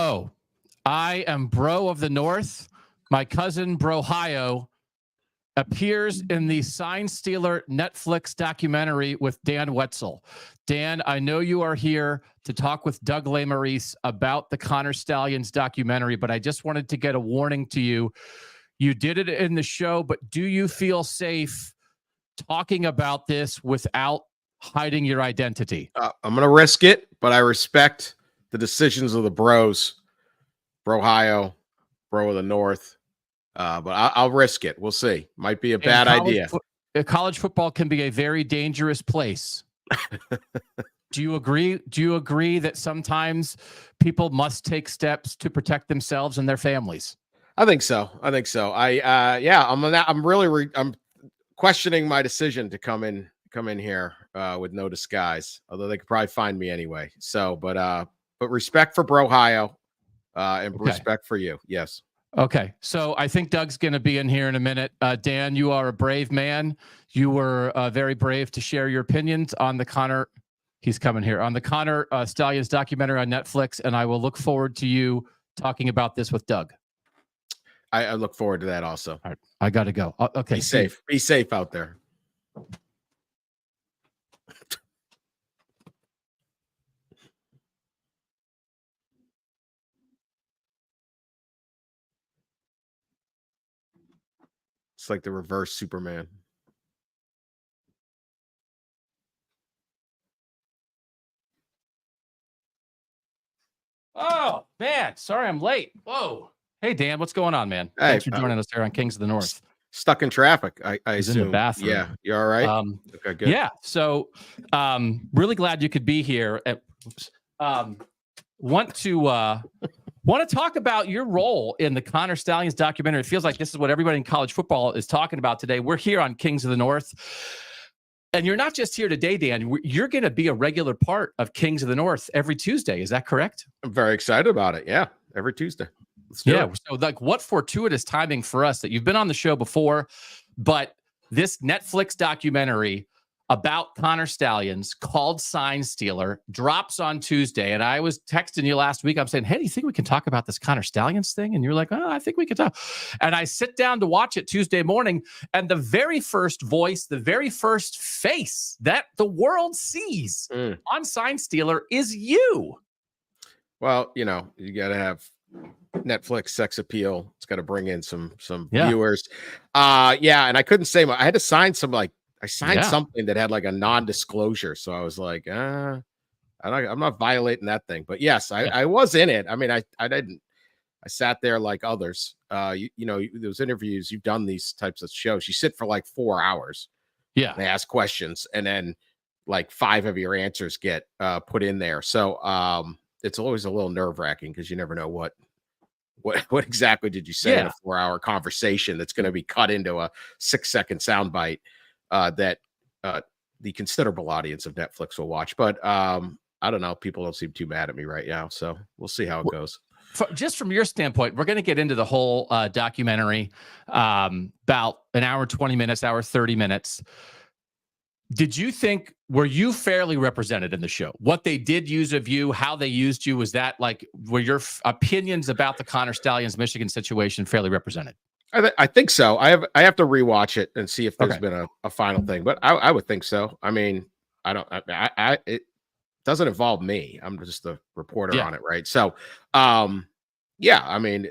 Hello, I am Bro of the North. My cousin Brohio appears in the Sign Stealer Netflix documentary with Dan Wetzel. Dan, I know you are here to talk with Doug Lesmerises about the Connor Stalions documentary, but I just wanted to get a warning to you. You did it in the show, but do you feel safe talking about this without hiding your identity? I'm going to risk it, but I respect the decisions of the bros. Brohio, Bro of the North. But I'll risk it. We'll see. Might be a bad idea. College football can be a very dangerous place. Do you agree? Do you agree that sometimes people must take steps to protect themselves and their families? I think so. I'm questioning my decision to come in here with no disguise, although they could probably find me anyway. So, but respect for Brohio and respect for you. Yes. Okay, so I think Doug's going to be in here in a minute. Dan, you are a brave man. You were very brave to share your opinions on the Connor. He's coming here on the Connor Stalions documentary on Netflix, and I will look forward to you talking about this with Doug. I look forward to that also. All right, I got to go. Okay, be safe. Be safe out there. It's like the reverse Superman. Oh, man. Sorry I'm late. Whoa. Hey, Dan, what's going on, man? Hey, Thanks for joining us here on Kings of the North. Stuck in trappic, I He's assume. in the bathroom. Yeah. You all right? Okay, good. Yeah. So really glad you could be here. Want to talk about your role in the Connor Stalions documentary. It feels like this is what everybody in college football is talking about today. We're here on Kings of the North. And you're not just here today, Dan. You're going to be a regular part of Kings of the North every Tuesday. Is that correct? I'm very excited about it. Yeah, every Tuesday. Yeah. So, like, what fortuitous timing for us that you've been on the show before, but this Netflix documentary about Connor Stalions called Sign Stealer drops on Tuesday. And I was texting you last week. I'm saying, hey, do you think we can talk about this Connor Stalions thing? And you're like, oh, I think we can talk. And I sit down to watch it Tuesday morning. And the very first voice, the very first face that the world sees on Sign Stealer is you. Well, you got to have Netflix sex appeal. It's got to bring in some viewers. And I couldn't say I had to sign some I signed something that had like a non-disclosure. So I was like, I'm not violating that thing. But yes, I was in it. I mean, I didn't. I sat there like others. Those interviews, you've done these types of shows. You sit for like 4 hours. Yeah. They ask questions, and then like 5 of your answers get put in there. So it's always a little nerve-wracking because you never know what exactly did you say in a 4-hour conversation that's going to be cut into a 6-second soundbite. That the considerable audience of Netflix will watch. But I don't know. People don't seem too mad at me right now. So we'll see how it goes. Just from your standpoint, we're going to get into the whole documentary about an hour, 20 minutes, hour, 30 minutes. Were you fairly represented in the show? What they did use of you, how they used you, were your opinions about the Connor Stalions Michigan situation fairly represented? I think so. I have to rewatch it and see if there's been a final thing, but I would think so. I mean, it doesn't involve me. I'm just the reporter on it, right? So, I mean,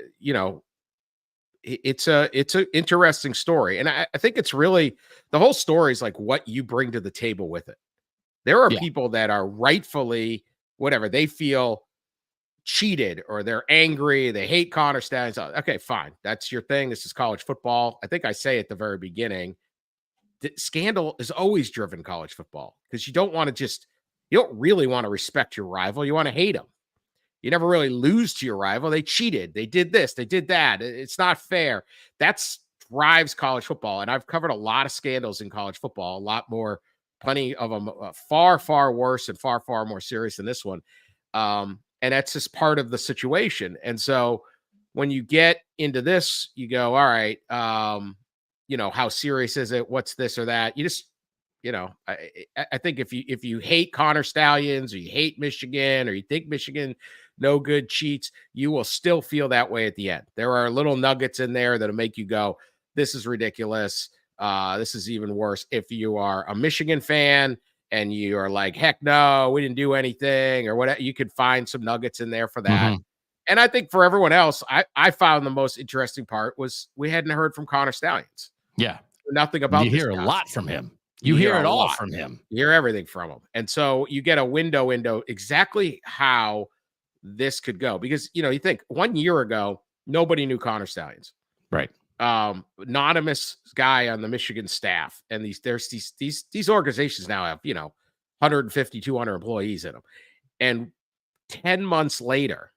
it's an interesting story, and I think it's really the whole story is like what you bring to the table with it. There are people that are rightfully whatever they feel cheated or they're angry, they hate Connor Stalions. Okay, fine. That's your thing. This is college football. I think I say at the very beginning, the scandal has always driven college football because you don't really want to respect your rival. You want to hate them. You never really lose to your rival. They cheated. They did this. They did that. It's not fair. That drives college football. And I've covered a lot of scandals in college football, plenty of them far, far worse and far, far more serious than this one. And that's just part of the situation. And so when you get into this, you go, all right, how serious is it? What's this or that? You just, I think if you hate Connor Stalions or you hate Michigan or you think Michigan no good cheats, you will still feel that way at the end. There are little nuggets in there that'll make you go, this is ridiculous. This is even worse. If you are a Michigan fan and you are like, heck no, we didn't do anything or whatever, you could find some nuggets in there for that. Mm-hmm. And I think for everyone else, I found the most interesting part was we hadn't heard from Connor Stalions. Yeah. Nothing about you this hear guy. a lot from him. You hear it all from him. You hear everything from him. And so you get a window into exactly how this could go. Because, you think 1 year ago, nobody knew Connor Stalions. Right. Anonymous guy on the Michigan staff. And these organizations now have, 150, 200 employees in them. And 10 months later,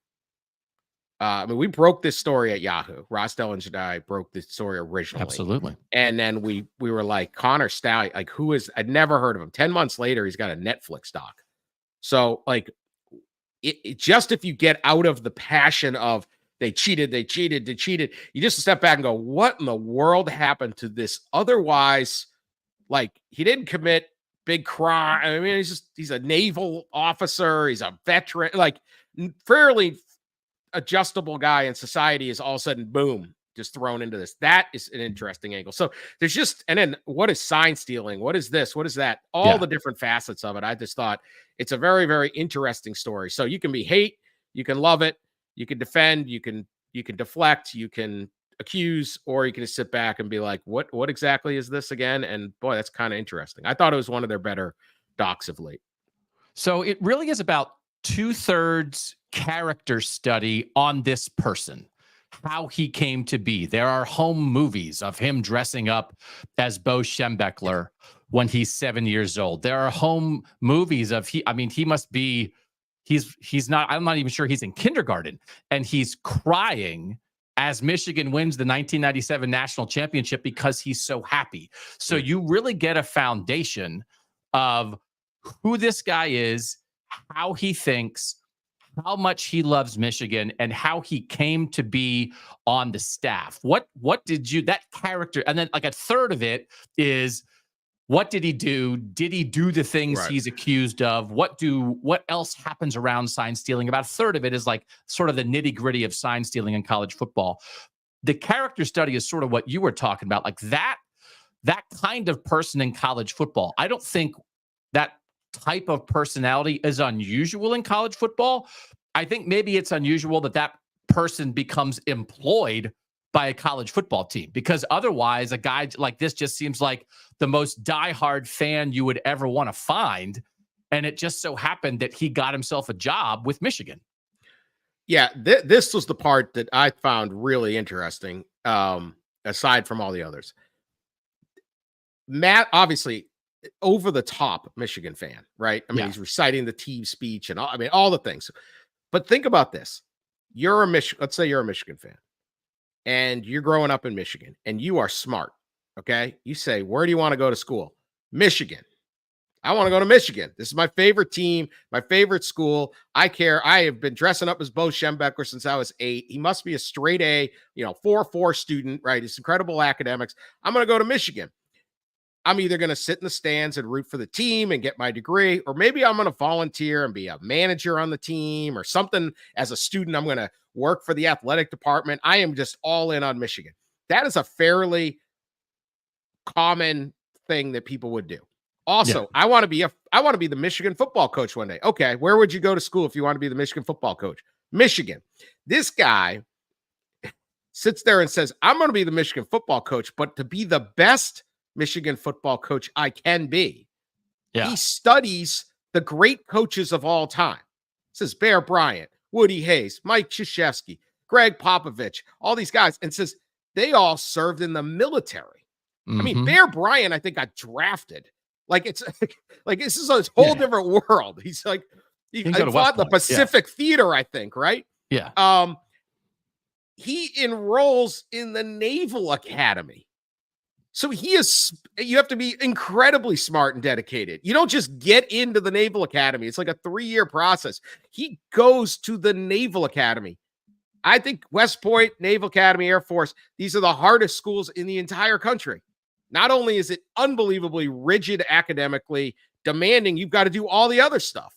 we broke this story at Yahoo. Ross Dellinger and I broke this story originally. Absolutely. And then we were like, Connor Stallion, like who is, I'd never heard of him. 10 months later, he's got a Netflix doc. So like it just, if you get out of the passion of they cheated, you just step back and go, what in the world happened to this? Otherwise, like he didn't commit big crime. I mean, he's a naval officer. He's a veteran, like fairly adjustable guy in society is all of a sudden, boom, just thrown into this. That is an interesting angle. So there's just, and then what is sign stealing? What is this? What is that? All the different facets of it. I just thought it's a very, very interesting story. So you can be hate, you can love it, you can defend, you can deflect, you can accuse, or you can just sit back and be like, what exactly is this again? And boy, that's kind of interesting. I thought it was one of their better docs of late. So it really is about 2/3 character study on this person, how he came to be. There are home movies of him dressing up as Bo Schembechler when he's 7 years old. There are home movies of he must be, he's not, I'm not even sure he's in kindergarten, and he's crying as Michigan wins the 1997 national championship because he's so happy. So you really get a foundation of who this guy is, how he thinks, how much he loves Michigan, and how he came to be on the staff. What did you, that character, and then like a third of it is, what did he do? Did he do the things he's accused of? What else happens around sign stealing? About a third of it is like sort of the nitty gritty of sign stealing in college football. The character study is sort of what you were talking about, like that kind of person in college football. I don't think that type of personality is unusual in college football. I think maybe it's unusual that person becomes employed by a college football team, because otherwise a guy like this just seems like the most diehard fan you would ever want to find. And it just so happened that he got himself a job with Michigan. Yeah, this was the part that I found really interesting, aside from all the others. Matt, obviously, over the top Michigan fan, right? I mean, he's reciting the team speech and all the things. But think about this. Let's say you're a Michigan fan and you're growing up in Michigan and you are smart. Okay. You say, where do you want to go to school? Michigan. I want to go to Michigan. This is my favorite team, my favorite school. I care. I have been dressing up as Bo Schembechler since I was 8. He must be a straight A, 4.4 student, right? It's incredible academics. I'm going to go to Michigan. I'm either going to sit in the stands and root for the team and get my degree, or maybe I'm going to volunteer and be a manager on the team or something. As a student, I'm going to work for the athletic department. I am just all in on Michigan. That is a fairly common thing that people would do. Also, I want to be the Michigan football coach one day. Okay, where would you go to school if you want to be the Michigan football coach? Michigan. This guy sits there and says, I'm going to be the Michigan football coach, but to be the best Michigan football coach I can be, he studies the great coaches of all time. This is Bear Bryant, Woody Hayes, Mike Krzyzewski, Greg Popovich, all these guys, and says they all served in the military. I mean, Bear Bryant, I think, got drafted. Like, it's like this is a whole different world. He's like, he fought the Pacific Theater, I think, right? Yeah. He enrolls in the Naval Academy. So you have to be incredibly smart and dedicated. You don't just get into the Naval Academy. It's like a 3-year process. He goes to the Naval Academy. I think West Point, Naval Academy, Air Force, these are the hardest schools in the entire country. Not only is it unbelievably rigid academically, demanding, you've got to do all the other stuff.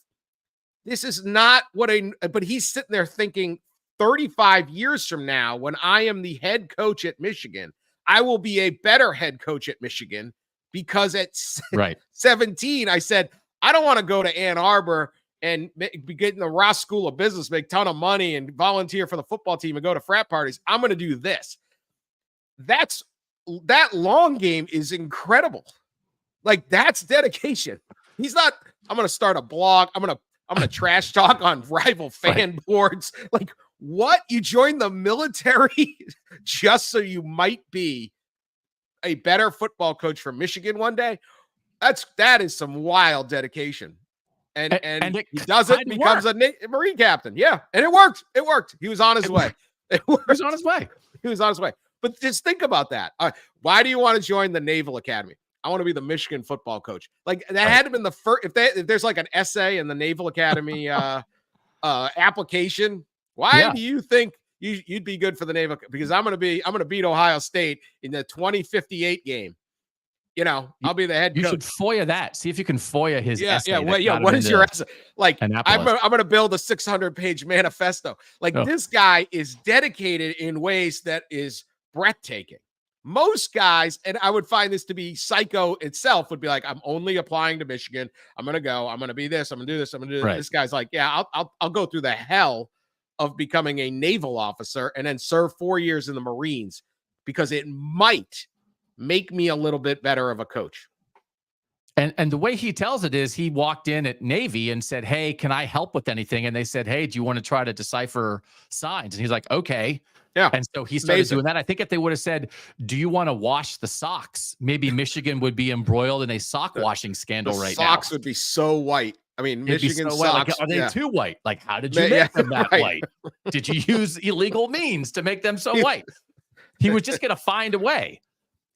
this is not what but he's sitting there thinking 35 years from now, when I am the head coach at Michigan, I will be a better head coach at Michigan because at 17, I said, I don't want to go to Ann Arbor and be getting the Ross School of Business, make a ton of money and volunteer for the football team and go to frat parties. I'm going to do this. That long game is incredible. Like, that's dedication. He's not, I'm going to start a blog. I'm going to trash talk on rival fan boards. Like, what? You joined the military just so you might be a better football coach for Michigan one day? That is some wild dedication. And he does it and becomes a Marine captain. Yeah. And it worked. It worked. He was on his way. He was on his way. He was on his way. But just think about that. Why do you want to join the Naval Academy? I want to be the Michigan football coach. Like, that had been the first. If there's like an essay in the Naval Academy application, why do you think you'd be good for the Naval? Because I'm going to beat Ohio State in the 2058 game. You know, I'll be the head coach. You should FOIA that. See if you can FOIA his essay. What is your essay? Like, I'm going to build a 600-page manifesto. Like, this guy is dedicated in ways that is breathtaking. Most guys, and I would find this to be psycho itself, would be like, I'm only applying to Michigan. I'm going to go. I'm going to be this. I'm going to do this. I'm going to do this. This guy's like, yeah, I'll go through the hell of becoming a naval officer and then serve 4 years in the Marines because it might make me a little bit better of a coach. And the way he tells it is he walked in at Navy and said, hey, can I help with anything? And they said, hey, do you want to try to decipher signs? And he's like, okay. Yeah. And so he started doing that. I think if they would have said, do you want to wash the socks? Maybe Michigan would be embroiled in a sock washing scandal right now. Socks would be so white. I mean, Michigan socks. Like, are they too white? Like, how did you make them that white? Did you use illegal means to make them so white? He was just going to find a way.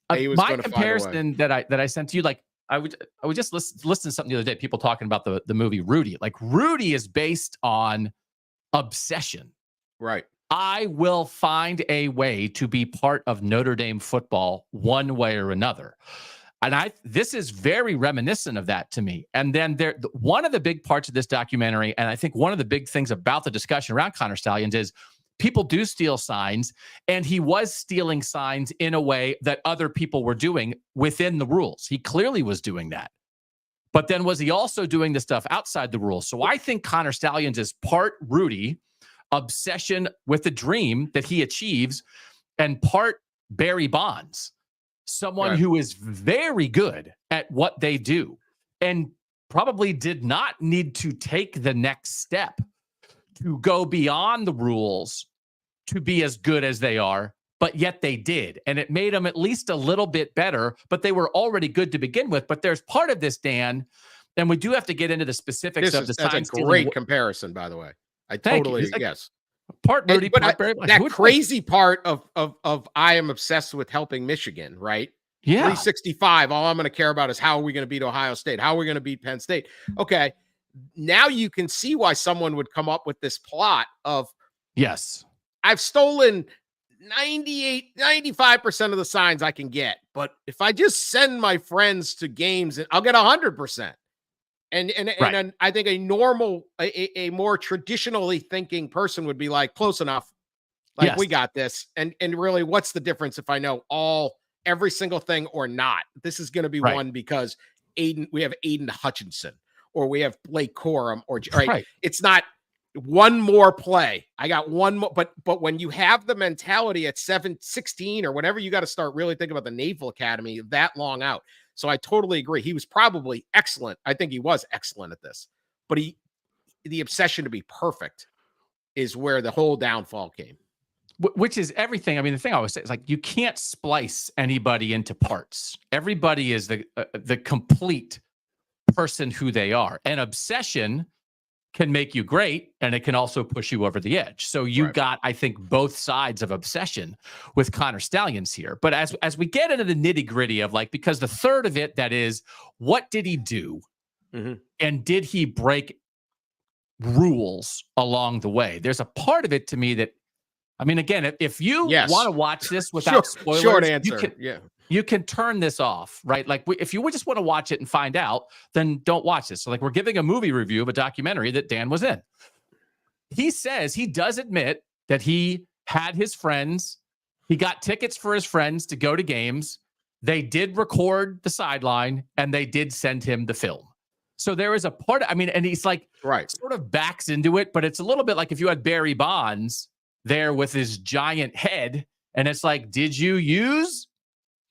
My comparison that I sent to you, like, I would just listen to something the other day, people talking about the movie Rudy. Like, Rudy is based on obsession. Right. I will find a way to be part of Notre Dame football one way or another. And this is very reminiscent of that to me. And then one of the big parts of this documentary, and I think one of the big things about the discussion around Connor Stalions is people do steal signs, and he was stealing signs in a way that other people were doing within the rules. He clearly was doing that. But then was he also doing the stuff outside the rules? So I think Connor Stalions is part Rudy, obsession with the dream that he achieves, and part Barry Bonds, someone who is very good at what they do and probably did not need to take the next step to go beyond the rules to be as good as they are, but yet they did. And it made them at least a little bit better, but they were already good to begin with. But there's part of this, Dan, and we do have to get into the specifics of the sign stealing. That's a great comparison, by the way. I totally, yes. Part Rudy, part Barry. That crazy part of I am obsessed with helping Michigan, right? Yeah. 365. All I'm going to care about is how are we going to beat Ohio State? How are we going to beat Penn State? Okay. Now you can see why someone would come up with this plot of, yes, I've stolen 95% of the signs I can get, but if I just send my friends to games, I'll get 100%. And I think a normal, a more traditionally thinking person would be like, close enough. Like, we got this. And really, what's the difference if I know every single thing or not? This is going to be one because we have Aiden Hutchinson, or we have Blake Corum, or It's not one more play. I got one more, but when you have the mentality at 16 or whatever, you got to start really thinking about the Naval Academy that long out. So I totally agree. He was probably excellent. I think he was excellent at this, but the obsession to be perfect is where the whole downfall came. Which is everything. I mean, the thing I always say is, like, you can't splice anybody into parts. Everybody is the complete person who they are. And obsession can make you great, and it can also push you over the edge. So you got, I think, both sides of obsession with Connor Stalions here. But as we get into the nitty gritty of, like, because the third of it, that is, what did he do? Mm-hmm. And did he break rules along the way? There's a part of it to me that, I mean, again, if you want to watch this without spoilers, short answer. you can turn this off, right? Like if you would just want to watch it and find out, then don't watch this. So like we're giving a movie review of a documentary that Dan was in. He says he does admit that he had his friends. He got tickets for his friends to go to games. They did record the sideline and they did send him the film. So there is a part, and he's like, sort of backs into it, but it's a little bit like if you had Barry Bonds there with his giant head and it's like, did you use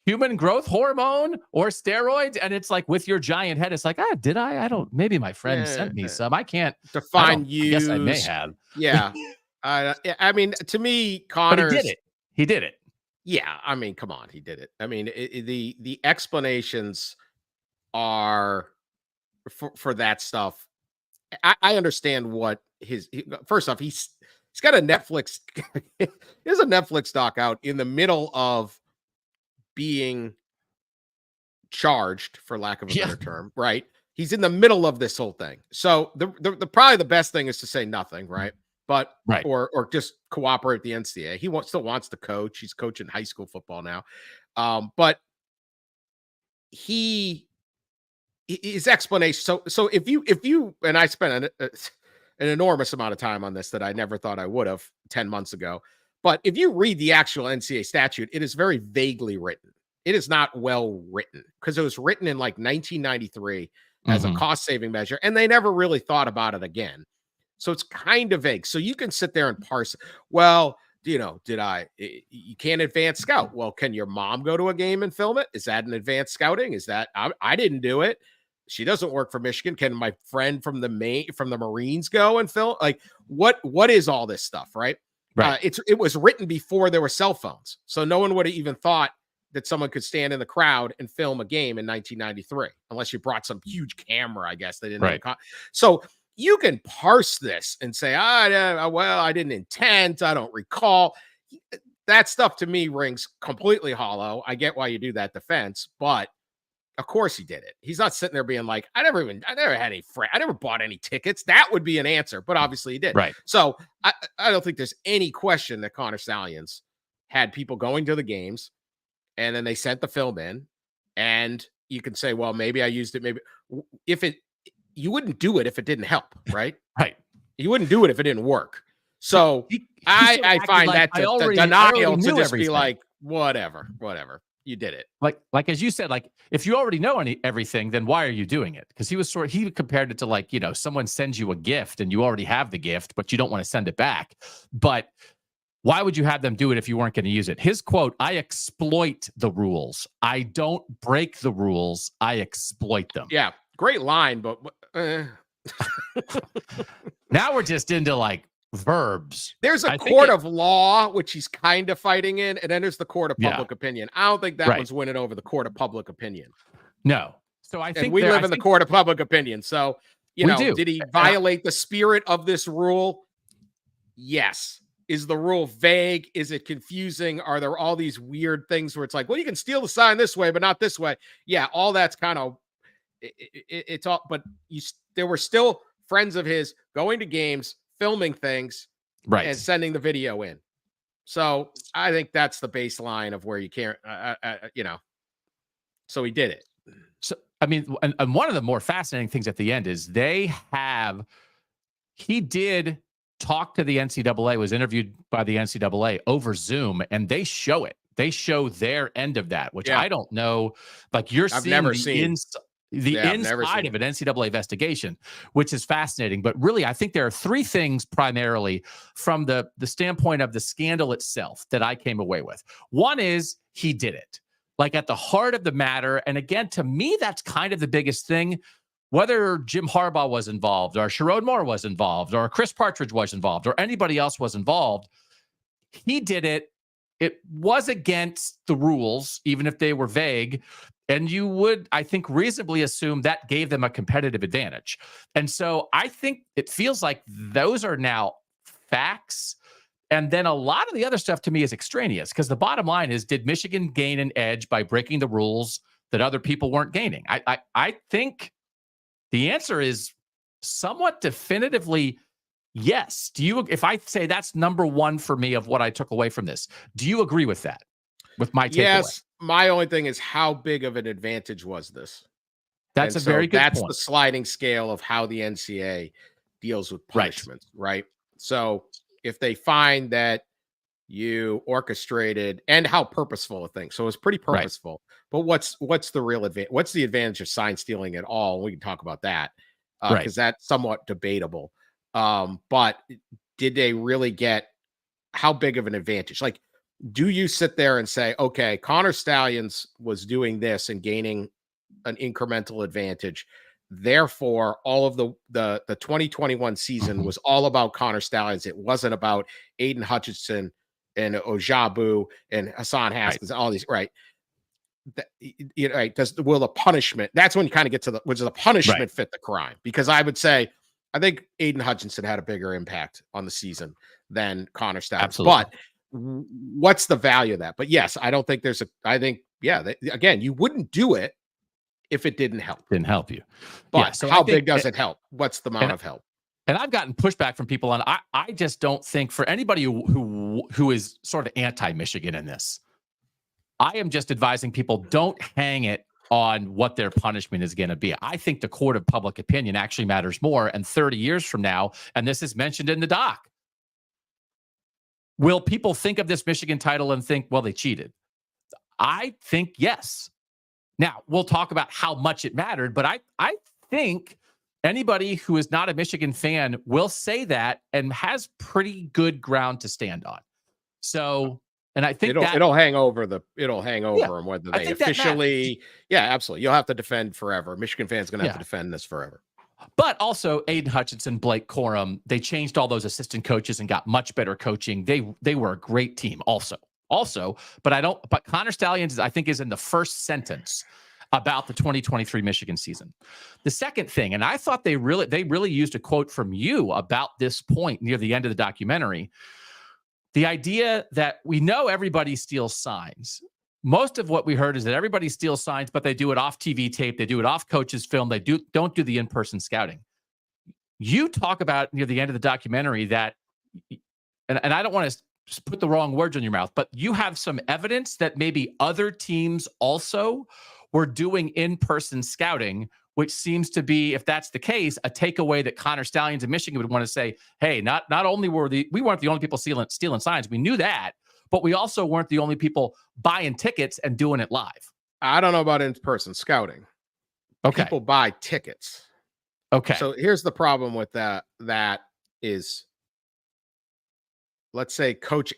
human growth hormone or steroids? And it's like with your giant head, it's like, did I? I don't, maybe my friend sent me some. I can't define you. I guess I may have. Yeah. To me, Connor, but he did it. He did it. Yeah. Come on. He did it. The explanations are for that stuff. I understand what first off, he's got a Netflix. There's a Netflix doc out in the middle of being charged, for lack of a better term, right? He's in the middle of this whole thing. So the probably the best thing is to say nothing, right? But or just cooperate with the NCAA. He still wants to coach. He's coaching high school football now. But his explanation. So if you and I spent an enormous amount of time on this that I never thought I would have 10 months ago. But if you read the actual NCAA statute, it is very vaguely written. It is not well written because it was written in like 1993 as a cost-saving measure, and they never really thought about it again. So it's kind of vague. So you can sit there and parse. Well, you can't advance scout. Well, can your mom go to a game and film it? Is that an advanced scouting? Is that I didn't do it. She doesn't work for Michigan. Can my friend from the Marines go and film? Like what is all this stuff, right? Right. It was written before there were cell phones, so no one would have even thought that someone could stand in the crowd and film a game in 1993, unless you brought some huge camera. I guess they didn't. So you can parse this and say, I didn't intend. I don't recall. That stuff to me rings completely hollow. I get why you do that defense, but of course he did it. He's not sitting there being like, I never had any friend. I never bought any tickets. That would be an answer, but obviously he did. Right. So I don't think there's any question that Connor Stalions had people going to the games and then they sent the film in, and you can say, well, maybe I used it. Maybe you wouldn't do it if it didn't help. Right. Right. You wouldn't do it if it didn't work. So I find like that denial to just be like, whatever. You did it. Like as you said, like if you already know everything, then why are you doing it? Because he compared it to like, someone sends you a gift and you already have the gift, but you don't want to send it back. But why would you have them do it if you weren't going to use it? His quote, I exploit the rules. I don't break the rules. I exploit them. Yeah. Great line, but now we're just into like verbs. There's a court of law, which he's kind of fighting in, and then there's the court of public opinion. I don't think that one's winning over the court of public opinion. No. So I think we live in the court of public opinion. So, did he violate the spirit of this rule? Yes. Is the rule vague? Is it confusing? Are there all these weird things where it's like, well, you can steal the sign this way, but not this way? Yeah, all that's kind of it's all. But there were still friends of his going to games, filming things, right, and sending the video in. So I think that's the baseline of where you can't, So he did it. So and one of the more fascinating things at the end is he did talk to the NCAA, was interviewed by the NCAA over Zoom, and they show it. They show their end of that, which I don't know. Like I've never seen the inside of an NCAA investigation, which is fascinating. But really, I think there are three things primarily from the standpoint of the scandal itself that I came away with. One is he did it, like at the heart of the matter. And again, to me, that's kind of the biggest thing. Whether Jim Harbaugh was involved or Sherrod Moore was involved or Chris Partridge was involved or anybody else was involved, he did it. It was against the rules, even if they were vague. And you would, I think, reasonably assume that gave them a competitive advantage. And so I think it feels like those are now facts. And then a lot of the other stuff to me is extraneous, because the bottom line is, did Michigan gain an edge by breaking the rules that other people weren't gaining? I think the answer is somewhat definitively yes. If I say that's number one for me of what I took away from this, do you agree with that? With my takeaway? My only thing is, how big of an advantage was this? That's And a very so good that's point. the sliding scale of how the NCAA deals with punishments, right? So if they find that you orchestrated, and how purposeful a thing. So it's pretty purposeful. But what's the real advantage? What's the advantage of sign stealing at all? We can talk about that because that's somewhat debatable. But did they really get how big of an advantage? Like, do you sit there and say, okay, Connor Stalions was doing this and gaining an incremental advantage. Therefore, all of the 2021 season was all about Connor Stalions. It wasn't about Aiden Hutchinson and Ojabu and Hassan Haskins, all these, right? Right. Will the punishment? That's when you kind of get to the, does the punishment fit the crime? Because I would say, I think Aiden Hutchinson had a bigger impact on the season than Connor Stalions. Absolutely. But what's the value of that? But yes, I don't think there's I think, again, you wouldn't do it if it didn't help. Didn't help you. But so how big does it help? What's the amount of help? And I've gotten pushback from people on, I just don't think, for anybody who is sort of anti-Michigan in this, I am just advising people, don't hang it on what their punishment is going to be. I think the court of public opinion actually matters more. And 30 years from now, and this is mentioned in the doc, will people think of this Michigan title and think, well, they cheated? I think yes. Now, we'll talk about how much it mattered, but I think anybody who is not a Michigan fan will say that and has pretty good ground to stand on. So, and I think it'll hang over them whether they officially, absolutely. You'll have to defend forever. Michigan fans going to have to defend this forever. But also Aiden Hutchinson, Blake Corum, they changed all those assistant coaches and got much better coaching. They were a great team also, but Connor Stalions, I think, is in the first sentence about the 2023 Michigan season. The second thing, and I thought they really used a quote from you about this point near the end of the documentary, the idea that we know everybody steals signs. Most of what we heard is that everybody steals signs, but they do it off TV tape. They do it off coaches' film. They don't do the in-person scouting. You talk about near the end of the documentary that, and I don't want to just put the wrong words in your mouth, but you have some evidence that maybe other teams also were doing in-person scouting, which seems to be, if that's the case, a takeaway that Connor Stalions and Michigan would want to say, hey, not only we weren't the only people stealing signs, we knew that, but we also weren't the only people buying tickets and doing it live. I don't know about in-person scouting. Okay. People buy tickets. Okay. So here's the problem with that. That is, let's say Coach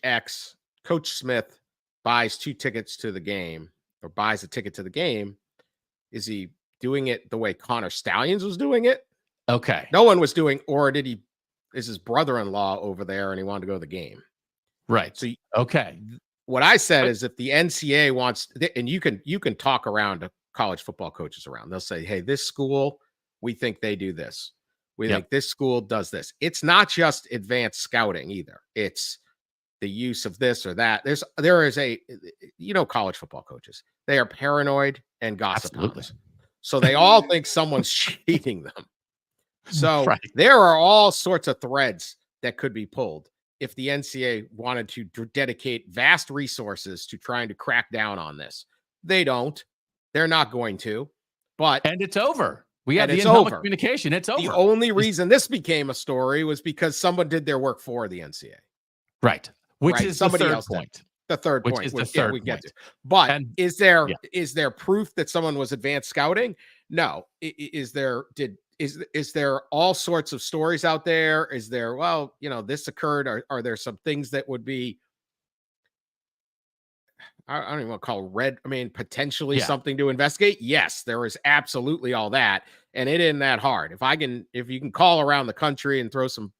Smith buys 2 tickets to the game, or buys a ticket to the game. Is he doing it the way Connor Stalions was doing it? Okay. No one was doing, or is his brother-in-law over there and he wanted to go to the game? Right. So, okay. What I said is, if the NCAA wants, and you can talk around to college football coaches around, they'll say, hey, this school, we think they do this. We think this school does this. It's not just advanced scouting either. It's the use of this or that. There is college football coaches, they are paranoid and gossip hounds. So they all think someone's cheating them. So there are all sorts of threads that could be pulled if the NCAA wanted to dedicate vast resources to trying to crack down on this. They don't. They're not going to. And it's over. We had the in-home communication. It's over. The only reason this became a story was because someone did their work for the NCAA. Right. Which is somebody else point. The third point. Which is the third point. Get to. But is there proof that someone was advanced scouting? No. Is there all sorts of stories out there? Is there, this occurred? Are there some things that would be, I don't even want to call red. I mean, potentially something to investigate. Yes, there is absolutely all that. And it isn't that hard. If you can call around the country and throw some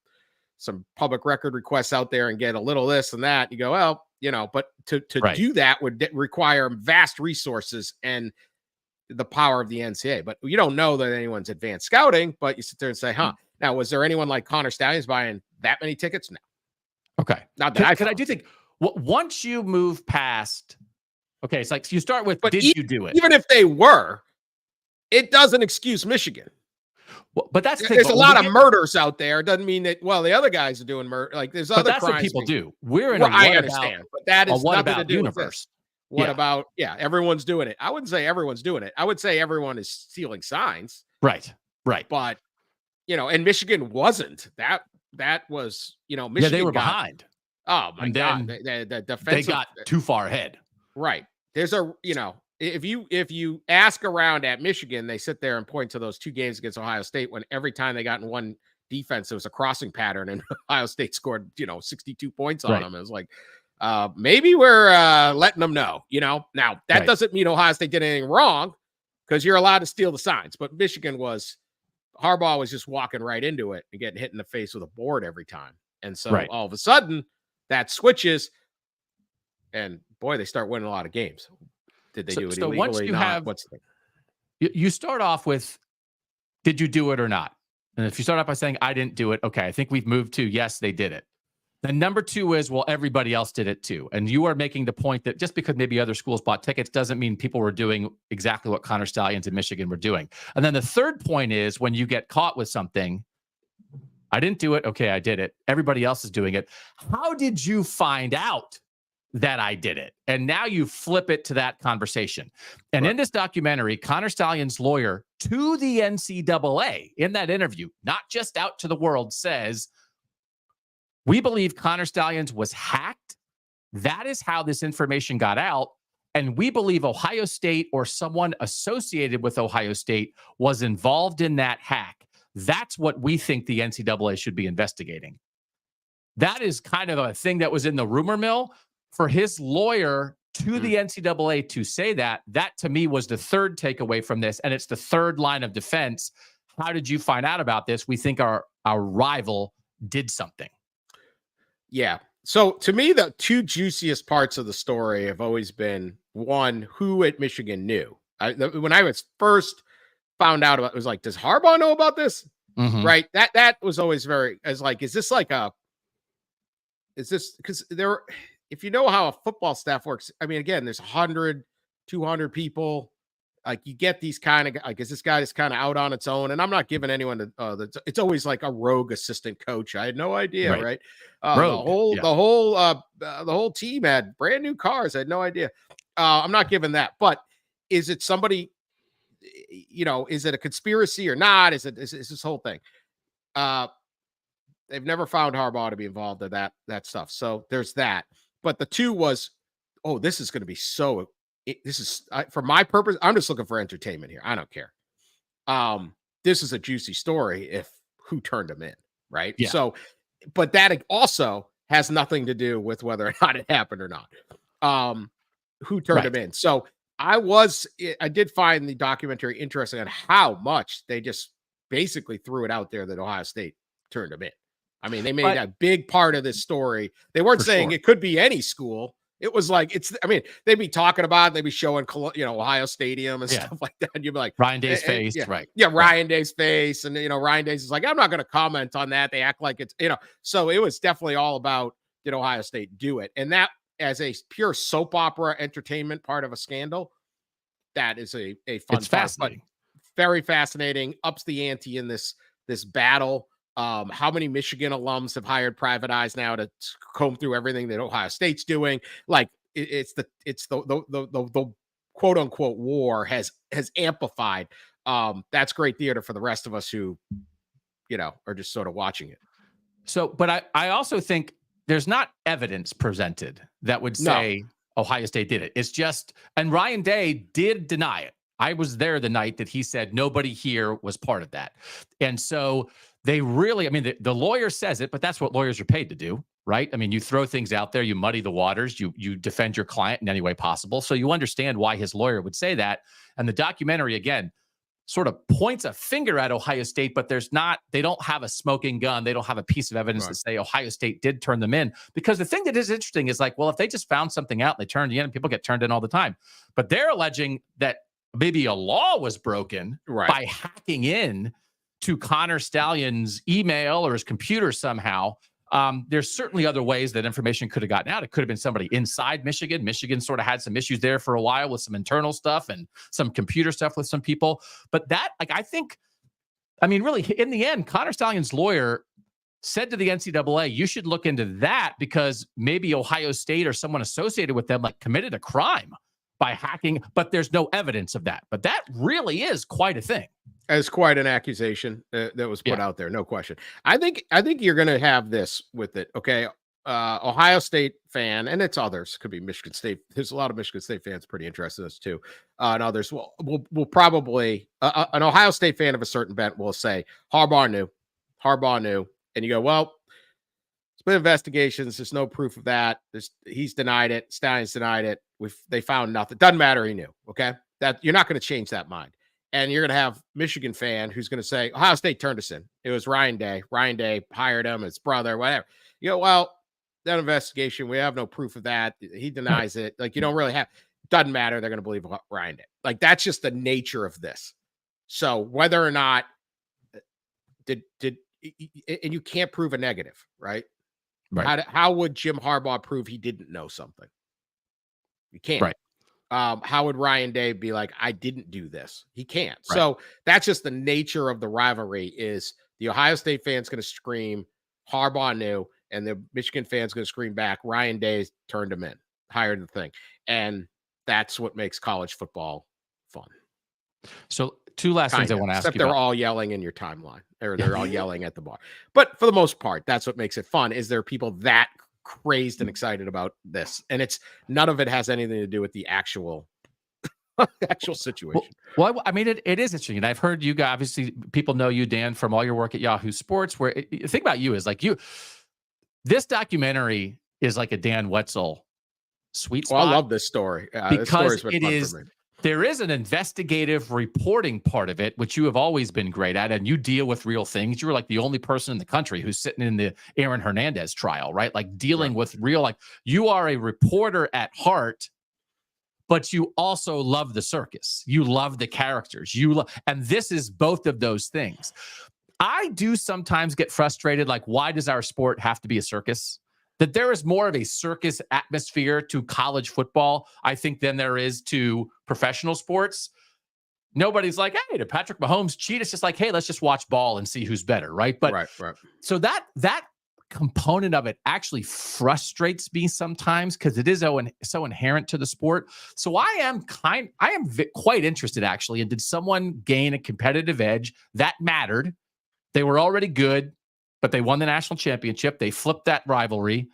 public record requests out there and get a little this and that, you go, well, but to do that would require vast resources and the power of the NCAA. But you don't know that anyone's advanced scouting, but you sit there and say, now, was there anyone like Connor Stalions buying that many tickets? No. Okay. Not that I do think once you move past, it's like, so you start with, did you do it? Even if they were, it doesn't excuse Michigan. Well, but that's the thing. There's a lot of murders out there. It doesn't mean that, the other guys are doing murder. Like, there's other crimes. That's what people do. We're in a I understand, but that is nothing to do universe. with this. What about, everyone's doing it. I wouldn't say everyone's doing it. I would say everyone is stealing signs. Right. But, and Michigan wasn't. That was, Michigan they were behind. Oh my God. The defensive, they got too far ahead. Right. There's if you ask around at Michigan, they sit there and point to those 2 games against Ohio State when every time they got in one defense, it was a crossing pattern and Ohio State scored, 62 points on them. It was like, maybe we're letting them know, Now, that doesn't mean Ohio State did anything wrong because you're allowed to steal the signs. But Harbaugh was just walking right into it and getting hit in the face with a board every time. And so all of a sudden that switches and boy, they start winning a lot of games. Did they do it illegally? Once you have, what's the you start off with, did you do it or not? And if you start off by saying, I didn't do it, okay, I think we've moved to, yes, they did it. Then number 2 is, well, everybody else did it too. And you are making the point that just because maybe other schools bought tickets doesn't mean people were doing exactly what Connor Stalions and Michigan were doing. And then the third point is when you get caught with something, I didn't do it. Okay, I did it. Everybody else is doing it. How did you find out that I did it? And now you flip it to that conversation. And in this documentary, Connor Stalions' lawyer to the NCAA in that interview, not just out to the world, says, we believe Connor Stalions was hacked. That is how this information got out. And we believe Ohio State or someone associated with Ohio State was involved in that hack. That's what we think the NCAA should be investigating. That is kind of a thing that was in the rumor mill. For his lawyer to the NCAA to say that to me was the third takeaway from this. And it's the third line of defense. How did you find out about this? We think our rival did something. Yeah. So to me, the 2 juiciest parts of the story have always been, one, who at Michigan knew. When I was first found out about it, was like, does Harbaugh know about this? Mm-hmm. Right. That was always is this because if you know how a football staff works, I mean, again, there's 100, 200 people. Like you get these kind of, like, is this guy just kind of out on its own? And I'm not giving anyone it's always like a rogue assistant coach. I had no idea. Right. The whole team had brand new cars. I had no idea. I'm not giving that, but is it somebody, is it a conspiracy or not? Is this whole thing? They've never found Harbaugh to be involved in that stuff. So there's that. But the 2 was, this is going to be for my purpose. I'm just looking for entertainment here. I don't care. This is a juicy story if who turned him in. Right. Yeah. So, but that also has nothing to do with whether or not it happened or not. Who turned him in. So I did find the documentary interesting on how much they just basically threw it out there that Ohio State turned him in. I mean, they made a big part of this story. They weren't saying it could be any school. It was like, they'd be talking about it. They'd be showing, Ohio Stadium and stuff like that. And you'd be like, Ryan Day's face. Right. Yeah. Ryan Day's face. And, Ryan Day's is like, I'm not going to comment on that. They act like it's, so it was definitely all about, did Ohio State do it? And that as a pure soap opera entertainment part of a scandal, that is a fun it's fascinating. But very fascinating. Ups the ante in this battle. How many Michigan alums have hired private eyes now to comb through everything that Ohio State's doing? Like it's the quote unquote war has amplified. That's great theater for the rest of us who, are just sort of watching it. So, but I also think there's not evidence presented that would say Ohio State did it. It's just, and Ryan Day did deny it. I was there the night that he said nobody here was part of that. And so they really, the lawyer says it, but that's what lawyers are paid to do, right? I mean, you throw things out there, you muddy the waters, you defend your client in any way possible. So you understand why his lawyer would say that. And the documentary, again, sort of points a finger at Ohio State, but they don't have a smoking gun. They don't have a piece of evidence to say Ohio State did turn them in. Because the thing that is interesting is like, well, if they just found something out and they turned you in, people get turned in all the time. But they're alleging that maybe a law was broken by hacking in to Connor Stalions' email or his computer somehow. There's certainly other ways that information could have gotten out. It could have been somebody inside Michigan. Michigan sort of had some issues there for a while with some internal stuff and some computer stuff with some people. But that, really, in the end, Connor Stalions' lawyer said to the NCAA, you should look into that because maybe Ohio State or someone associated with them like committed a crime by hacking, but there's no evidence of that. But that really is quite a thing. It's quite an accusation that was put out there, no question. I think you're going to have this with it. Okay, Ohio State fan, and it's others. Could be Michigan State. There's a lot of Michigan State fans pretty interested in this too, and others will probably an Ohio State fan of a certain bent will say Harbaugh knew, and you go, well, it's been investigations. There's no proof of that. He's denied it. Stalions denied it. They found nothing. Doesn't matter. He knew. Okay, that you're not going to change that mind. And you're going to have Michigan fan who's going to say, Ohio State turned us in. It was Ryan Day. Ryan Day hired him, his brother, whatever. You go, well, that investigation, we have no proof of that. He denies it. Like, you don't really have, doesn't matter. They're going to believe Ryan Day. Like, that's just the nature of this. So whether or not and you can't prove a negative, right? How would Jim Harbaugh prove he didn't know something? You can't. Right. How would Ryan Day be like, I didn't do this? He can't. Right. So that's just the nature of the rivalry is the Ohio State fan's going to scream, Harbaugh knew, and the Michigan fan's going to scream back, Ryan Day turned him in, hired the thing. And that's what makes college football fun. So two last things I want to ask you about. Except they're all yelling in your timeline, or they're all yelling at the bar. But for the most part, that's what makes it fun, is there are people that crazed and excited about this, and it's none of it has anything to do with the actual situation. Well, I mean, it is interesting, and I've heard you guys. Obviously, people know you, Dan, from all your work at Yahoo Sports. Where the thing about you is like this documentary is like a Dan Wetzel sweet spot. Well, I love this story because it is. There is an investigative reporting part of it, which you have always been great at, and you deal with real things. You were like the only person in the country who's sitting in the Aaron Hernandez trial, right? Like dealing with real, like you are a reporter at heart, but you also love the circus. You love the characters. And this is both of those things. I do sometimes get frustrated. Like, why does our sport have to be a circus? That there is more of a circus atmosphere to college football, I think, than there is to professional sports. Nobody's like, hey, did Patrick Mahomes cheat? It's just like, hey, let's just watch ball and see who's better, right? But right. So that component of it actually frustrates me sometimes because it is so inherent to the sport. So I am quite interested actually in, did someone gain a competitive edge that mattered? They were already good, but they won the national championship. They flipped that rivalry.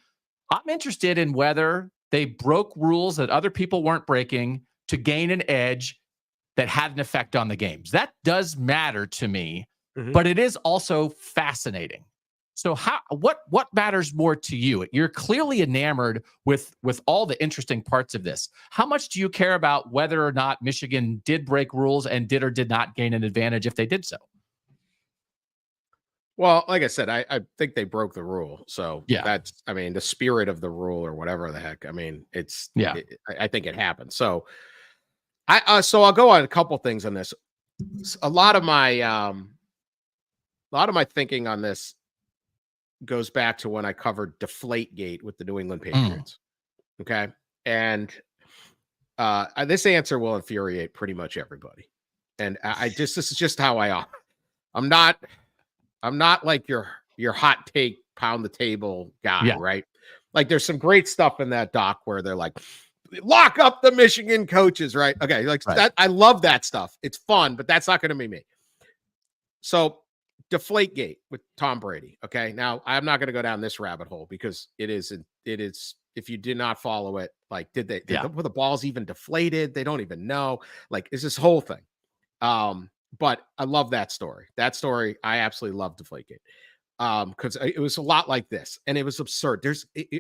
I'm interested in whether they broke rules that other people weren't breaking to gain an edge that had an effect on the games. That does matter to me, but it is also fascinating. So what matters more to you? You're clearly enamored with all the interesting parts of this. How much do you care about whether or not Michigan did break rules and did or did not gain an advantage if they did so? Well, like I said, I think they broke the rule. So yeah, that's, I mean, the spirit of the rule or whatever the heck. I mean, I think it happened. So so I'll go on a couple things on this. A lot of my thinking on this goes back to when I covered Deflategate with the New England Patriots. Okay. And this answer will infuriate pretty much everybody. And this is just how I are. I'm not like your hot take, pound the table guy, right? Like there's some great stuff in that doc where they're like, lock up the Michigan coaches, right? Okay, that I love that stuff. It's fun, but that's not going to be me. So Deflategate with Tom Brady. Okay, now I'm not going to go down this rabbit hole because it is. If you did not follow it, like were the balls even deflated? They don't even know. Like, it's this whole thing. But I love that story. That story, I absolutely love Deflategate. Because it was a lot like this, and it was absurd.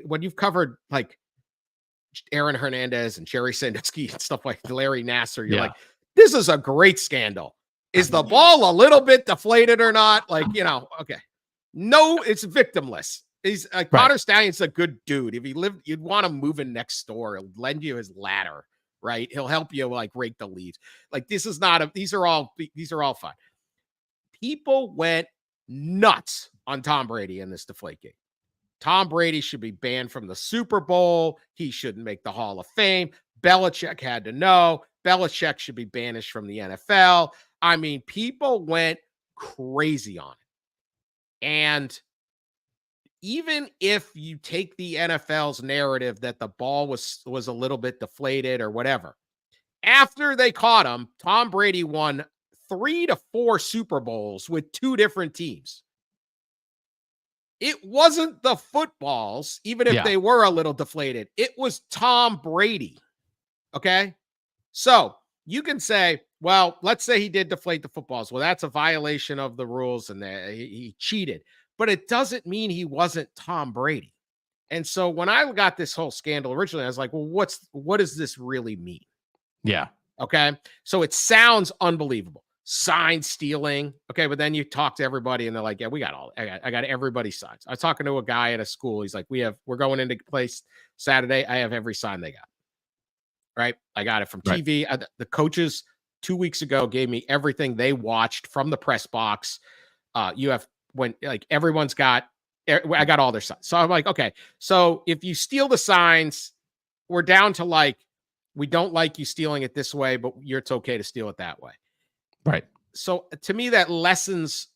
When you've covered like Aaron Hernandez and Jerry Sandusky and stuff like Larry Nassar, you're like, this is a great scandal. Is the ball a little bit deflated or not? Like, okay. No, it's victimless. He's Connor Stalions a good dude. If he lived, you'd want him moving next door. He'll lend you his ladder. Right. He'll help you like rake the leaves. Like these are all fun. People went nuts on Tom Brady in this Deflategate. Tom Brady should be banned from the Super Bowl. He shouldn't make the Hall of Fame. Belichick had to know. Belichick should be banished from the NFL. I mean, people went crazy on it. And even if you take the NFL's narrative that the ball was a little bit deflated or whatever, after they caught him, Tom Brady won 3 to 4 Super Bowls with 2 different teams. It wasn't the footballs, even if they were a little deflated. It was Tom Brady. Okay? So you can say, well, let's say he did deflate the footballs. Well, that's a violation of the rules and he cheated. But it doesn't mean he wasn't Tom Brady. And so when I got this whole scandal originally, I was like, well, what does this really mean? Yeah. Okay. So it sounds unbelievable. Sign stealing. Okay. But then you talk to everybody and they're like, yeah, we got I got everybody's signs. I was talking to a guy at a school. He's like, we're going into place Saturday. I have every sign they got. Right. I got it from TV. The coaches 2 weeks ago gave me everything they watched from the press box. You have when like everyone's got, I got all their signs. So I'm like, okay. So if you steal the signs, we're down to like, we don't like you stealing it this way, but it's okay to steal it that way. Right. So to me, that lessens,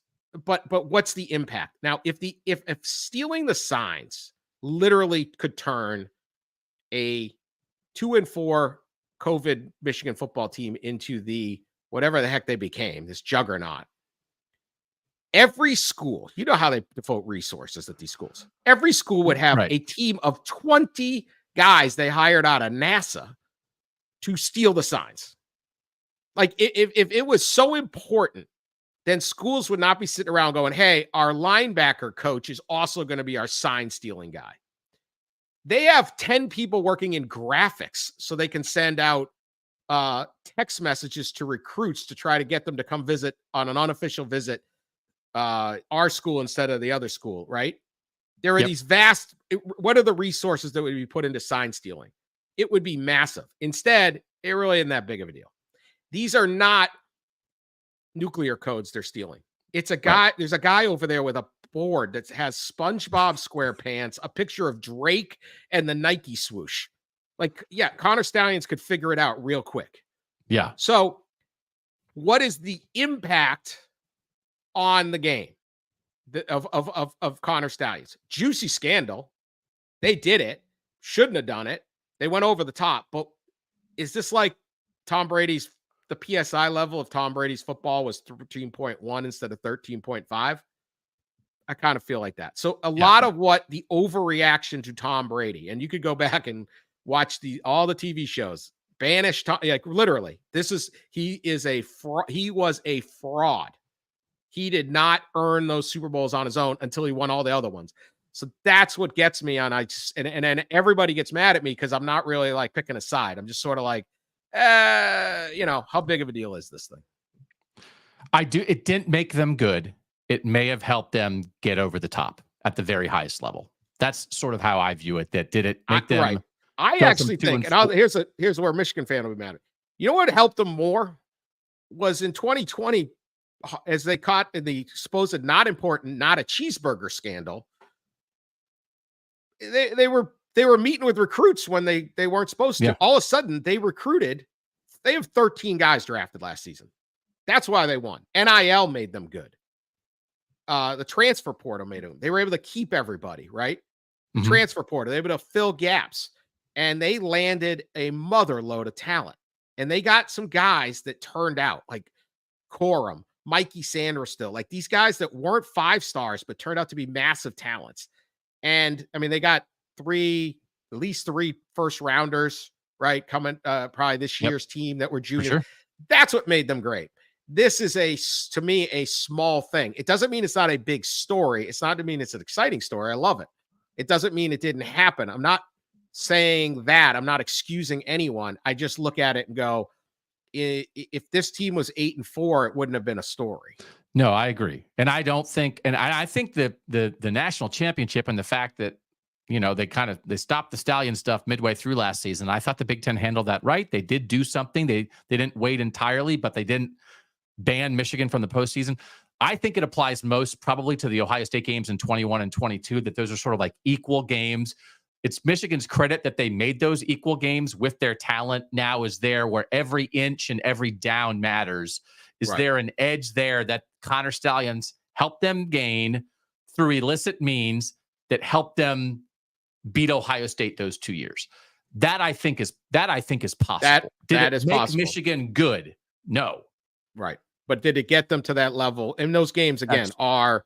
but what's the impact? Now, if stealing the signs literally could turn a 2-4 COVID Michigan football team into the whatever the heck they became, this juggernaut. Every school, you know how they devote resources at these schools. Every school would have a team of 20 guys they hired out of NASA to steal the signs. Like if it was so important, then schools would not be sitting around going, hey, our linebacker coach is also going to be our sign stealing guy. They have 10 people working in graphics so they can send out text messages to recruits to try to get them to come visit on an unofficial visit our school instead of the other school, right? There are these vast, what are the resources that would be put into sign stealing? It would be massive. Instead, it really isn't that big of a deal. These are not nuclear codes they're stealing. It's a guy, there's a guy over there with a board that has SpongeBob SquarePants, a picture of Drake and the Nike swoosh. Like, yeah, Connor Stalions could figure it out real quick. Yeah. So what is the impact on the game of Connor Stalions? Juicy scandal. They did it. Shouldn't have done it. They went over the top. But is this like Tom Brady's, the PSI level of Tom Brady's football was 13.1 instead of 13.5? I kind of feel like that. So a lot of what the overreaction to Tom Brady, and you could go back and watch all the TV shows, banish Tom, like literally, he was a fraud. He did not earn those Super Bowls on his own until he won all the other ones. So that's what gets me on. And then everybody gets mad at me because I'm not really like picking a side. I'm just sort of like, how big of a deal is this thing? It didn't make them good. It may have helped them get over the top at the very highest level. That's sort of how I view it. That did it make them right? I actually think, here's where a Michigan fan will be mad. You know what helped them more was in 2020, as they caught in the supposed not important, not a cheeseburger scandal. They were meeting with recruits when they weren't supposed to. All of a sudden, they recruited. They have 13 guys drafted last season. That's why they won. NIL made them good. The transfer portal made them. They were able to keep everybody, right? Mm-hmm. Transfer portal. They were able to fill gaps. And they landed a mother load of talent. And they got some guys that turned out, like Corum, Mikey Sanders still. Like these guys that weren't 5 stars, but turned out to be massive talents. And, I mean, they got at least 3 first rounders, right? Coming probably this year's team that were junior. Sure. That's what made them great. This is to me, a small thing. It doesn't mean it's not a big story. It's not to mean it's an exciting story. I love it. It doesn't mean it didn't happen. I'm not saying that. I'm not excusing anyone. I just look at it and go, if this team was 8-4, it wouldn't have been a story. No, I agree. And I don't think, and I think that the national championship and the fact that, they stopped the Stallion stuff midway through last season. I thought the Big Ten handled that right. They did do something. They didn't wait entirely, but they didn't ban Michigan from the postseason. I think it applies most probably to the Ohio State games in 21 and 22, that those are sort of like equal games. It's Michigan's credit that they made those equal games with their talent now is there, where every inch and every down matters. Is there an edge there that Connor Stalions helped them gain through illicit means that helped them beat Ohio State those 2 years. That I think is possible. Did that it is make possible. Michigan good? No. Right. But did it get them to that level? And those games again are,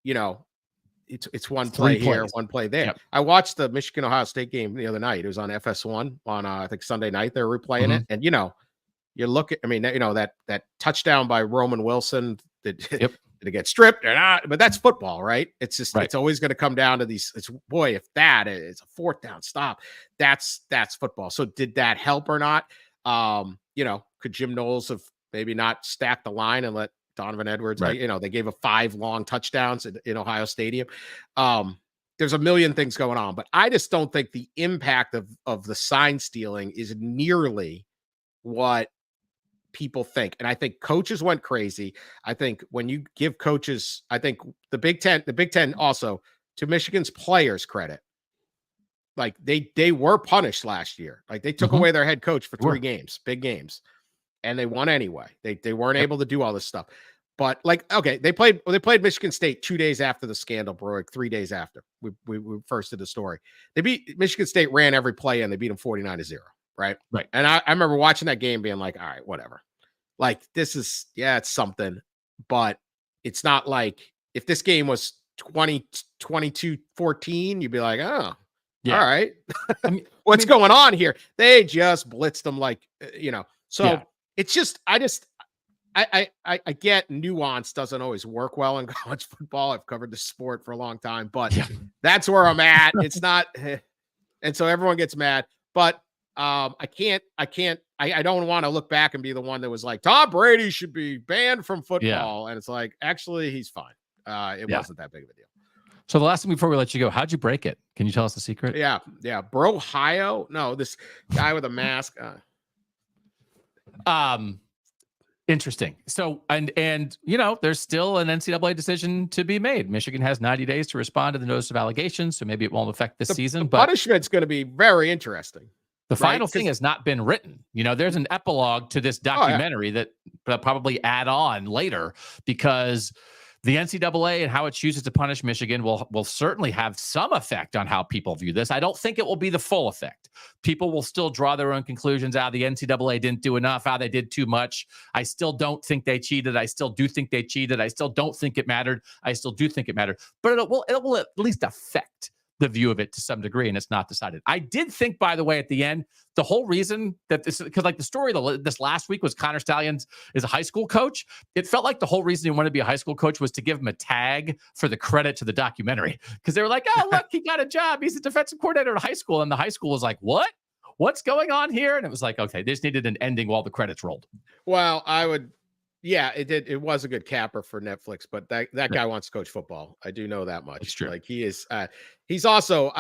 it's one play here, one play there. Yep. I watched the Michigan Ohio State game the other night. It was on FS1 on I think Sunday night. They were replaying it, and you look at, that touchdown by Roman Wilson. Did it get stripped or not? But that's football, right? It's just it's always going to come down to these. It's if that is a 4th down stop, that's football. So did that help or not? Could Jim Knowles have maybe not stacked the line and let Donovan Edwards? They gave a 5 long touchdowns in Ohio Stadium. There's a million things going on, but I just don't think the impact of the sign stealing is nearly what people think. And I think coaches went crazy. I think when you give coaches, I think the Big Ten also, to Michigan's players credit, like they were punished last year. Like they took away their head coach for 3 games, big games, and they won anyway. They weren't able to do all this stuff. But they played Michigan State 2 days after the scandal broke, 3 days after we first did the story. They beat Michigan State, ran every play, and they beat them 49-0. Right. And I remember watching that game being like, all right, whatever. Like this is, it's something, but it's not like if this game was 22-14, you'd be like, oh, all right. What's going on here? They just blitzed them it's just, I get nuance doesn't always work well in college football. I've covered the sport for a long time, but that's where I'm at. It's not. And so everyone gets mad, but I don't want to look back and be the one that was like, Tom Brady should be banned from football. And it's like, actually, he's fine. It wasn't that big of a deal. So the last thing before we let you go, how'd you break it? Can you tell us the secret? Yeah. Brohio. No, this guy with a mask. Interesting. So, and there's still an NCAA decision to be made. Michigan has 90 days to respond to the notice of allegations, so maybe it won't affect this season. But punishment's going to be very interesting. The final thing has not been written. There's an epilogue to this documentary that they'll probably add on later, because the NCAA and how it chooses to punish Michigan will certainly have some effect on how people view this. I don't think it will be the full effect. People will still draw their own conclusions. The NCAA didn't do enough. They did too much. I still don't think they cheated. I still do think they cheated. I still don't think it mattered. I still do think it mattered. But it will at least affect the view of it to some degree, and it's not decided. I did think, by the way, at the end, the whole reason that this, because the story this last week was Connor Stalions is a high school coach. It felt like the whole reason he wanted to be a high school coach was to give him a tag for the credit to the documentary, because they were like, oh, look, he got a job. He's a defensive coordinator at high school. And the high school was like, what's going on here? And it was like, okay, they just needed an ending while the credits rolled. Well, it did. It was a good capper for Netflix, but that guy wants to coach football. I do know that much. It's true. Like he is, he's also,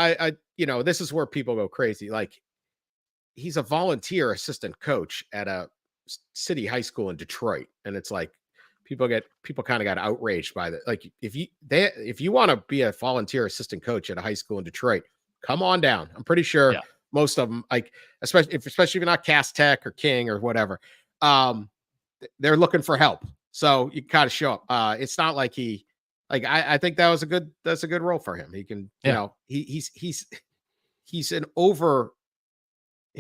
this is where people go crazy. Like he's a volunteer assistant coach at a city high school in Detroit. And it's like, people kind of got outraged by that. Like if you want to be a volunteer assistant coach at a high school in Detroit, come on down. I'm pretty sure most of them, like, especially if you're not Cass Tech or King or whatever, they're looking for help. So you gotta show up. It's not like I think that's a good role for him. He can, he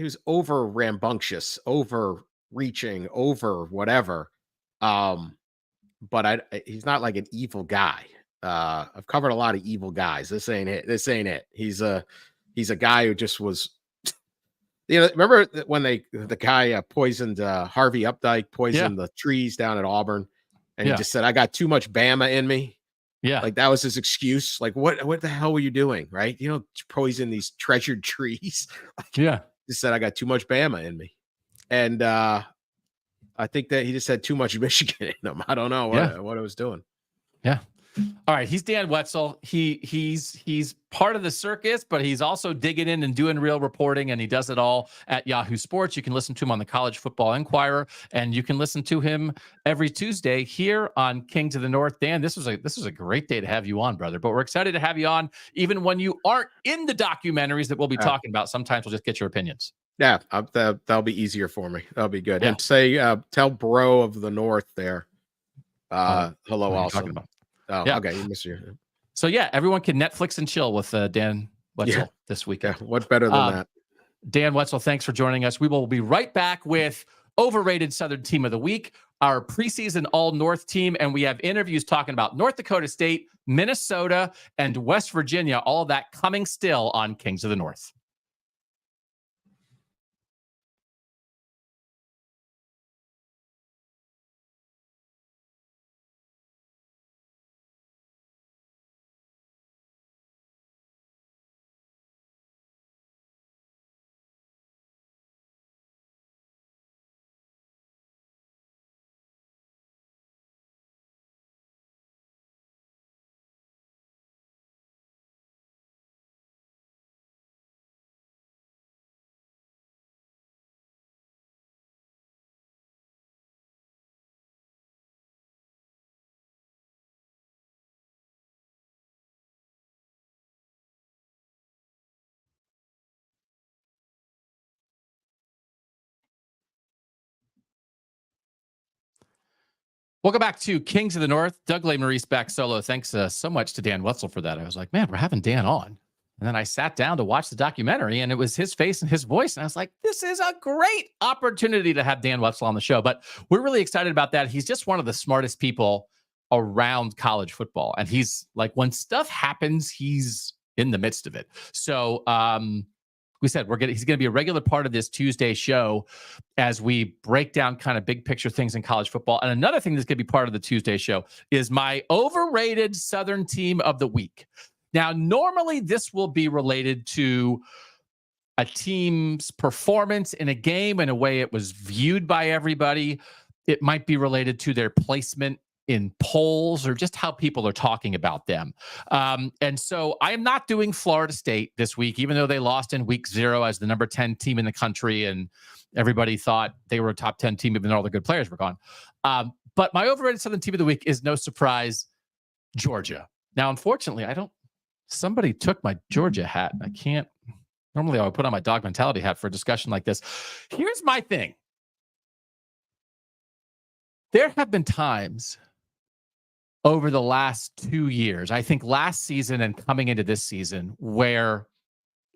was over rambunctious, overreaching, over whatever. But he's not like an evil guy. I've covered a lot of evil guys. This ain't it. He's a guy who just was, remember when the guy poisoned Harvey Updike, poisoned the trees down at Auburn, and he just said, I got too much Bama in me. Yeah. Like that was his excuse. Like, what the hell were you doing? Right. You don't poison these treasured trees. He said, I got too much Bama in me. And I think that he just had too much Michigan in him. I don't know what I was doing. Yeah. All right. He's Dan Wetzel. He's part of the circus, but he's also digging in and doing real reporting, and he does it all at Yahoo Sports. You can listen to him on the College Football Inquirer, and you can listen to him every Tuesday here on King to the North. Dan, this was a great day to have you on, brother, but we're excited to have you on even when you aren't in the documentaries that we'll be talking about. Sometimes we'll just get your opinions. Yeah, that'll be easier for me. That'll be good. Yeah. And say, tell Bro of the North there. Hello, also. Oh, yeah. Okay, you missed you. So yeah, everyone can Netflix and chill with Dan Wetzel this weekend. Yeah, what better than that? Dan Wetzel, thanks for joining us. We will be right back with Overrated Southern Team of the Week, our preseason All-North team, and we have interviews talking about North Dakota State, Minnesota, and West Virginia. All of that coming still on Kings of the North. Welcome back to Kings of the North. Doug Maurice back solo. Thanks so much to Dan Wetzel for that. I was like, man, we're having Dan on. And then I sat down to watch the documentary, and it was his face and his voice. And I was like, this is a great opportunity to have Dan Wetzel on the show. But we're really excited about that. He's just one of the smartest people around college football. And he's like, when stuff happens, he's in the midst of it. So we said he's going to be a regular part of this Tuesday show as we break down kind of big picture things in college football. And another thing that's going to be part of the Tuesday show is my overrated Southern Team of the week. Now, normally this will be related to a team's performance in a game and a way it was viewed by everybody. It might be related to their placement in polls or just how people are talking about them. And so I am not doing Florida State this week, even though they lost in week 0 as the number 10 team in the country. And everybody thought they were a top 10 team, even though all the good players were gone. But my overrated Southern Team of the week is no surprise, Georgia. Now, unfortunately, somebody took my Georgia hat. Normally I would put on my dog mentality hat for a discussion like this. Here's my thing. There have been times over the last 2 years, I think last season and coming into this season, where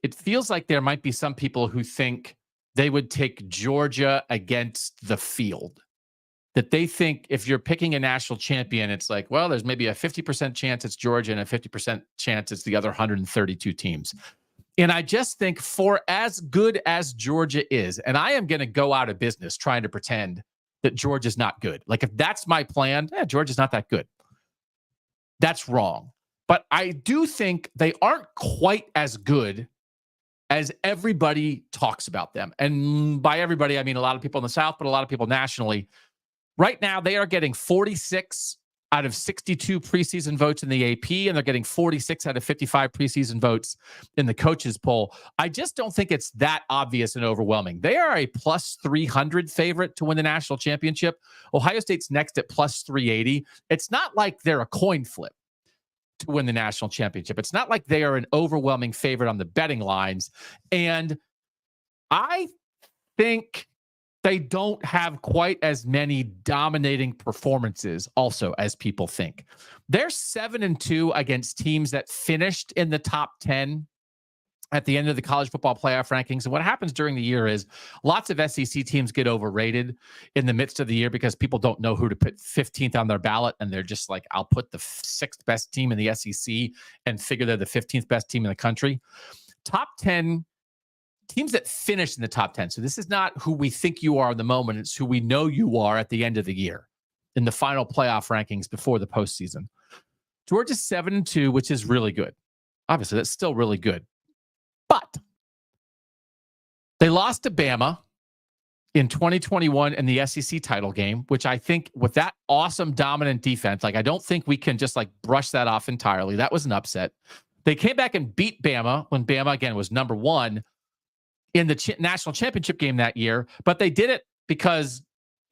it feels like there might be some people who think they would take Georgia against the field. That they think if you're picking a national champion, it's like, well, there's maybe a 50% chance it's Georgia and a 50% chance it's the other 132 teams. And I just think for as good as Georgia is, and I am going to go out of business trying to pretend that Georgia's not good. Like if that's my plan, Georgia's not that good. That's wrong. But I do think they aren't quite as good as everybody talks about them. And by everybody, I mean a lot of people in the South, but a lot of people nationally. Right now, they are getting 46 out of 62 preseason votes in the AP, and they're getting 46 out of 55 preseason votes in the coaches poll. I just don't think it's that obvious and overwhelming. They are a plus 300 favorite to win the national championship. Ohio State's next at plus 380. It's not like they're a coin flip to win the national championship. It's not like they are an overwhelming favorite on the betting lines. And I think they don't have quite as many dominating performances also as people think. They're 7-2 against teams that finished in the top 10 at the end of the college football playoff rankings. And what happens during the year is lots of SEC teams get overrated in the midst of the year because people don't know who to put 15th on their ballot. And they're just like, I'll put the 6th best team in the SEC and figure they're the 15th best team in the country. Top 10 teams that finish in the top 10. So this is not who we think you are in the moment. It's who we know you are at the end of the year in the final playoff rankings before the postseason. Georgia's 7-2, which is really good. Obviously, that's still really good. But they lost to Bama in 2021 in the SEC title game, which I think with that awesome dominant defense, like I don't think we can just like brush that off entirely. That was an upset. They came back and beat Bama when Bama, again, was number 1 in the national championship game that year, but they did it because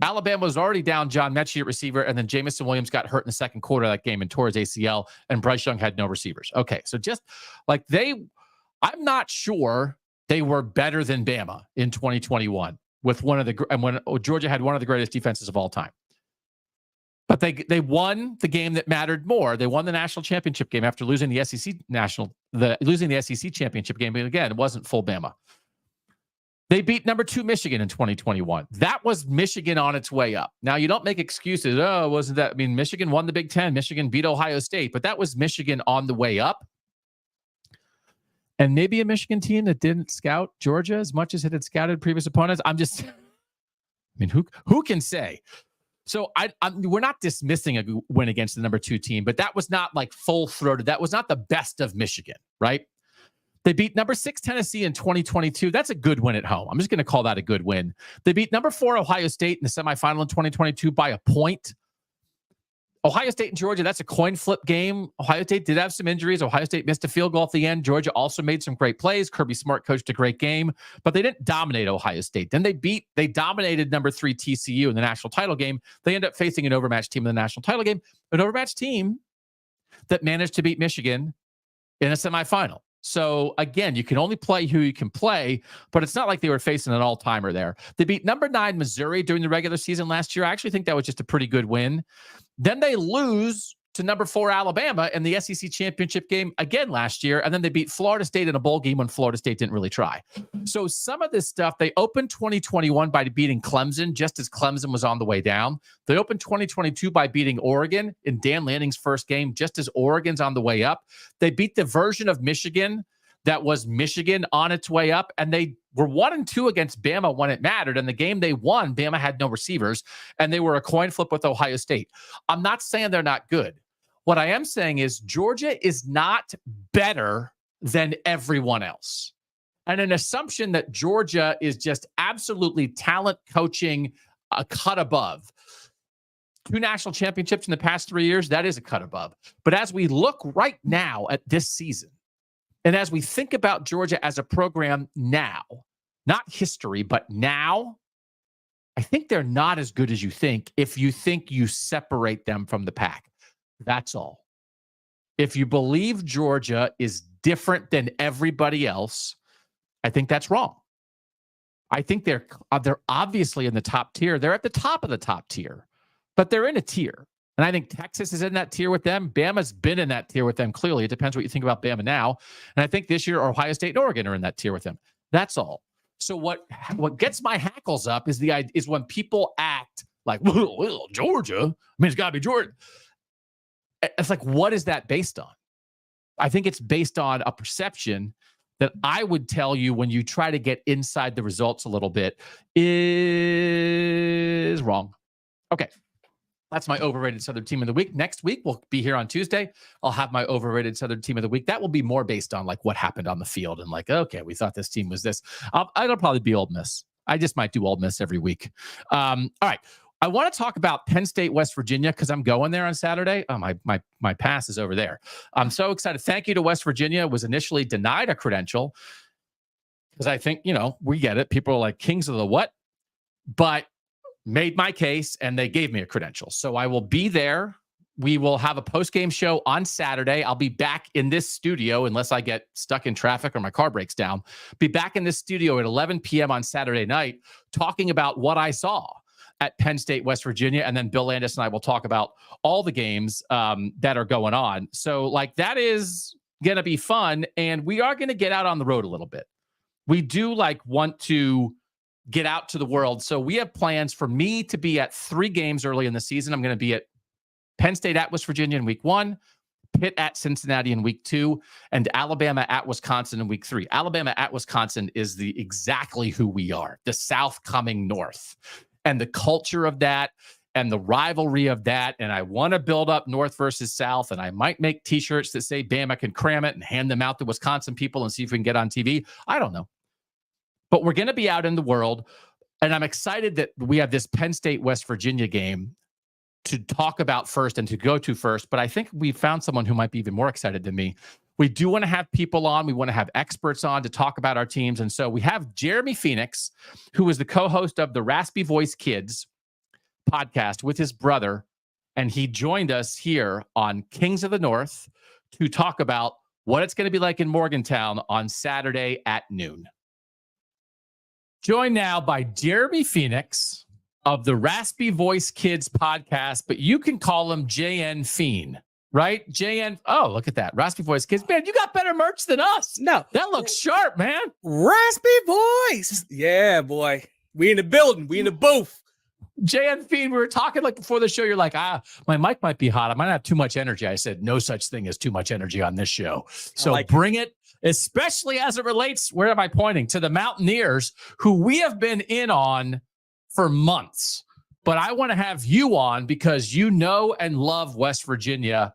Alabama was already down John Mechie at receiver, and then Jamison Williams got hurt in the second quarter of that game and tore his ACL, and Bryce Young had no receivers. Okay, so just like I'm not sure they were better than Bama in 2021 with when Georgia had one of the greatest defenses of all time. But they won the game that mattered more. They won the national championship game after losing the SEC championship game. But again, it wasn't full Bama. They beat number 2 Michigan in 2021. That was Michigan on its way up. Now, you don't make excuses. Oh, wasn't that? I mean, Michigan won the Big Ten. Michigan beat Ohio State. But that was Michigan on the way up. And maybe a Michigan team that didn't scout Georgia as much as it had scouted previous opponents. I mean, who can say? So we're not dismissing a win against the number 2 team, but that was not like full-throated. That was not the best of Michigan, right? They beat number 6 Tennessee in 2022. That's a good win at home. I'm just going to call that a good win. They beat number 4 Ohio State in the semifinal in 2022 by a point. Ohio State and Georgia, that's a coin flip game. Ohio State did have some injuries. Ohio State missed a field goal at the end. Georgia also made some great plays. Kirby Smart coached a great game, but they didn't dominate Ohio State. Then they dominated number 3 TCU in the national title game. They end up facing an overmatched team in the national title game, an overmatched team that managed to beat Michigan in a semifinal. So again, you can only play who you can play, but it's not like they were facing an all-timer there. They beat number 9 Missouri during the regular season last year. I actually think that was just a pretty good win. Then they lose to number 4 Alabama in the SEC championship game again last year. And then they beat Florida State in a bowl game when Florida State didn't really try. So some of this stuff, they opened 2021 by beating Clemson just as Clemson was on the way down. They opened 2022 by beating Oregon in Dan Lanning's first game just as Oregon's on the way up. They beat the version of Michigan that was Michigan on its way up, and they were 1-2 against Bama when it mattered. And the game they won, Bama had no receivers, and they were a coin flip with Ohio State. I'm not saying they're not good. What I am saying is Georgia is not better than everyone else. And an assumption that Georgia is just absolutely talent coaching a cut above. 2 national championships in the past 3 years, that is a cut above. But as we look right now at this season, and as we think about Georgia as a program now, not history, but now, I think they're not as good as you think if you think you separate them from the pack. That's all. If you believe Georgia is different than everybody else, I think that's wrong. I think they're obviously in the top tier. They're at the top of the top tier, but they're in a tier. And I think Texas is in that tier with them. Bama's been in that tier with them. Clearly, it depends what you think about Bama now. And I think this year, Ohio State and Oregon are in that tier with them. That's all. So what gets my hackles up is when people act like, well, Georgia. I mean, it's got to be Georgia. It's like, what is that based on? I think it's based on a perception that I would tell you when you try to get inside the results a little bit is wrong. Okay. That's my overrated Southern team of the week. Next week, we'll be here on Tuesday. I'll have my overrated Southern team of the week. That will be more based on like what happened on the field and like, okay, we thought this team was this. It'll probably be Ole Miss. I just might do Ole Miss every week. All right. I want to talk about Penn State, West Virginia, because I'm going there on Saturday. Oh, my pass is over there. I'm so excited. Thank you to West Virginia. Was initially denied a credential because I think, we get it. People are like kings of the what? But made my case and they gave me a credential. So I will be there. We will have a post-game show on Saturday. I'll be back in this studio unless I get stuck in traffic or my car breaks down. Be back in this studio at 11 p.m. on Saturday night talking about what I saw at Penn State, West Virginia. And then Bill Landis and I will talk about all the games that are going on. So that is going to be fun. And we are going to get out on the road a little bit. We do want to get out to the world. So we have plans for me to be at 3 games early in the season. I'm going to be at Penn State at West Virginia in week 1, Pitt at Cincinnati in week 2, and Alabama at Wisconsin in week 3. Alabama at Wisconsin is exactly who we are, the South coming north, and the culture of that and the rivalry of that. And I want to build up North versus South, and I might make t-shirts that say Bama can cram it and hand them out to Wisconsin people and see if we can get on TV. I don't know. But we're going to be out in the world, and I'm excited that we have this Penn State, West Virginia game to talk about first and to go to first. But I think we found someone who might be even more excited than me. We do want to have people on. We want to have experts on to talk about our teams. And so we have Jeremy Phoenix, who is the co-host of the Raspy Voice Kids podcast with his brother. And he joined us here on Kings of the North to talk about what it's going to be like in Morgantown on Saturday at noon. Joined now by Jeremy Phoenix, of the Raspy Voice Kids podcast, but you can call him JN Fiend, right? JN. Oh, look at that. Raspy Voice Kids. Man, you got better merch than us. No. That looks sharp, man. Raspy Voice. Yeah, boy. We in the building. We in the booth. JN Fiend, we were talking like before the show. You're like, my mic might be hot. I might have too much energy. I said, no such thing as too much energy on this show. So bring it, especially as it relates, where am I pointing? To the Mountaineers, who we have been in on for months. But I want to have you on because you know and love West Virginia.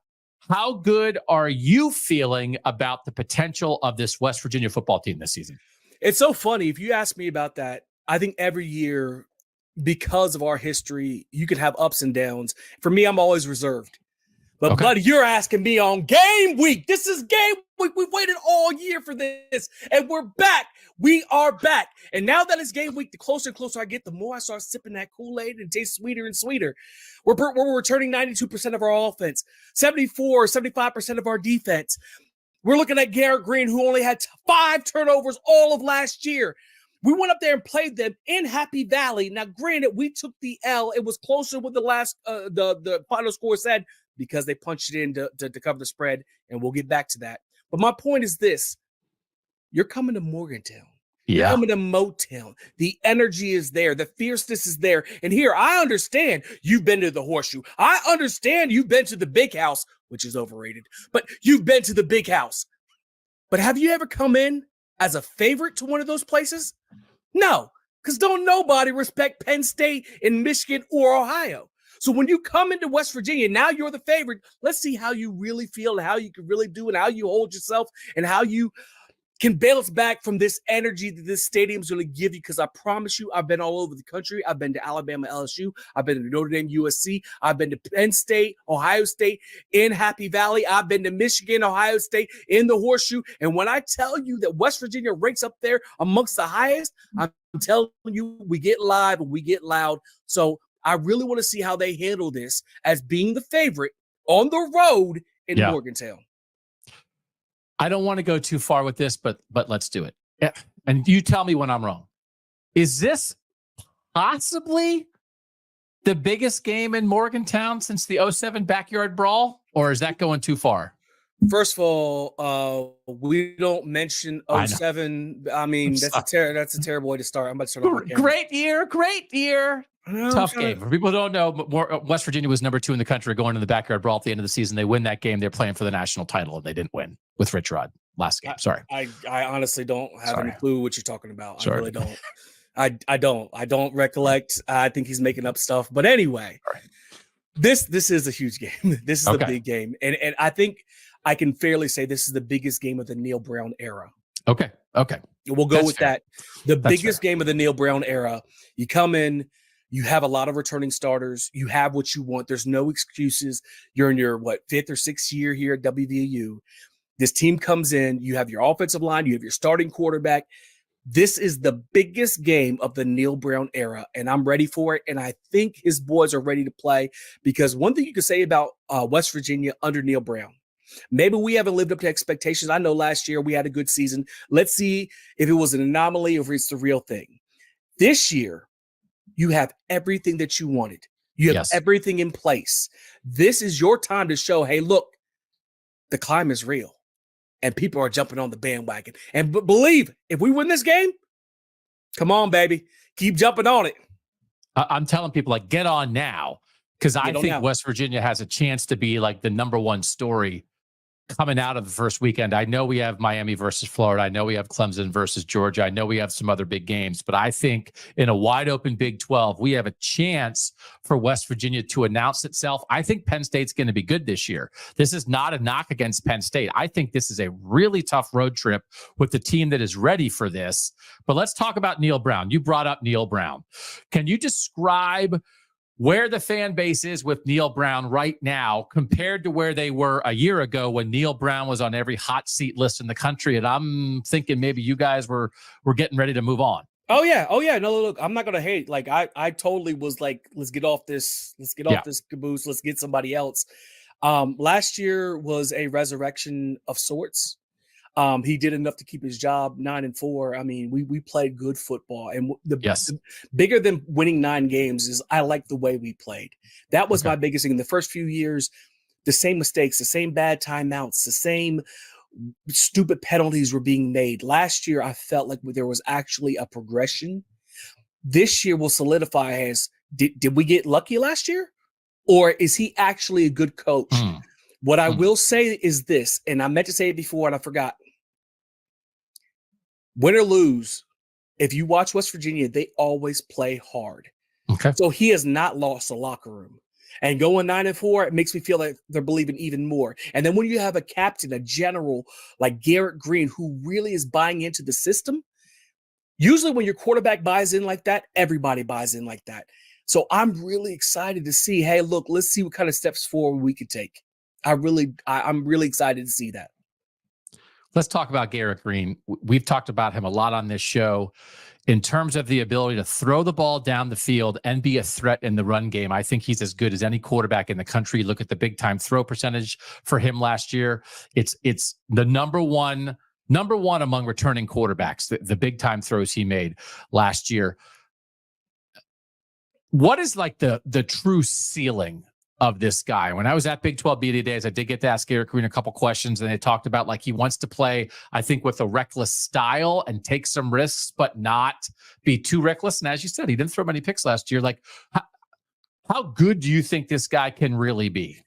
How good are you feeling about the potential of this West Virginia football team this season? It's so funny. If you ask me about that, I think every year, because of our history, you could have ups and downs. For me, I'm always reserved. But buddy, you're asking me on game week. This is game week. We've waited all year for this, and we're back. We are back. And now that it's game week, the closer and closer I get, the more I start sipping that Kool-Aid and it tastes sweeter and sweeter. We're returning 92% of our offense, 75% of our defense. We're looking at Garrett Green, who only had 5 turnovers all of last year. We went up there and played them in Happy Valley. Now, granted, we took the L. It was closer with the last, the final score said, because they punched it in to cover the spread, and we'll get back to that. But my point is this. You're coming to Morgantown. You're coming to Motown. The energy is there. The fierceness is there. And here, I understand you've been to the Horseshoe. I understand you've been to the Big House, which is overrated. But you've been to the Big House. But have you ever come in as a favorite to one of those places? No, because don't nobody respect Penn State in Michigan or Ohio. So when you come into West Virginia, now you're the favorite. Let's see how you really feel and how you can really do and how you hold yourself and how you can bounce back from this energy that this stadium is going to give you. Because I promise you, I've been all over the country. I've been to Alabama, LSU. I've been to Notre Dame, USC. I've been to Penn State, Ohio State, in Happy Valley. I've been to Michigan, Ohio State, in the Horseshoe. And when I tell you that West Virginia ranks up there amongst the highest, I'm telling you, we get live and we get loud. So I really want to see how they handle this as being the favorite on the road in Morgantown. I don't want to go too far with this, but let's do it. Yeah. And you tell me when I'm wrong. Is this possibly the biggest game in Morgantown since the 07 backyard brawl, or is that going too far? First of all, we don't mention 07. I mean, that's a terrible way to start. I'm about to start over again. Great year. Tough game. For people who don't know, West Virginia was number 2 in the country going to the backyard brawl at the end of the season. They win that game. They're playing for the national title, and they didn't win with Rich Rod last game. Sorry. I honestly don't have any clue what you're talking about. I really don't. I don't recollect. I think he's making up stuff. But anyway, this is a huge game. This is a big game. And I think I can fairly say this is the biggest game of the Neil Brown era. Okay. We'll go with that. The biggest game of the Neil Brown era. You come in, you have a lot of returning starters. You have what you want. There's no excuses. You're in your, 5th or 6th year here at WVU. This team comes in. You have your offensive line. You have your starting quarterback. This is the biggest game of the Neil Brown era, and I'm ready for it. And I think his boys are ready to play, because one thing you can say about West Virginia under Neil Brown, maybe we haven't lived up to expectations. I know last year we had a good season. Let's see if it was an anomaly or if it's the real thing. This year, you have everything that you wanted. You have everything in place. This is your time to show, hey, look, the climb is real. And people are jumping on the bandwagon. And believe, if we win this game, come on, baby. Keep jumping on it. I'm telling people, get on now. Because I think West Virginia has a chance to be the number 1 story coming out of the first weekend. I know we have Miami versus Florida. I know we have Clemson versus Georgia. I know we have some other big games. But I think in a wide open Big 12, we have a chance for West Virginia to announce itself. I think Penn State's going to be good this year. This is not a knock against Penn State. I think this is a really tough road trip with the team that is ready for this. But let's talk about Neil Brown. You brought up Neil Brown. Can you describe where the fan base is with Neil Brown right now compared to where they were a year ago when Neil Brown was on every hot seat list in the country? And I'm thinking maybe you guys were getting ready to move on. Oh yeah. No, look, I'm not gonna hate. I totally was let's get off this caboose. Let's get somebody else. Last year was a resurrection of sorts. He did enough to keep his job 9-4. I mean, we played good football, and the bigger than winning 9 games is I like the way we played. That was my biggest thing in the first few years. The same mistakes, the same bad timeouts, the same stupid penalties were being made. Last year, I felt like there was actually a progression. This year will solidify as did we get lucky last year, or is he actually a good coach? What I will say is this, and I meant to say it before and I forgot. Win or lose, if you watch West Virginia, they always play hard. Okay. So he has not lost a locker room. And going 9-4, it makes me feel like they're believing even more. And then when you have a captain, a general like Garrett Green, who really is buying into the system, usually when your quarterback buys in like that, everybody buys in like that. So I'm really excited to see, hey, look, let's see what kind of steps forward we could take. I'm really excited to see that. Let's talk about Garrett Green. We've talked about him a lot on this show in terms of the ability to throw the ball down the field and be a threat in the run game. I think he's as good as any quarterback in the country. Look at the big time throw percentage for him last year. It's the number one among returning quarterbacks, the big time throws he made last year. What is like the true ceiling of this guy? When I was at Big 12 Media Days, I did get to ask Garrett Green a couple questions, and they talked about like he wants to play, I think, with a reckless style and take some risks, but not be too reckless. And as you said, he didn't throw many picks last year. Like, how good do you think this guy can really be?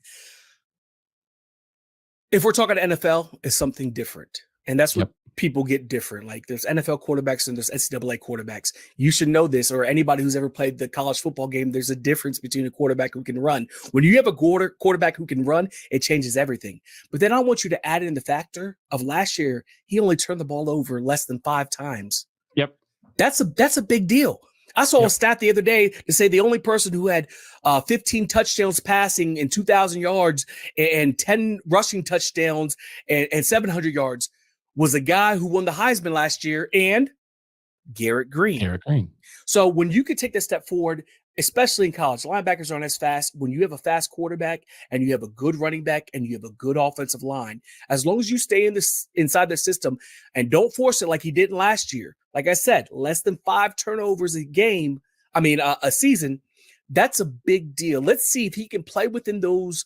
If we're talking NFL, it's something different. And that's what people get different. Like there's NFL quarterbacks and there's NCAA quarterbacks. You should know this, or anybody who's ever played the college football game, there's a difference between a quarterback who can run. When you have a quarterback who can run, it changes everything. But then I want you to add in the factor of last year, he only turned the ball over less than 5 times. Yep. That's a big deal. I saw a stat the other day to say the only person who had 15 touchdowns passing and 2,000 yards and 10 rushing touchdowns and 700 yards was a guy who won the Heisman last year, and Garrett Green. So when you could take that step forward, especially in college, linebackers aren't as fast. When you have a fast quarterback and you have a good running back and you have a good offensive line, as long as you stay inside the system and don't force it like he did last year. Like I said, less than 5 turnovers a season. That's a big deal. Let's see if he can play within those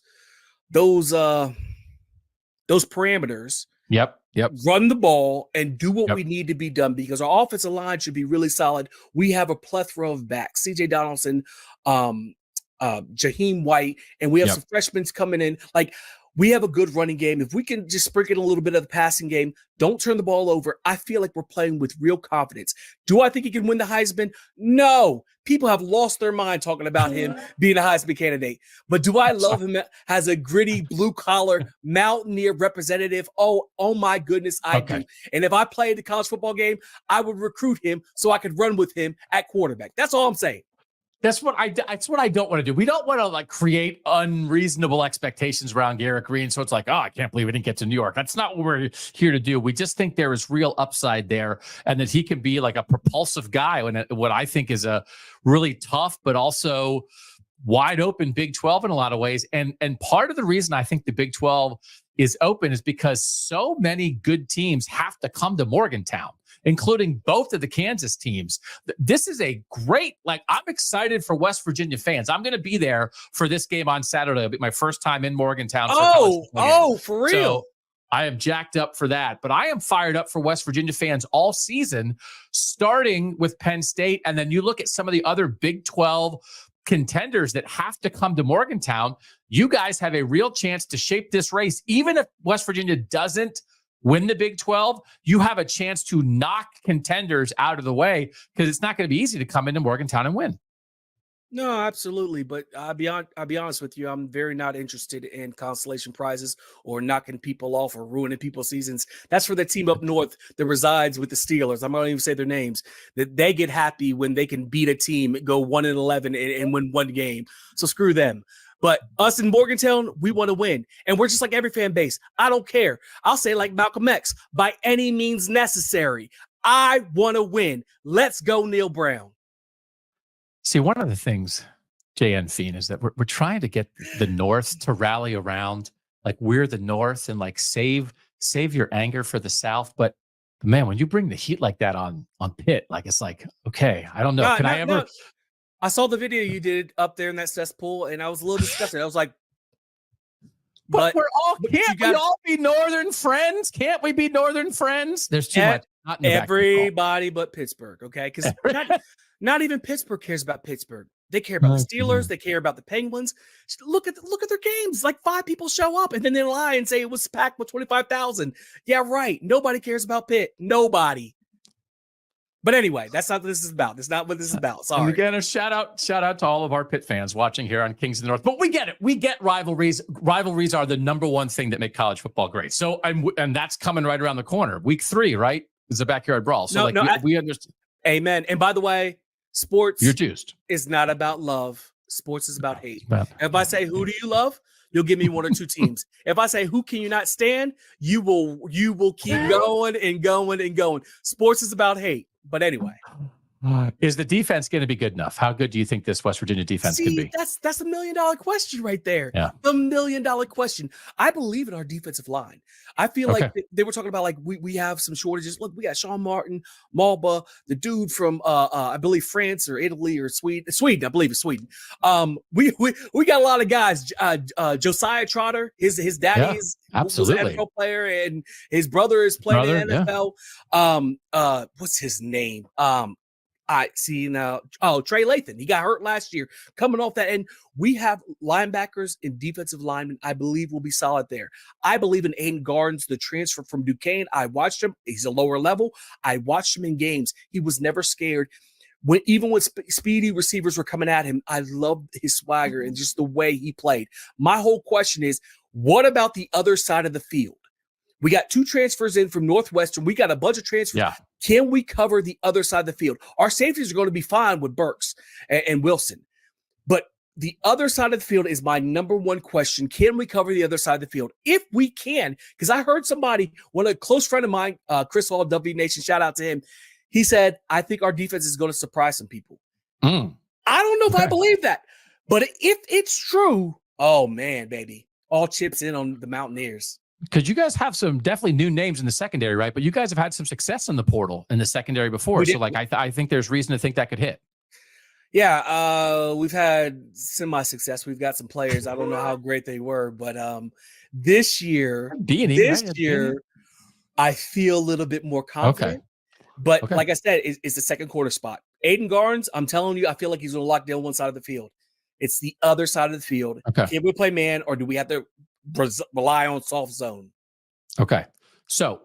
parameters. Yep. Run the ball and do what we need to be done, because our offensive line should be really solid. We have a plethora of backs, CJ Donaldson, Jaheim White, and we have some freshmen coming in. Like, we have a good running game. If we can just sprinkle a little bit of the passing game, don't turn the ball over, I feel like we're playing with real confidence. Do I think he can win the Heisman? No. People have lost their mind talking about him being a Heisman candidate. But do I love him as a gritty, blue-collar, mountaineer representative? Oh my goodness, I do. And if I played the college football game, I would recruit him so I could run with him at quarterback. That's all I'm saying. That's what I don't want to do. We don't want to like create unreasonable expectations around Garrett Green. So it's like, oh, I can't believe he didn't get to New York. That's not what we're here to do. We just think there is real upside there, and that he can be like a propulsive guy in what I think is a really tough, but also wide open Big 12 in a lot of ways. And part of the reason I think the Big 12 is open is because so many good teams have to come to Morgantown, including both of the Kansas teams. This is a great, I'm excited for West Virginia fans. I'm going to be there for this game on Saturday. It'll be my first time in Morgantown. For real? So I am jacked up for that. But I am fired up for West Virginia fans all season, starting with Penn State. And then you look at some of the other Big 12 contenders that have to come to Morgantown. You guys have a real chance to shape this race. Even if West Virginia doesn't win the Big 12, you have a chance to knock contenders out of the way, because it's not going to be easy to come into Morgantown and win. No, absolutely. But I'll be honest with you. I'm very not interested in consolation prizes or knocking people off or ruining people's seasons. That's for the team up north that resides with the Steelers. I'm not even say their names. That they get happy when they can beat a team, go 1-11 and win one game. So screw them. But us in Morgantown, we want to win. And we're just like every fan base. I don't care. I'll say like Malcolm X, by any means necessary. I want to win. Let's go, Neil Brown. See, one of the things, JN Fiend, is that we're trying to get the North to rally around. Like, we're the North, and like save save your anger for the South, but man, when you bring the heat like that on Pitt, like it's like, okay, I don't know. I saw the video you did up there in that cesspool, and I was a little disgusted. I was like, but can't we all be Northern friends? Can't we be Northern friends? There's too much. Everybody but Pittsburgh, okay? Because not even Pittsburgh cares about Pittsburgh. They care about the Steelers. They care about the Penguins. Look at their games. Like 5 people show up, and then they lie and say it was packed with 25,000. Yeah, right. Nobody cares about Pitt. Nobody. But anyway, that's not what this is about. That's not what this is about. Sorry. And again, a shout out to all of our Pitt fans watching here on Kings of the North. But we get it. We get rivalries. Rivalries are the number one thing that make college football great. So, and that's coming right around the corner. Week 3, right? Is a backyard brawl. So we understand. Amen. And by the way, sports you're juiced. Is not about love. Sports is about hate. If I say, who do you love? You'll give me 1 or 2 teams. If I say, who can you not stand? You will keep going and going and going. Sports is about hate. But anyway. Is the defense going to be good enough? How good do you think this West Virginia defense can be? That's $1 million question right there. Yeah. The $1 million question. I believe in our defensive line. I feel like they were talking about like we have some shortages. Look, we got Sean Martin, Malba, the dude from I believe France or Italy or Sweden. I believe it's Sweden. We got a lot of guys. Josiah Trotter, his daddy was an NFL player, and his brother is playing in the NFL. Yeah. What's his name? I see now. Oh, Trey Lathan. He got hurt last year. Coming off that, and we have linebackers and defensive linemen. I believe will be solid there. I believe in Aiden Garnes, the transfer from Duquesne. I watched him. He's a lower level. I watched him in games. He was never scared. Even when speedy receivers were coming at him, I loved his swagger and just the way he played. My whole question is, what about the other side of the field? We got 2 transfers in from Northwestern. We got a bunch of transfers. Yeah. Can we cover the other side of the field? Our safeties are going to be fine with Burks and Wilson. But the other side of the field is my number one question. Can we cover the other side of the field? If we can, because I heard a close friend of mine, Chris Hall, W Nation, shout out to him. He said, I think our defense is going to surprise some people. I don't know if I believe that. But if it's true, oh, man, baby. All chips in on the Mountaineers. Because you guys have some definitely new names in the secondary, right? But you guys have had some success in the portal in the secondary before. So, like, I think there's reason to think that could hit. Yeah, we've had semi-success. We've got some players. I don't know how great they were, but this year, I feel a little bit more confident. Okay. But like I said, it's the second quarter spot. Aiden Garnes, I'm telling you, I feel like he's going to lock down one side of the field. It's the other side of the field. Okay. Can we play man, or do we have to rely on soft zone? Okay. So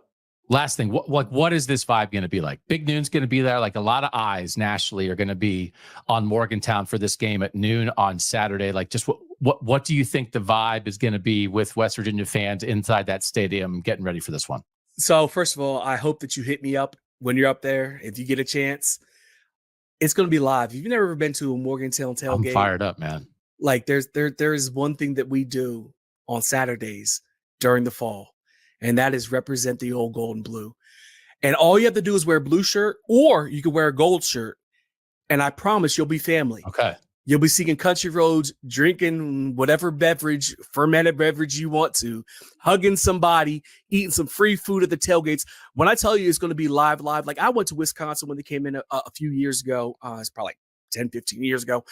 last thing, what is this vibe going to be like? Big Noon's going to be there. Like a lot of eyes nationally are going to be on Morgantown for this game at noon on Saturday. Like just what do you think the vibe is going to be with West Virginia fans inside that stadium getting ready for this one? So first of all, I hope that you hit me up when you're up there. If you get a chance, it's going to be live. If you've never been to a Morgantown tailgate, I'm fired up, man. Like there is one thing that we do on Saturdays during the fall, and that is represent the old gold and blue. And all you have to do is wear a blue shirt, or you can wear a gold shirt, and I promise you'll be family. Okay. You'll be singing country roads, drinking whatever beverage, fermented beverage you want to, hugging somebody, eating some free food at the tailgates. When I tell you it's going to be live, like I went to Wisconsin when they came in a few years ago. It's probably like 10, 15 years ago.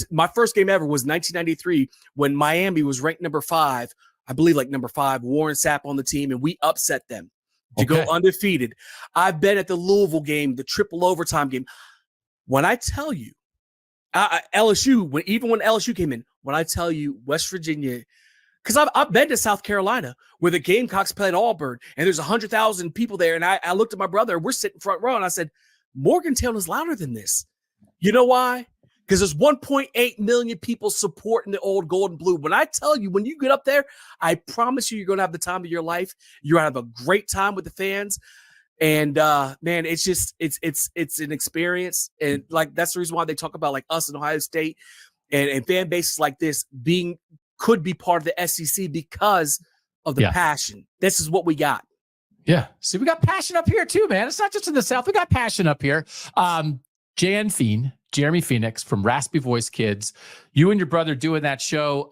My first game ever was 1993 when Miami was ranked number 5. I believe like number 5, Warren Sapp on the team, and we upset them to go undefeated. I've been at the Louisville game, the triple overtime game. When I tell you, LSU, even when LSU came in, when I tell you West Virginia, because I've been to South Carolina where the Gamecocks played Auburn, and there's 100,000 people there, and I looked at my brother, we're sitting front row, and I said, Morgantown is louder than this. You know why? Because there's 1.8 million people supporting the old gold and blue. When I tell you, when you get up there, I promise you're going to have the time of your life. You're going to have a great time with the fans. And man, it's just, it's an experience. And like, that's the reason why they talk about like us in Ohio State and fan bases like this could be part of the SEC because of the passion. This is what we got. Yeah. See, we got passion up here too, man. It's not just in the South. We got passion up here. Jeremy Phoenix from Raspy Voice Kids, you and your brother doing that show.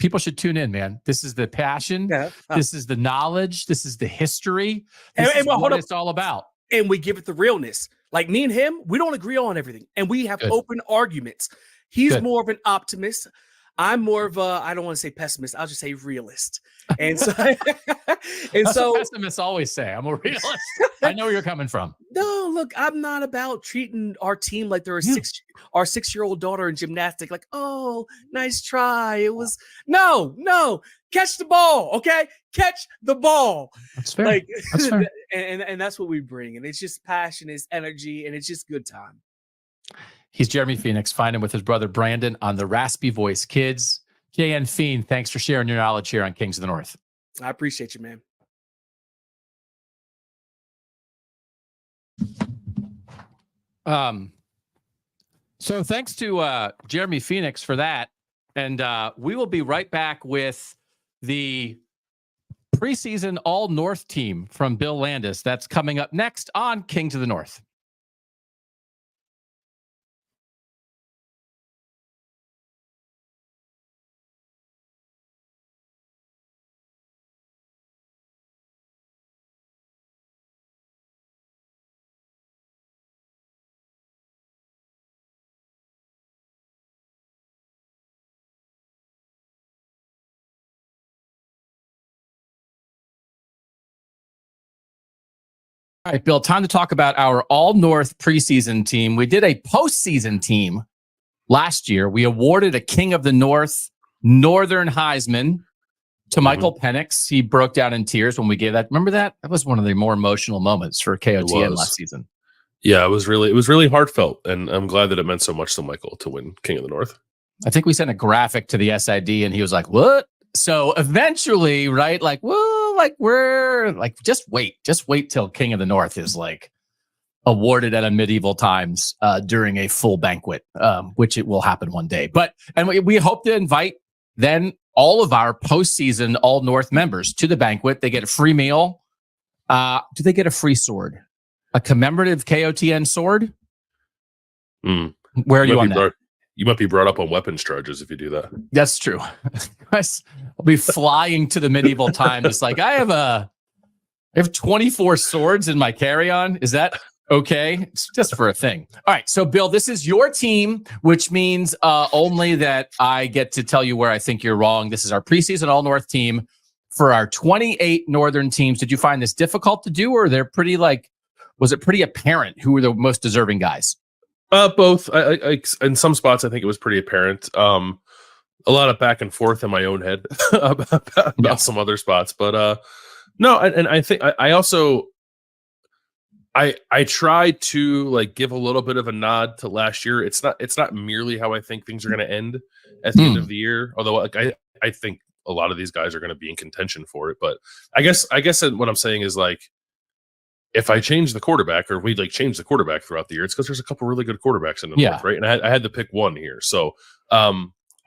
people should tune in, man. This is the passion. Yeah. This is the knowledge. This is the history. And This is hold what up. it's all about. And we give it the realness. Like me and him, we don't agree on everything. And we have Good. open arguments. He's Good. more of an optimist. I'm more of a, I don't want to say pessimist. I'll just say realist. And so, That's what pessimists always say. I'm a realist. I know where you're coming from. No, look, I'm not about treating our team like they're our 6-year-old daughter in gymnastics. Like, oh, nice try. It was no. Catch the ball, okay? Catch the ball. That's fair. Like, That's fair. and that's what we bring. And it's just passion, it's energy, and it's just good time. He's Jeremy Phoenix. Find him with his brother Brandon on the Raspy Voice Kids. JN Fiend, thanks for sharing your knowledge here on Kings of the North. I appreciate you, man. So thanks to Jeremy Phoenix for that. And we will be right back with the preseason All-North team from Bill Landis. That's coming up next on Kings of the North. All right, Bill, time to talk about our All-North preseason team. We did a postseason team last year. We awarded a King of the North Northern Heisman to Michael Penix. He broke down in tears when we gave that. Remember that? That was one of the more emotional moments for KOTN last season. Yeah, it was really heartfelt, and I'm glad that it meant so much to Michael to win King of the North. I think we sent a graphic to the SID, and he was like, "What?" So eventually, right? Like, well, like we're like, just wait till King of the North is like awarded at a medieval times during a full banquet, which it will happen one day. And we hope to invite then all of our postseason All-North members to the banquet. They get a free meal. Do they get a free sword? A commemorative KOTN sword? Where are you on that? You might be brought up on weapons charges if you do that. That's true. I'll be flying to the medieval times. It's like, I have 24 swords in my carry-on. Is that okay? It's just for a thing. All right. So, Bill, this is your team, which means only that I get to tell you where I think you're wrong. This is our preseason All-North team for our 28 Northern teams. Did you find this difficult to do, or they're pretty was it pretty apparent who were the most deserving guys? Both. I in some spots, I think it was pretty apparent. A lot of back and forth in my own head about some other spots, but no. And I think I also try to like give a little bit of a nod to last year. It's not merely how I think things are going to end at the end of the year. Although like I think a lot of these guys are going to be in contention for it. But I guess what I'm saying is like, if I change the quarterback, or we like change the quarterback throughout the year, it's because there's a couple really good quarterbacks in the North, right? And I had to pick one here, so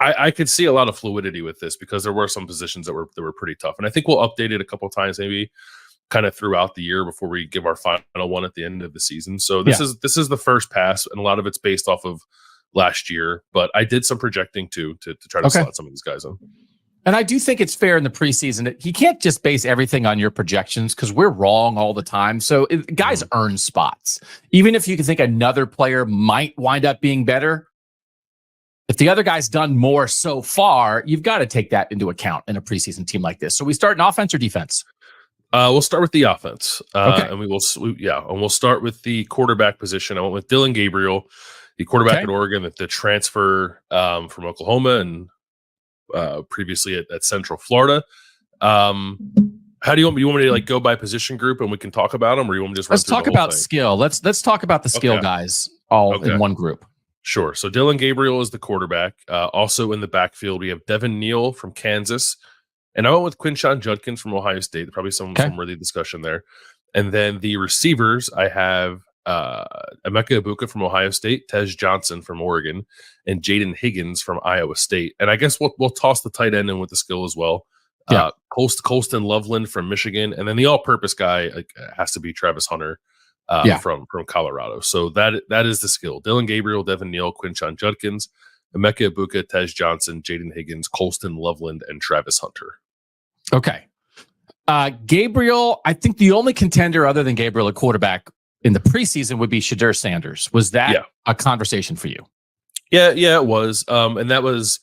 I could see a lot of fluidity with this because there were some positions that were pretty tough, and I think we'll update it a couple times, maybe kind of throughout the year before we give our final one at the end of the season. So this is the first pass, and a lot of it's based off of last year, but I did some projecting too to try to slot some of these guys in. And I do think it's fair in the preseason. You can't just base everything on your projections because we're wrong all the time. So guys earn spots. Even if you can think another player might wind up being better, if the other guy's done more so far, you've got to take that into account in a preseason team like this. So we start in offense or defense? We'll start with the offense. And we'll start with the quarterback position. I went with Dylan Gabriel, the quarterback at Oregon, the transfer from Oklahoma and previously at Central Florida. How do you want me to like go by position group and we can talk about them, or you want me to just let's talk about skill? Let's talk about the skill guys all in one group. Sure. So Dylan Gabriel is the quarterback. Also in the backfield, we have Devin Neal from Kansas, and I went with Quinshon Judkins from Ohio State. Probably some worthy discussion there. And then the receivers, I have Emeka Ibuka from Ohio State, Tej Johnson from Oregon, and Jaden Higgins from Iowa State. And I guess we'll toss the tight end in with the skill as well. Colston Loveland from Michigan, and then the all-purpose guy has to be Travis Hunter from Colorado. So that is the skill: Dylan Gabriel, Devin Neal, Quinshon Judkins, Emeka Ibuka, Tez Johnson, Jaden Higgins, Colston Loveland, and Travis Hunter. Okay. Gabriel, I think the only contender other than Gabriel at quarterback in the preseason would be Shadur Sanders. Was that a conversation for you? Yeah, it was. And that was,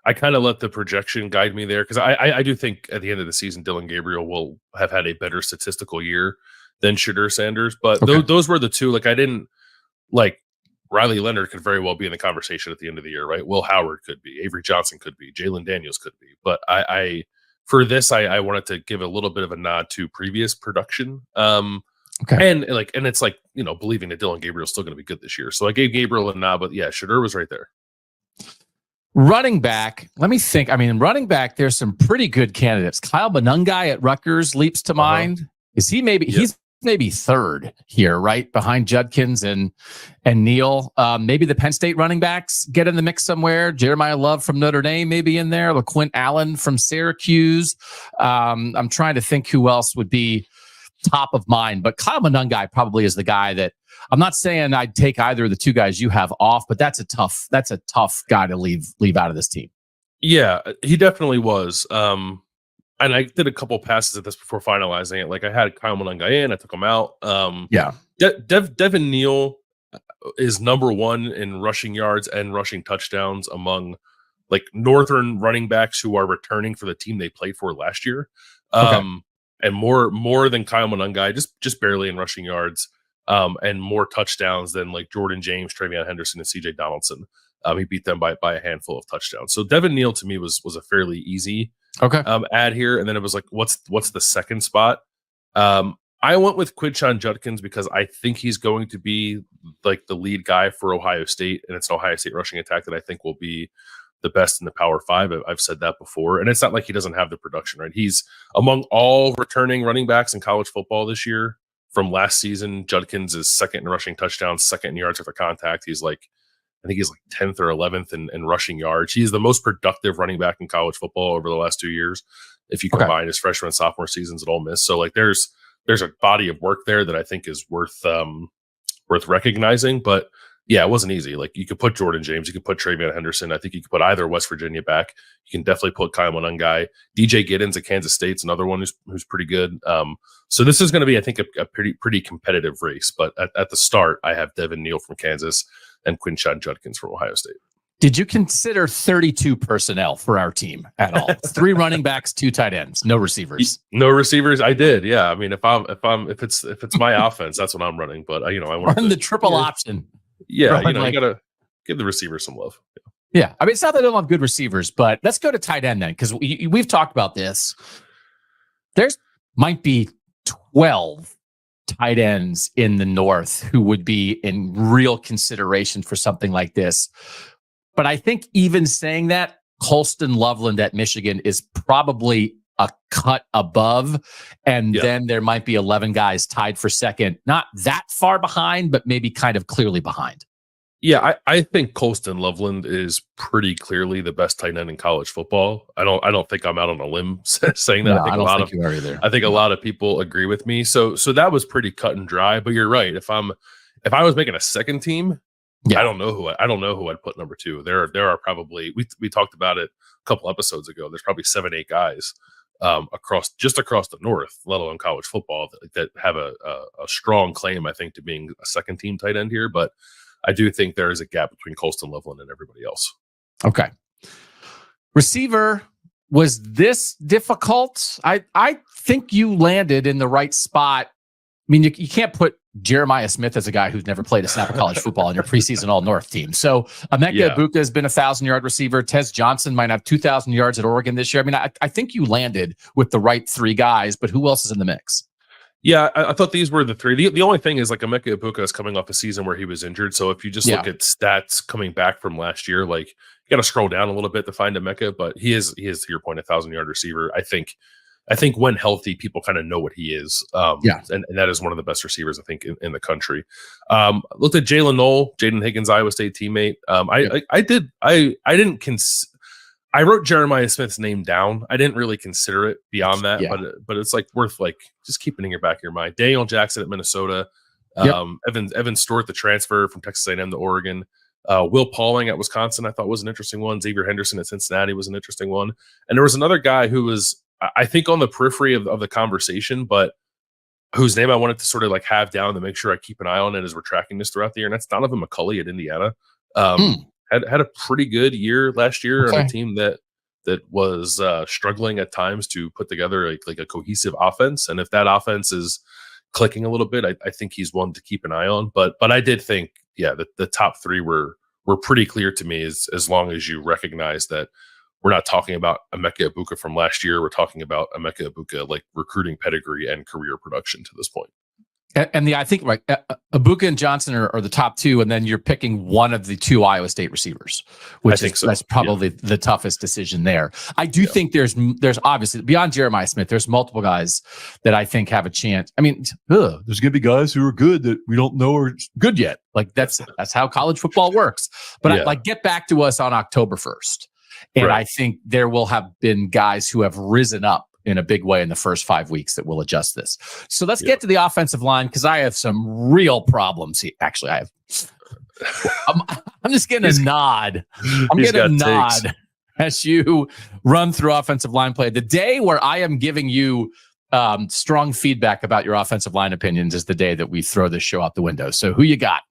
I kind of let the projection guide me there because I do think at the end of the season, Dylan Gabriel will have had a better statistical year than Shadur Sanders. But those were the two. Like, I didn't like Riley Leonard could very well be in the conversation at the end of the year, right? Will Howard could be, Avery Johnson could be, Jalen Daniels could be. But I for this, I wanted to give a little bit of a nod to previous production. And it's like, you know, believing that Dylan Gabriel's still going to be good this year. So I gave Gabriel a nod, but yeah, Shadur was right there. Running back, let me think. I mean, running back, there's some pretty good candidates. Kyle Monungai at Rutgers leaps to mind. Is he maybe he's maybe third here, right? Behind Judkins and Neal. Maybe the Penn State running backs get in the mix somewhere. Jeremiah Love from Notre Dame, maybe in there. LaQuint Allen from Syracuse. I'm trying to think who else would be top of mind, but Kyle Monungai probably is the guy that I'm not saying I'd take either of the two guys you have off, but that's a tough guy to leave out of this team. Yeah, he definitely was. And I did a couple passes at this before finalizing it. Like I had Kyle Monungai in, I took him out. Devin Neal is number one in rushing yards and rushing touchdowns among like Northern running backs who are returning for the team they played for last year. And more than Kyle Monungai, just barely in rushing yards, and more touchdowns than like Jordan James, Travion Henderson, and CJ Donaldson. He beat them by a handful of touchdowns. So Devin Neal to me was a fairly easy add here. And then it was like, what's the second spot? I went with Quinshon Judkins because I think he's going to be like the lead guy for Ohio State, and it's an Ohio State rushing attack that I think will be the best in the Power 5. I've said that before. And it's not like he doesn't have the production, right? He's among all returning running backs in college football this year from last season. Judkins is second in rushing touchdowns, second in yards after contact. I think he's like 10th or 11th in rushing yards. He's the most productive running back in college football over the last 2 years, if you combine his freshman and sophomore seasons at Ole Miss. So like there's a body of work there that I think is worth recognizing. But yeah, it wasn't easy. Like you could put Jordan James, you could put Travion Henderson. I think you could put either West Virginia back. You can definitely put Kyle Monungai. DJ Giddens at Kansas State's another one who's pretty good. So this is going to be, I think, a pretty competitive race. But at the start, I have Devin Neal from Kansas and Quinshon Judkins from Ohio State. Did you consider 32 personnel for our team at all? 3 running backs, 2 tight ends, no receivers. No receivers. I did. Yeah. I mean, if it's my offense, that's what I'm running. But I want run the triple option. Yeah, you gotta give the receiver some love. Yeah. I mean, it's not that I don't have good receivers, but let's go to tight end then, because we've talked about this. There's might be 12 tight ends in the North who would be in real consideration for something like this. But I think even saying that, Colston Loveland at Michigan is probably a cut above. And then there might be 11 guys tied for second, not that far behind, but maybe kind of clearly behind. Yeah, I think Colston Loveland is pretty clearly the best tight end in college football. I don't think I'm out on a limb saying that. No, I think a lot of people agree with me. So that was pretty cut and dry. But you're right. If I was making a second team, I don't know who I'd put number 2. There are probably we talked about it a couple episodes ago. There's probably 7-8 guys across the North, let alone college football, that have a strong claim, I think, to being a second team tight end here. But I do think there is a gap between Colston Loveland and everybody else. Okay. Receiver, was this difficult? I think you landed in the right spot. I mean, you can't put Jeremiah Smith as a guy who's never played a snap of college football on your preseason All-North team. So Emeka Ibuka has been a 1,000-yard receiver. Tez Johnson might have 2,000 yards at Oregon this year. I mean, I think you landed with the right 3 guys, but who else is in the mix? Yeah, I thought these were the 3. The only thing is like Emeka Ibuka is coming off a season where he was injured. So if you just look at stats coming back from last year, like you got to scroll down a little bit to find Emeka, but he is to your point, a 1,000-yard receiver. I think when healthy, people kind of know what he is. And that is one of the best receivers, I think, in the country. Looked at Jalen Knoll, Jaden Higgins, Iowa State teammate. I wrote Jeremiah Smith's name down. I didn't really consider it beyond that, but it's like worth like just keeping in your back of your mind. Daniel Jackson at Minnesota, Evan Stewart, the transfer from Texas A&M to Oregon, Will Pauling at Wisconsin, I thought was an interesting one. Xavier Henderson at Cincinnati was an interesting one. And there was another guy who was, I think, on the periphery of the conversation, but whose name I wanted to sort of like have down to make sure I keep an eye on it as we're tracking this throughout the year. And that's Donovan McCulley at Indiana. Had a pretty good year last year on a team that was struggling at times to put together like a cohesive offense. And if that offense is clicking a little bit, I think he's one to keep an eye on. But I did think, the top three were pretty clear to me as long as you recognize that we're not talking about Emeka Egbuka from last year. We're talking about Emeka Egbuka, like recruiting pedigree and career production to this point. And I think like Egbuka and Johnson are the top two, and then you're picking one of the two Iowa State receivers, which that's probably the toughest decision there. I do think there's obviously beyond Jeremiah Smith, there's multiple guys that I think have a chance. I mean, there's going to be guys who are good that we don't know are good yet. Like that's how college football works. But get back to us on October 1st. And I think there will have been guys who have risen up in a big way in the first 5 weeks that will adjust this. So let's get to the offensive line, because I have some real problems here. Actually, I have. I'm just getting a nod. I'm getting a nod as you run through offensive line play. The day where I am giving you strong feedback about your offensive line opinions is the day that we throw this show out the window. So who you got?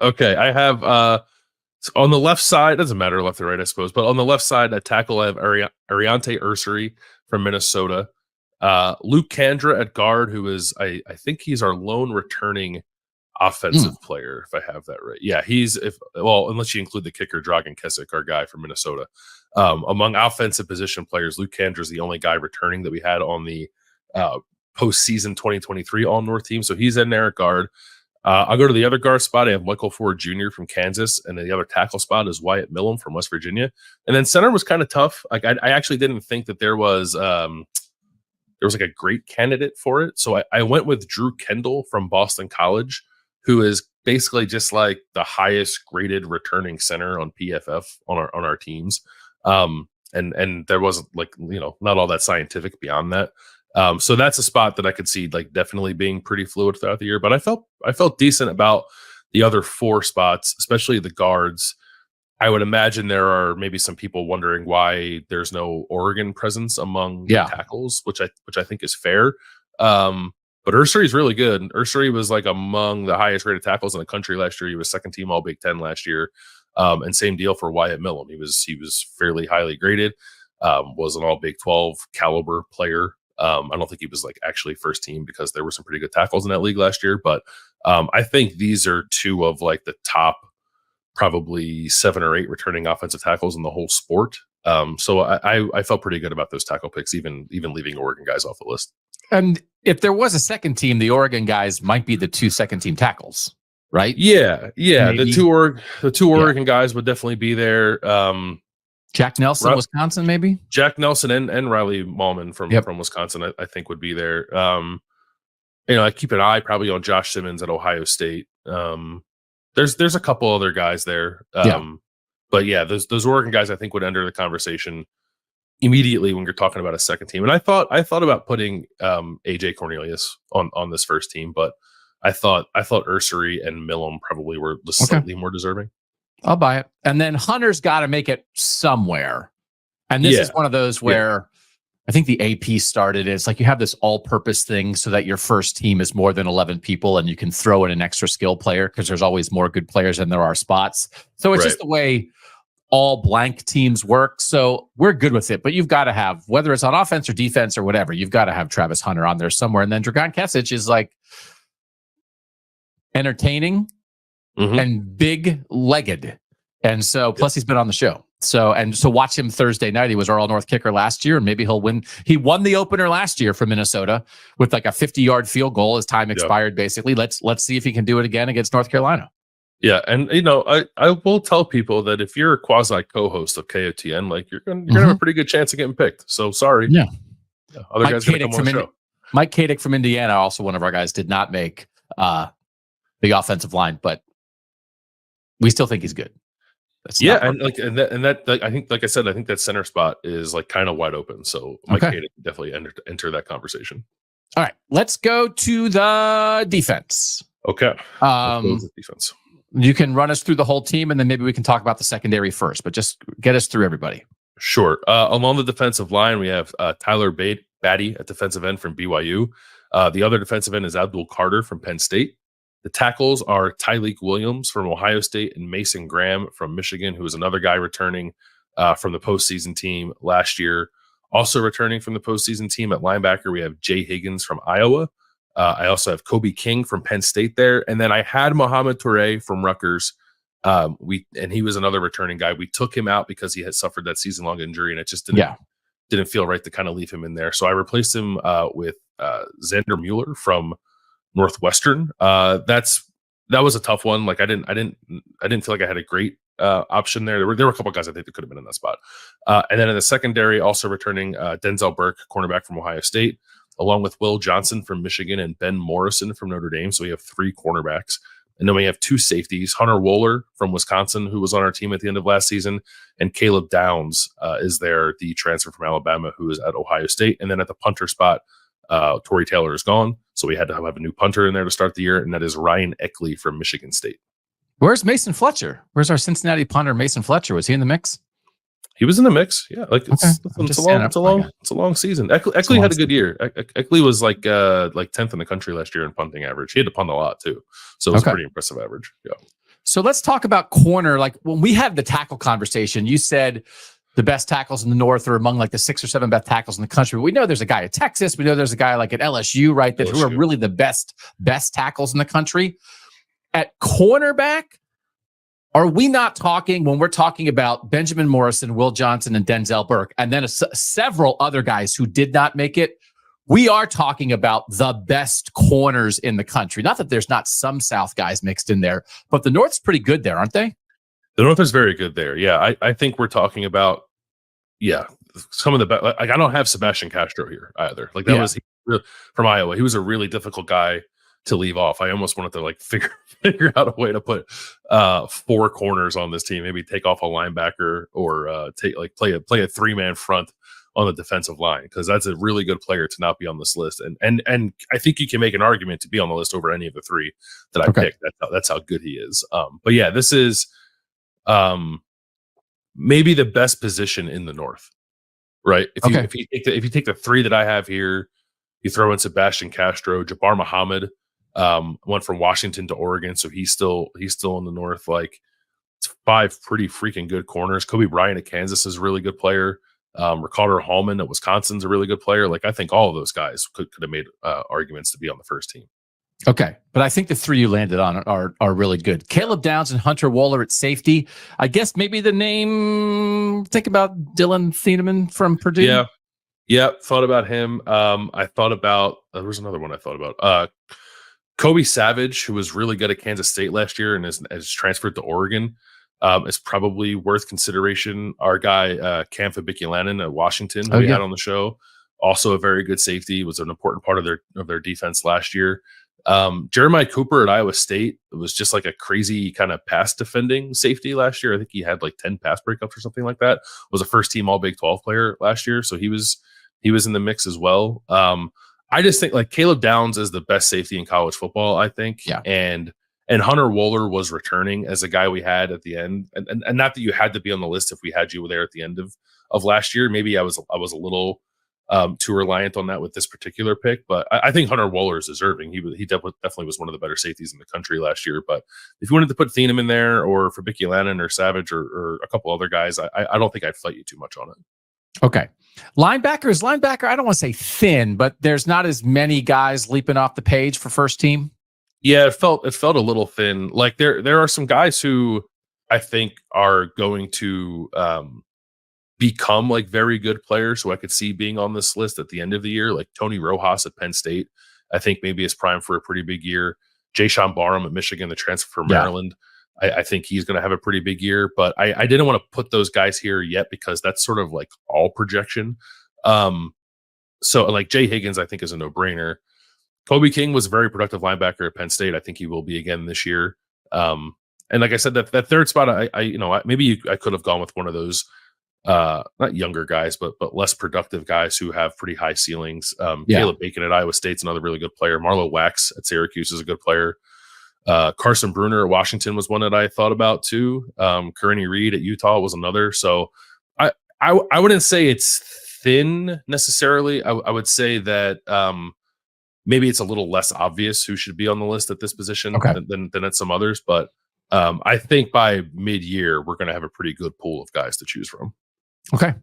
Okay, I have on the left side, doesn't matter left or right, I suppose, but on the left side, at tackle, I have Ariante Ursary from Minnesota. Luke Kandra at guard, who is, I think he's our lone returning offensive player, if I have that right. Yeah, unless you include the kicker, Dragan Keswick, our guy from Minnesota. Among offensive position players, Luke Kandra is the only guy returning that we had on the postseason 2023 All-North team. So he's in there at guard. I'll go to the other guard spot. I have Michael Ford Jr. from Kansas, and the other tackle spot is Wyatt Millum from West Virginia. And then center was kind of tough. Like I actually didn't think that there was like a great candidate for it. So I went with Drew Kendall from Boston College, who is basically just like the highest graded returning center on PFF on our teams. And there wasn't not all that scientific beyond that. So that's a spot that I could see like definitely being pretty fluid throughout the year. But I felt decent about the other four spots, especially the guards. I would imagine there are maybe some people wondering why there's no Oregon presence among the tackles, which I think is fair. But Ursary is really good. Ursary was like among the highest rated tackles in the country last year. He was second team All Big Ten last year. And same deal for Wyatt Millum. He was fairly highly graded, was an All Big 12 caliber player. I don't think he was like actually first team because there were some pretty good tackles in that league last year. But I think these are two of like the top probably 7 or 8 returning offensive tackles in the whole sport. So I felt pretty good about those tackle picks, even leaving Oregon guys off the list. And if there was a second team, the Oregon guys might be the 2 second team tackles, right? Yeah. Maybe. The two Oregon guys would definitely be there. Jack Nelson, Wisconsin, maybe? Jack Nelson and Riley Mallman from Wisconsin, I think would be there. I keep an eye probably on Josh Simmons at Ohio State. There's a couple other guys there. But yeah, those Oregon guys I think would enter the conversation immediately when you're talking about a second team. And I thought about putting AJ Cornelius on this first team, but I thought Ursary and Millum probably were slightly more deserving. I'll buy it. And then Hunter's got to make it somewhere. And this is one of those where I think the AP started. It's like you have this all-purpose thing so that your first team is more than 11 people and you can throw in an extra skill player because there's always more good players than there are spots. So it's just the way all blank teams work. So we're good with it. But you've got to have, whether it's on offense or defense or whatever, you've got to have Travis Hunter on there somewhere. And then Dragan Keswick is like entertaining and big-legged. And so, plus he's been on the show. So watch him Thursday night. He was our All-North kicker last year, and maybe he'll win. He won the opener last year for Minnesota with like a 50-yard field goal as time expired, basically. Let's see if he can do it again against North Carolina. Yeah, and I will tell people that if you're a quasi co-host of KOTN, like you're gonna have a pretty good chance of getting picked. So sorry. Yeah. Other guys are gonna come on the show. Mike Kadick from Indiana, also one of our guys, did not make the offensive line, but we still think he's good. And that I think, like I said, I think that center spot is like kind of wide open. So Mike Kadick definitely enter that conversation. All right, let's go to the defense. Okay. Defense. You can run us through the whole team, and then maybe we can talk about the secondary first, but just get us through everybody. Sure. Along the defensive line, we have Tyler Batty at defensive end from BYU. The other defensive end is Abdul Carter from Penn State. The tackles are Tyleek Williams from Ohio State and Mason Graham from Michigan, who is another guy returning from the postseason team last year. Also returning from the postseason team at linebacker, we have Jay Higgins from Iowa. I also have Kobe King from Penn State there. And then I had Mohamed Toure from Rutgers. And he was another returning guy. We took him out because he had suffered that season-long injury, and it just didn't feel right to kind of leave him in there. So I replaced him with Xander Mueller from Northwestern. That was a tough one. Like I didn't feel like I had a great option there. There were a couple guys I think that could have been in that spot. And then in the secondary, also returning Denzel Burke, cornerback from Ohio State, along with Will Johnson from Michigan and Ben Morrison from Notre Dame. So we have 3 cornerbacks. And then we have 2 safeties, Hunter Wohler from Wisconsin, who was on our team at the end of last season, and Caleb Downs is there, the transfer from Alabama, who is at Ohio State. And then at the punter spot, Torrey Taylor is gone. So we had to have a new punter in there to start the year, and that is Ryan Eckley from Michigan State. Where's Mason Fletcher? Where's our Cincinnati punter, Mason Fletcher? Was he in the mix? He was in the mix. Yeah. Like it's a long season. Eckley had a good year. Eckley was like 10th in the country last year in punting average. He had to punt a lot too. So it was a pretty impressive average. Yeah. So let's talk about corner. Like when we had the tackle conversation, you said the best tackles in the North are among like the 6 or 7 best tackles in the country. But we know there's a guy at Texas. We know there's a guy like at LSU, right? That who are really the best tackles in the country. At cornerback, are we not talking, when we're talking about Benjamin Morrison, Will Johnson, and Denzel Burke, and then several other guys who did not make it, we are talking about the best corners in the country. Not that there's not some South guys mixed in there, but the North's pretty good there, aren't they? The North is very good there. Yeah, I think we're talking about, some of the best. Like, I don't have Sebastian Castro here either. Like that was from Iowa. He was a really difficult guy to leave off. I almost wanted to like figure out a way to put 4 corners on this team. Maybe take off a linebacker or play a 3-man front on the defensive line, because that's a really good player to not be on this list. And I think you can make an argument to be on the list over any of the 3 that I picked. That's how good he is. But yeah, this is maybe the best position in the North, right? If you take the 3 that I have here, you throw in Sebastian Castro, Jabbar Muhammad, went from Washington to Oregon, so he's still in the North. Like, it's 5 pretty freaking good corners. Kobe Bryant at Kansas is a really good player. Ricardo Hallman at Wisconsin's a really good player. Like, I think all of those guys could have made arguments to be on the first team. Okay, but I think the 3 you landed on are really good. Caleb Downs and Hunter Wohler at safety. I guess maybe the name. Think about Dylan Thieneman from Purdue. Yeah, thought about him. I thought about there was another one I thought about. Kobe Savage, who was really good at Kansas State last year and has transferred to Oregon, is probably worth consideration. Our guy, Cam Fabiculanen at Washington, who we had on the show, also a very good safety, was an important part of their defense last year. Jeremiah Cooper at Iowa State was just like a crazy kind of pass defending safety last year. I think he had like 10 pass breakups or something like that. Was a first team All Big 12 player last year, so he was in the mix as well. I just think like Caleb Downs is the best safety in college football, I think. Yeah. And Hunter Wohler was returning as a guy we had at the end. And not that you had to be on the list if we had you there at the end of last year. Maybe I was a little too reliant on that with this particular pick. But I think Hunter Wohler is deserving. He definitely was one of the better safeties in the country last year. But if you wanted to put Thieneman in there or Fabiculanen or Savage or a couple other guys, I don't think I'd fight you too much on it. Okay. Linebacker, I don't want to say thin, but there's not as many guys leaping off the page for first team. Yeah, it felt a little thin. Like there are some guys who I think are going to become like very good players who I could see being on this list at the end of the year, like Tony Rojas at Penn State. I think maybe is primed for a pretty big year. Jayshon Barham at Michigan, the transfer from Maryland. I think he's going to have a pretty big year, but I didn't want to put those guys here yet because that's sort of like all projection. So like Jay Higgins, I think is a no-brainer. Kobe King was a very productive linebacker at Penn State. I think he will be again this year. And like I said, that third spot, I could have gone with one of those not younger guys, but less productive guys who have pretty high ceilings. Caleb Bacon at Iowa State's another really good player. Marlo Wax at Syracuse is a good player. Carson Bruner at Washington was one that I thought about too. Corinne Reed at Utah was another. So I wouldn't say it's thin necessarily. I would say that maybe it's a little less obvious who should be on the list at this position than at some others. But I think by mid-year, we're going to have a pretty good pool of guys to choose from. Okay.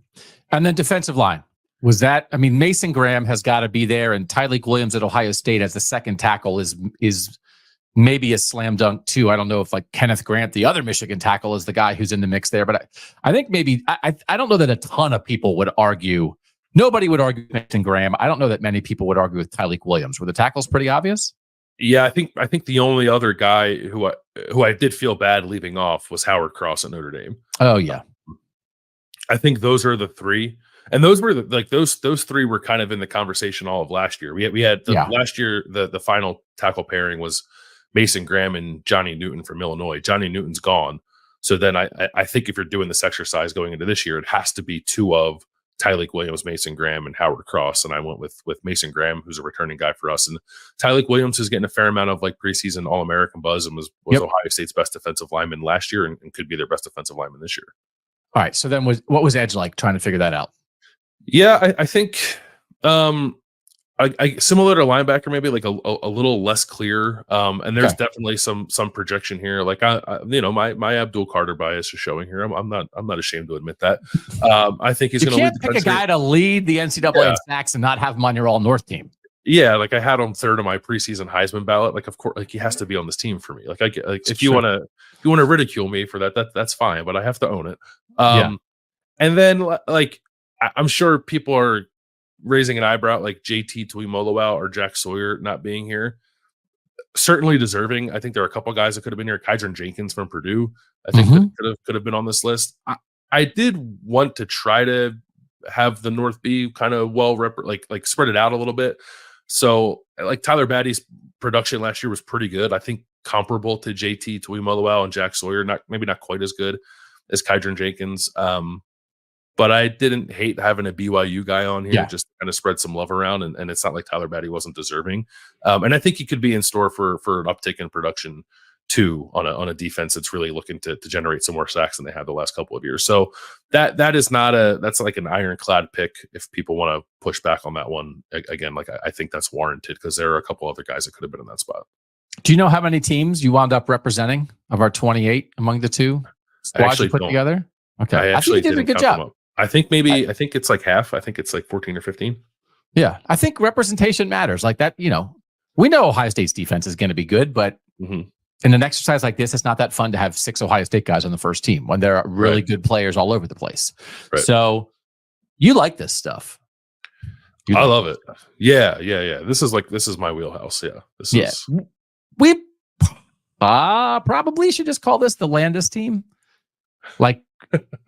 And then defensive line. Was that, I mean, Mason Graham has got to be there, and Tyleik Williams at Ohio State as the second tackle is maybe a slam dunk too. I don't know if like Kenneth Grant, the other Michigan tackle, is the guy who's in the mix there, but I think maybe, I don't know that a ton of people would argue. Nobody would argue with Mason Graham. I don't know that many people would argue with Tyleik Williams. Were the tackles pretty obvious? Yeah, I think the only other guy who I did feel bad leaving off was Howard Cross at Notre Dame. Oh yeah. I think those are the three. And those were those three were kind of in the conversation all of last year. We had last year, the final tackle pairing was Mason Graham and Johnny Newton from Illinois. Johnny Newton's gone. So then I think if you're doing this exercise going into this year, it has to be two of Tyleik Williams, Mason Graham, and Howard Cross. And I went with Mason Graham, who's a returning guy for us. And Tyleik Williams is getting a fair amount of like preseason All-American buzz and was Ohio State's best defensive lineman last year and could be their best defensive lineman this year. All right. So then what was Edge like trying to figure that out? Yeah, I think I similar to linebacker, maybe like a little less clear. And there's definitely some projection here. Like my Abdul Carter bias is showing here. I'm not ashamed to admit that. I think he's going to lead. Pick a guy to lead the NCAA in sacks and not have him on your All-North team. Yeah, like I had him third on my preseason Heisman ballot. Like, of course, like he has to be on this team for me. Like if you want to ridicule me for that's fine, but I have to own it. And then like I'm sure people are raising an eyebrow like JT Tuimoloau or Jack Sawyer not being here. Certainly deserving. I think there are a couple of guys that could have been here. Kydron Jenkins from Purdue, I think could have been on this list. I did want to try to have the North be kind of like spread it out a little bit. So like Tyler Batty's production last year was pretty good. I think comparable to JT Tuimoloau and Jack Sawyer, maybe not quite as good as Kydron Jenkins. But I didn't hate having a BYU guy on here, just kind of spread some love around. And it's not like Tyler Batty wasn't deserving. And I think he could be in store for an uptick in production too on a defense that's really looking to generate some more sacks than they had the last couple of years. So that's like an ironclad pick if people want to push back on that one. Again, like I think that's warranted because there are a couple other guys that could have been in that spot. Do you know how many teams you wound up representing of our 28 among the two squads you put together? Okay. I think you did a good job. I think it's like half. I think it's like 14 or 15. Yeah. I think representation matters like that. We know Ohio State's defense is going to be good, but in an exercise like this, it's not that fun to have 6 Ohio State guys on the first team when there are really good players all over the place. Right. So you like this stuff. I love it. Yeah. This is my wheelhouse. Yeah. We probably should just call this the Landis team. Like,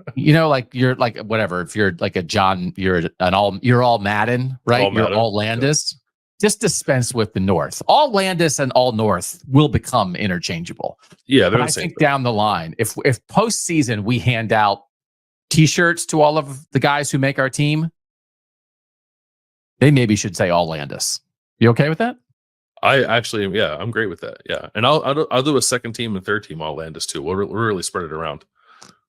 like you're like whatever. If you're like a John, you're all Madden, right? You're all Landis. Yeah. Just dispense with the North. All Landis and all North will become interchangeable. Yeah, but I think down the line, if postseason we hand out T-shirts to all of the guys who make our team, they maybe should say all Landis. You okay with that? I actually, I'm great with that. Yeah, and I'll do a second team and third team all Landis too. We'll really spread it around.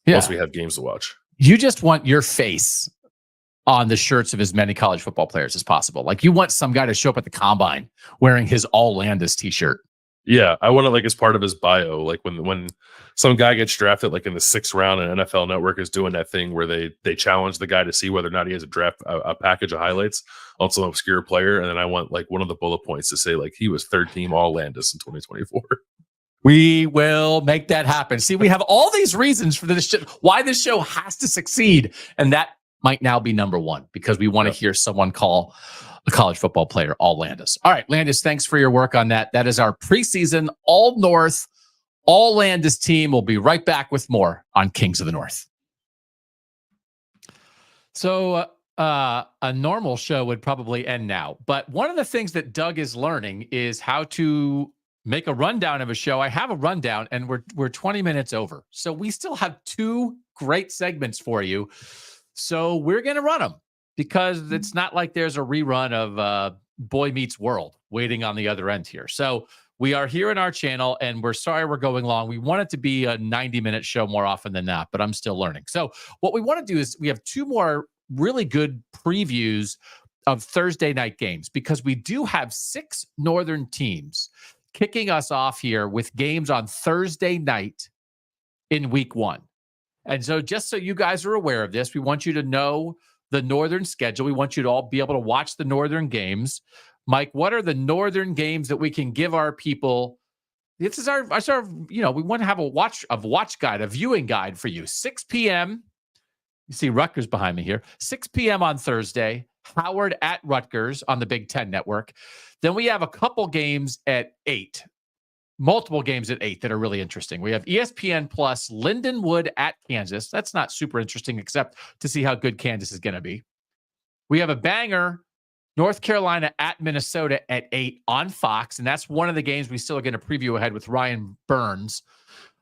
Once we have games to watch. You just want your face on the shirts of as many college football players as possible. Like you want some guy to show up at the combine wearing his all Landis t-shirt. Yeah. I want it like as part of his bio. Like when some guy gets drafted, like in the 6th round and NFL Network is doing that thing where they challenge the guy to see whether or not he has a package of highlights on some obscure player. And then I want like one of the bullet points to say like he was 3rd team all Landis in 2024. We will make that happen. See, we have all these reasons for this why this show has to succeed. And that might now be number 1 because we want to hear someone call a college football player all Landis. All right, Landis, thanks for your work on that. That is our preseason All-North, all Landis team. We'll be right back with more on Kings of the North. So a normal show would probably end now. But one of the things that Doug is learning is how to make a rundown of a show. I have a rundown and we're 20 minutes over. So we still have 2 great segments for you. So we're going to run them because it's not like there's a rerun of Boy Meets World waiting on the other end here. So We are here in our channel, and we're sorry we're going long. We want it to be a 90-minute show more often than not, but I'm still learning. So what we want to do is we have two more really good previews of Thursday night games, because we do have 6 Northern teams kicking us off here with games on Thursday night in week 1. And so just so you guys are aware of this, we want you to know the Northern schedule. We want you to all be able to watch the Northern games. Mike, what are the Northern games that we can give our people? This is our we want to have a watch guide, a viewing guide for you. 6 p.m. You see Rutgers behind me here. 6 p.m. on Thursday, Howard at Rutgers on the Big Ten Network. Then we have a couple games at 8, multiple games at 8 that are really interesting. We have ESPN Plus, Lindenwood at Kansas. That's not super interesting, except to see how good Kansas is going to be. We have a banger, North Carolina at Minnesota at 8 on Fox. And that's one of the games we still are going to preview ahead with Ryan Burns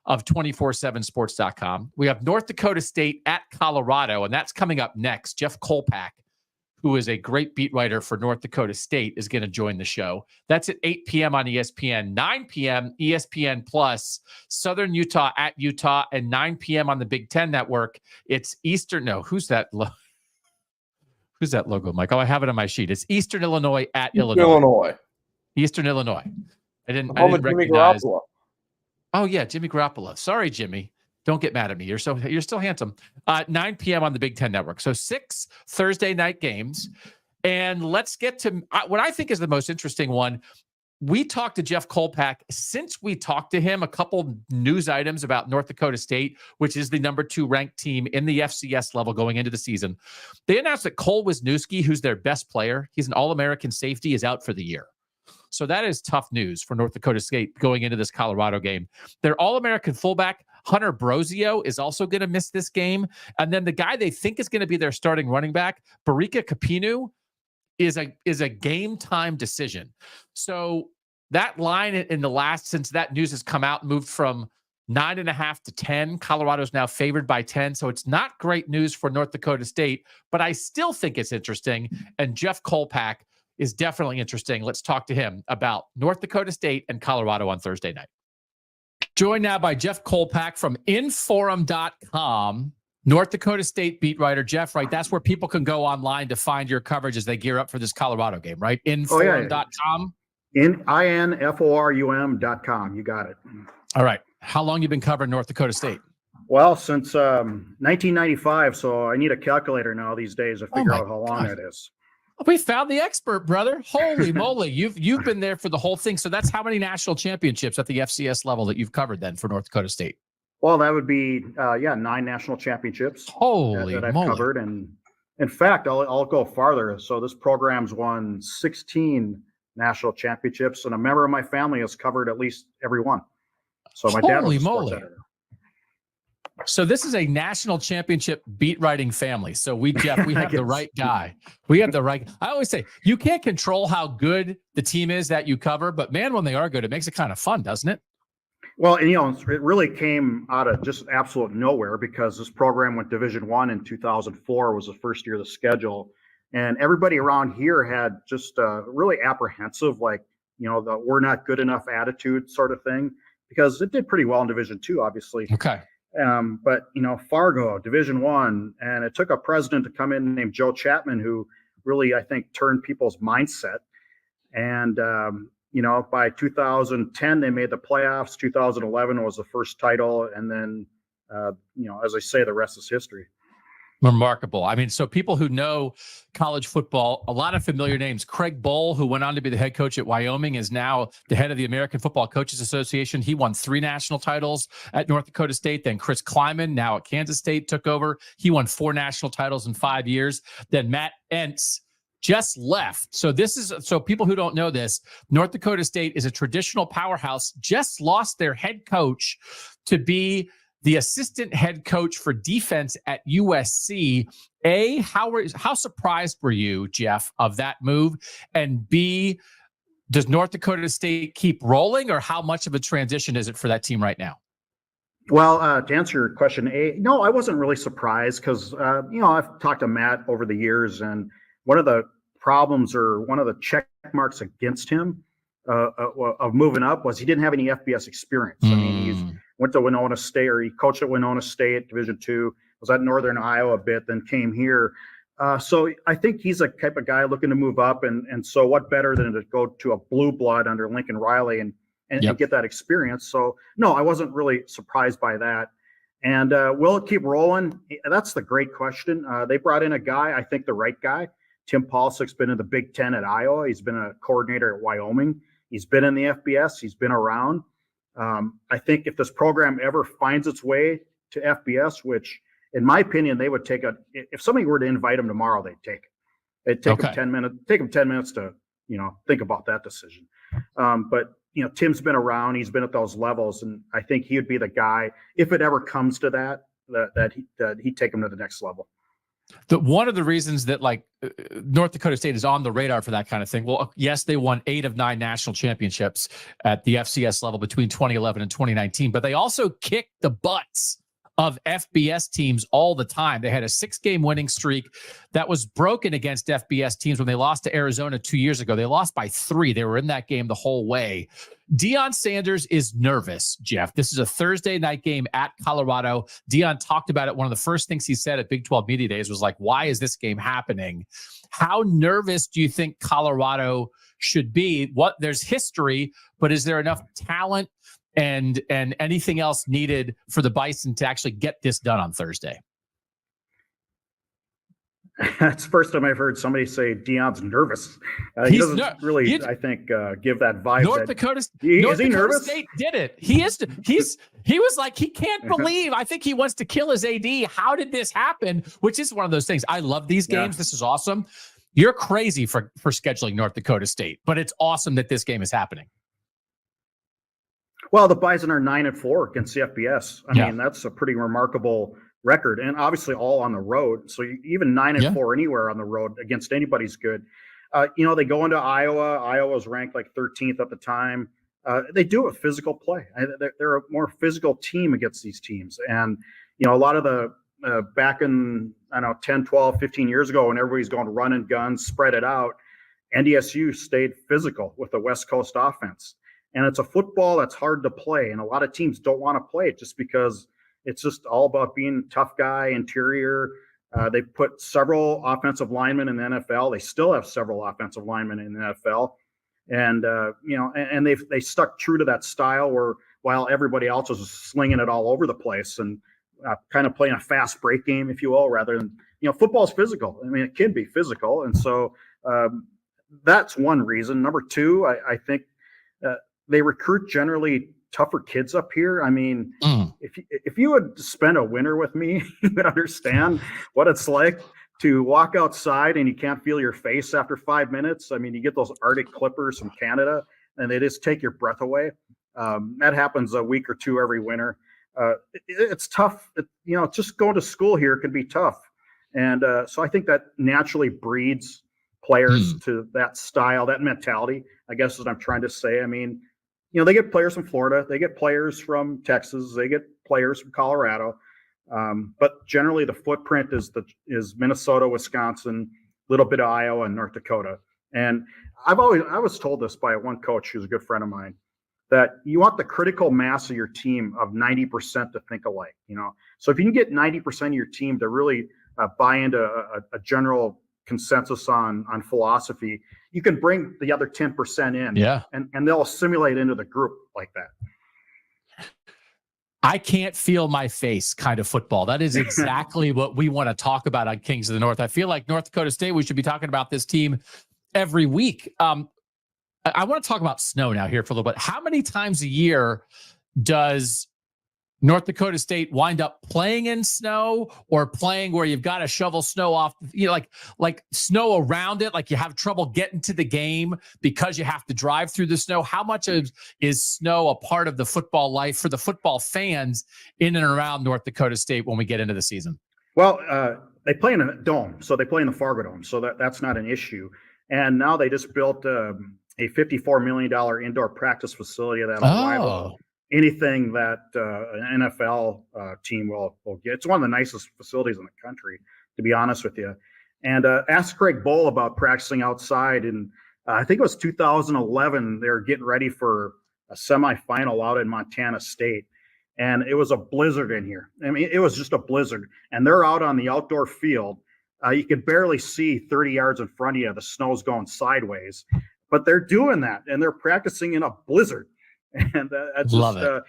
of 247sports.com. We have North Dakota State at Colorado, and that's coming up next. Jeff Kolpack, who is a great beat writer for North Dakota State, is going to join the show. That's at 8 p.m. on ESPN, 9 p.m. ESPN Plus, Southern Utah at Utah, and 9 p.m. on the Big Ten Network. It's Eastern. No, who's that? Who's that logo, Mike? Oh, I have it on my sheet. It's Eastern Illinois at Illinois. Eastern Illinois. I didn't recognize. Oh, yeah, Jimmy Garoppolo. Sorry, Jimmy. Don't get mad at me. You're still handsome. 9 p.m. on the Big Ten Network. So 6 Thursday night games. And let's get to what I think is the most interesting one. We talked to Jeff Kolpack. Since we talked to him, a couple news items about North Dakota State, which is the number 2 ranked team in the FCS level going into the season. They announced that Cole Wisniewski, who's their best player, he's an All-American safety, is out for the year. So that is tough news for North Dakota State going into this Colorado game. Their All-American fullback, Hunter Brosio, is also going to miss this game. And then the guy they think is going to be their starting running back, Barika Kapinu, is a game time decision. So that line in the last, since that news has come out, moved from 9.5 to 10. Colorado's now favored by 10. So it's not great news for North Dakota State, but I still think it's interesting. And Jeff Kolpack is definitely interesting. Let's talk to him about North Dakota State and Colorado on Thursday night. Joined now by Jeff Kolpack from Inforum.com, North Dakota State beat writer. Jeff, right? That's where people can go online to find your coverage as they gear up for this Colorado game, right? Inforum.com? INFORUM.com. You got it. All right. How long you been covering North Dakota State? Well, since 1995, so I need a calculator now these days to figure out how long that is. We found the expert, brother. Holy moly. You've been there for the whole thing. So that's how many national championships at the FCS level that you've covered then for North Dakota State? Well, that would be 9 national championships. Holy that I've moly. covered. And in fact, I'll go farther. So this program's won 16 national championships, and a member of my family has covered at least every one. So my dad was a sports editor. So this is a national championship beat writing family. So we have the right guy. We have the right. I always say you can't control how good the team is that you cover, but man, when they are good, it makes it kind of fun, doesn't it? Well, and it really came out of just absolute nowhere, because this program went Division I in 2004 was the first year of the schedule, and everybody around here had just really apprehensive, the we're not good enough attitude sort of thing, because it did pretty well in Division II, obviously. Okay. But Fargo, Division I, and it took a president to come in named Joe Chapman, who really, I think, turned people's mindset. And by 2010 they made the playoffs. 2011 was the first title, and then as I say, the rest is history. Remarkable. I mean, so people who know college football, a lot of familiar names. Craig Bohl, who went on to be the head coach at Wyoming, is now the head of the American Football Coaches Association. He won 3 national titles at North Dakota State. Then Chris Kleiman, now at Kansas State, took over. He won 4 national titles in 5 years. Then Matt Entz just left. So people who don't know this, North Dakota State is a traditional powerhouse, just lost their head coach to be the assistant head coach for defense at USC. A, how surprised were you, Jeff, of that move? And B, does North Dakota State keep rolling, or how much of a transition is it for that team right now? Well, to answer your question, A, no, I wasn't really surprised, because, I've talked to Matt over the years, and one of the problems, or one of the check marks against him, of moving up was he didn't have any FBS experience. I mean, he's went to Winona State, or he coached at Winona State, Division II, was at Northern Iowa a bit, then came here. So I think he's a type of guy looking to move up, and so what better than to go to a blue blood under Lincoln Riley and get that experience. So no, I wasn't really surprised by that. And will it keep rolling? That's the great question. They brought in a guy, I think the right guy. Tim Paulsick's been in the Big Ten at Iowa. He's been a coordinator at Wyoming. He's been in the FBS. He's been around. I think if this program ever finds its way to FBS, which in my opinion, they would take if somebody were to invite him tomorrow, they'd take it. It'd take them 10 minutes, to, think about that decision. But Tim's been around, he's been at those levels, and I think he would be the guy, if it ever comes to that he'd take him to the next level. One of the reasons that North Dakota State is on the radar for that kind of thing. Well, yes, they won 8 of 9 national championships at the FCS level between 2011 and 2019, but they also kicked the butts of FBS teams all the time. They had a 6-game winning streak that was broken against FBS teams when they lost to Arizona 2 years ago. They lost by 3. They were in that game the whole way. Deion Sanders is nervous, Jeff. This is a Thursday night game at Colorado. Deion talked about it. One of the first things he said at Big 12 Media Days was why is this game happening? How nervous do you think Colorado should be? There's history, but is there enough talent and anything else needed for the Bison to actually get this done on Thursday? That's the first time I've heard somebody say Deion's nervous. He doesn't really, I think, give that vibe. North Dakota State did it. He was like, he can't believe. I think he wants to kill his AD. How did this happen? Which is one of those things. I love these games. Yeah. This is awesome. You're crazy for scheduling North Dakota State, but it's awesome that this game is happening. Well, the Bison are 9-4 against the FBS. I mean, that's a pretty remarkable record, and obviously all on the road. So even 9-4 anywhere on the road against anybody's good. They go into Iowa. Iowa's ranked 13th at the time. They do a physical play. They're a more physical team against these teams. And, a lot of the back in, 10, 12, 15 years ago, when everybody's going to run and gun, spread it out, NDSU stayed physical with the West Coast offense. And it's a football that's hard to play. And a lot of teams don't want to play it just because it's just all about being tough guy, interior. They put several offensive linemen in the NFL. They still have several offensive linemen in the NFL. And, and they stuck true to that style while everybody else was slinging it all over the place and kind of playing a fast break game, if you will, rather than, football's physical. I mean, it can be physical. And so that's one reason. Number two, I think they recruit generally tougher kids up here. I mean, if you would spend a winter with me, you would understand what it's like to walk outside and you can't feel your face after 5 minutes. I mean, you get those Arctic clippers from Canada and they just take your breath away. That happens a week or two every winter. It's tough. Just going to school here can be tough. And so I think that naturally breeds players to that style, that mentality, I guess is what I'm trying to say. I mean, they get players from Florida, they get players from Texas, they get players from Colorado, but generally the footprint is Minnesota, Wisconsin, a little bit of Iowa and North Dakota. And I was told this by one coach who's a good friend of mine, that you want the critical mass of your team of 90% to think alike. So if you can get 90% of your team to really buy into a general consensus on philosophy, you can bring the other 10% in, and they'll assimilate into the group like that. I can't feel my face kind of football. That is exactly what we want to talk about on Kings of the North. I feel like North Dakota State, we should be talking about this team every week. I want to talk about snow now here for a little bit. How many times a year does North Dakota State wind up playing in snow or playing where you've got to shovel snow off, like snow around it, like you have trouble getting to the game because you have to drive through the snow? How much is snow a part of the football life for the football fans in and around North Dakota State when we get into the season? Well, they play in a dome, so they play in the Fargo Dome, so that's not an issue. And now they just built a $54 million indoor practice facility that'll rival anything that an NFL team will get. It's one of the nicest facilities in the country, to be honest with you. And ask Craig Bowl about practicing outside in I think it was 2011. They were getting ready for a semifinal out in Montana State. And it was a blizzard in here. I mean, it was just a blizzard. And they're out on the outdoor field. You could barely see 30 yards in front of you. The snow's going sideways. But they're doing that, and they're practicing in a blizzard. And that's Love just,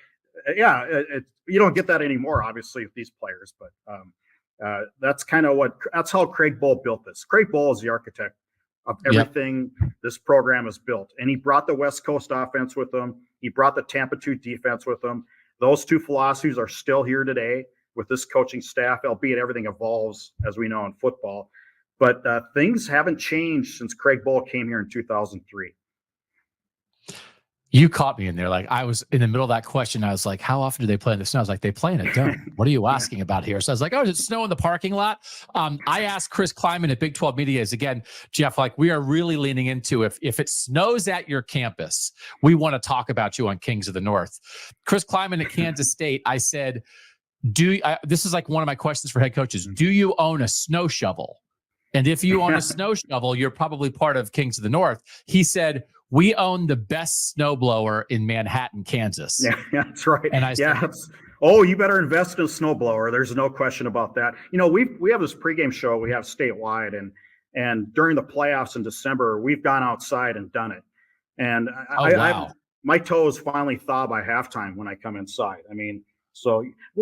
it. You don't get that anymore, obviously, with these players. But that's how Craig Bohl built this. Craig Bohl is the architect of everything this program is built. And he brought the West Coast offense with him. He brought the Tampa 2 defense with him. Those two philosophies are still here today with this coaching staff, albeit everything evolves, as we know, in football. But things haven't changed since Craig Bohl came here in 2003. You caught me in there. Like, I was in the middle of that question. I was like, how often do they play in the snow? I was like, they play in a dome. What are you asking about here? So I was like, oh, does it snow in the parking lot? I asked Chris Kleiman at Big 12 Media, again, Jeff, like, we are really leaning into if it snows at your campus, we want to talk about you on Kings of the North. Chris Kleiman at Kansas State, I said, this is like one of my questions for head coaches. Do you own a snow shovel? And if you own a snow shovel, you're probably part of Kings of the North. He said, we own the best snowblower in Manhattan, Kansas. Yeah, that's right. And I said, you better invest in a snowblower. There's no question about that. You know, we have this pregame show we have statewide, and during the playoffs in December, we've gone outside and done it. And my toes finally thaw by halftime when I come inside. I mean,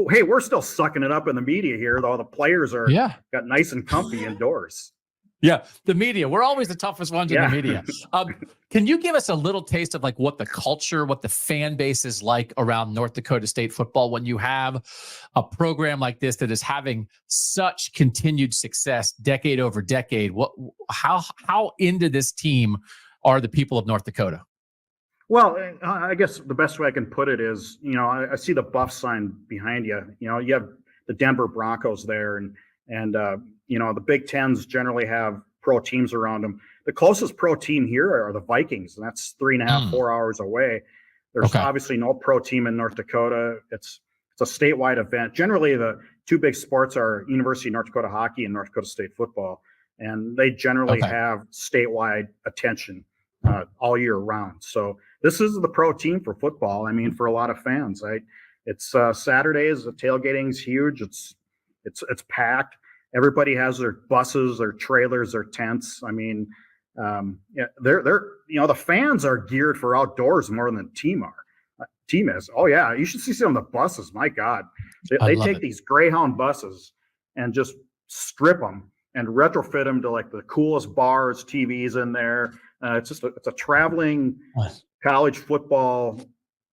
hey, we're still sucking it up in the media here, though the players are got nice and comfy indoors. Yeah, the media. We're always the toughest ones in the media. Can you give us a little taste of like what the culture, what the fan base is like around North Dakota State football when you have a program like this that is having such continued success decade over decade? How into this team are the people of North Dakota? Well, I guess the best way I can put it is, you know, I see the Buff sign behind you. You know, you have the Denver Broncos there, and you know, the Big Tens generally have pro teams around them. The closest pro team here are the Vikings, and that's 3.5, 4 hours away. There's obviously no pro team in North Dakota. It's a statewide event. Generally, the two big sports are University of North Dakota hockey and North Dakota State football, and they generally have statewide attention all year round. So this is the pro team for football. I mean, for a lot of fans, it's Saturdays. The tailgating's huge. It's packed. Everybody has their buses, their trailers, their tents. I mean, they're you know, the fans are geared for outdoors more than the team are. Team is. Oh yeah, you should see some of the buses. My God, they take these Greyhound buses and just strip them and retrofit them to like the coolest bars, TVs in there. It's a traveling college football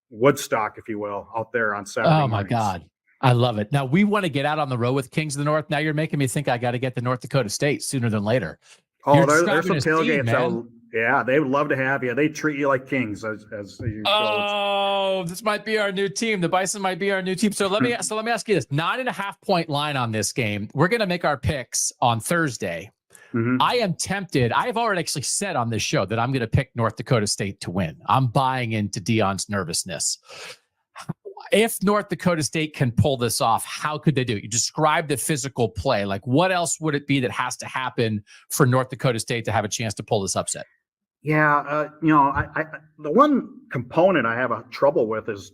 Woodstock, if you will, out there on Saturday. Oh my God. I love it. Now we want to get out on the road with Kings of the North. Now you're making me think I got to get to North Dakota State sooner than later. Oh, there's some tailgates. Yeah, they would love to have you. They treat you like kings as you. Oh, this might be our new team. The Bison might be our new team. So let me ask you this: 9.5 point line on this game. We're going to make our picks on Thursday. Mm-hmm. I am tempted. I have already actually said on this show that I'm going to pick North Dakota State to win. I'm buying into Deion's nervousness. If North Dakota State can pull this off, how could they do it? You describe the physical play. Like, what else would it be that has to happen for North Dakota State to have a chance to pull this upset? Yeah, you know, I the one component I have a trouble with is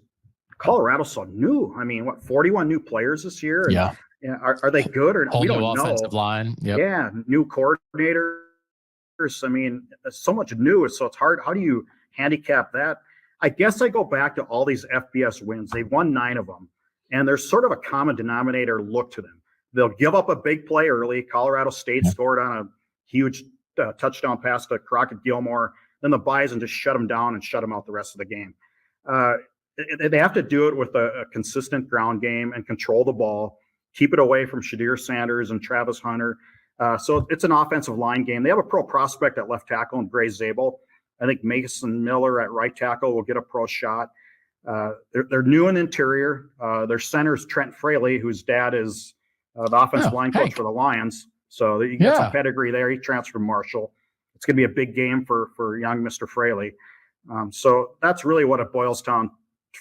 Colorado's so new. I mean, 41 new players this year? And, yeah. Are they good or not? We don't know. Offensive line. Yep. Yeah, new coordinators. I mean, so much new, so it's hard. How do you handicap that? I guess I go back to all these FBS wins. They've won 9 of them, and there's sort of a common denominator look to them. They'll give up a big play early. Colorado State scored on a huge touchdown pass to Crockett Gilmore. Then the Bison just shut them down and shut them out the rest of the game. They have to do it with a consistent ground game and control the ball, keep it away from Shadir Sanders and Travis Hunter. So it's an offensive line game. They have a pro prospect at left tackle and Gray Zabel. I think Mason Miller at right tackle will get a pro shot. They're new in the interior. Their center is Trent Fraley, whose dad is the offensive line coach for the Lions. So you get some pedigree there. He transferred from Marshall. It's going to be a big game for young Mr. Fraley. So that's really what it boils down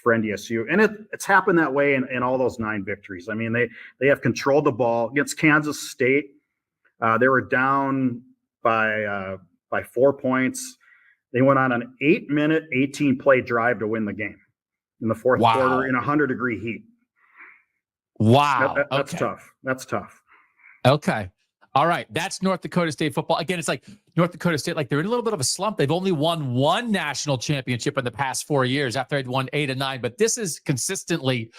for NDSU. And it's happened that way in all those 9 victories. I mean, they have controlled the ball. Against Kansas State, they were down by 4 points. They went on an 8-minute, 18-play drive to win the game in the fourth quarter in 100-degree heat. Wow. That's tough. That's tough. Okay. All right. That's North Dakota State football. Again, it's like North Dakota State, like they're in a little bit of a slump. They've only won one national championship in the past 4 years after they'd won 8 and 9. But this is consistently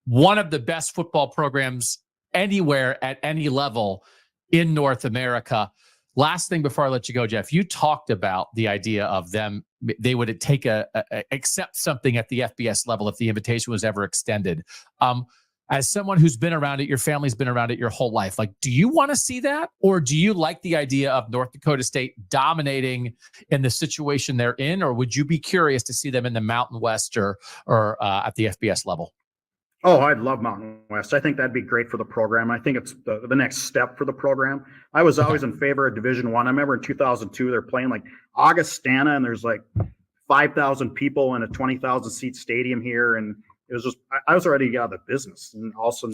one of the best football programs anywhere at any level in North America. Last thing before I let you go, Jeff, you talked about the idea of them. They would take accept something at the FBS level if the invitation was ever extended. As someone who's been around it, your family's been around it your whole life. Like, do you want to see that? Or do you like the idea of North Dakota State dominating in the situation they're in? Or would you be curious to see them in the Mountain West or at the FBS level? Oh, I'd love Mountain West. I think that'd be great for the program. I think it's the next step for the program. I was always in favor of Division I. I remember in 2002, they're playing like Augustana, and there's like 5,000 people in a 20,000 seat stadium here. And it was just, I was already out of the business. And also,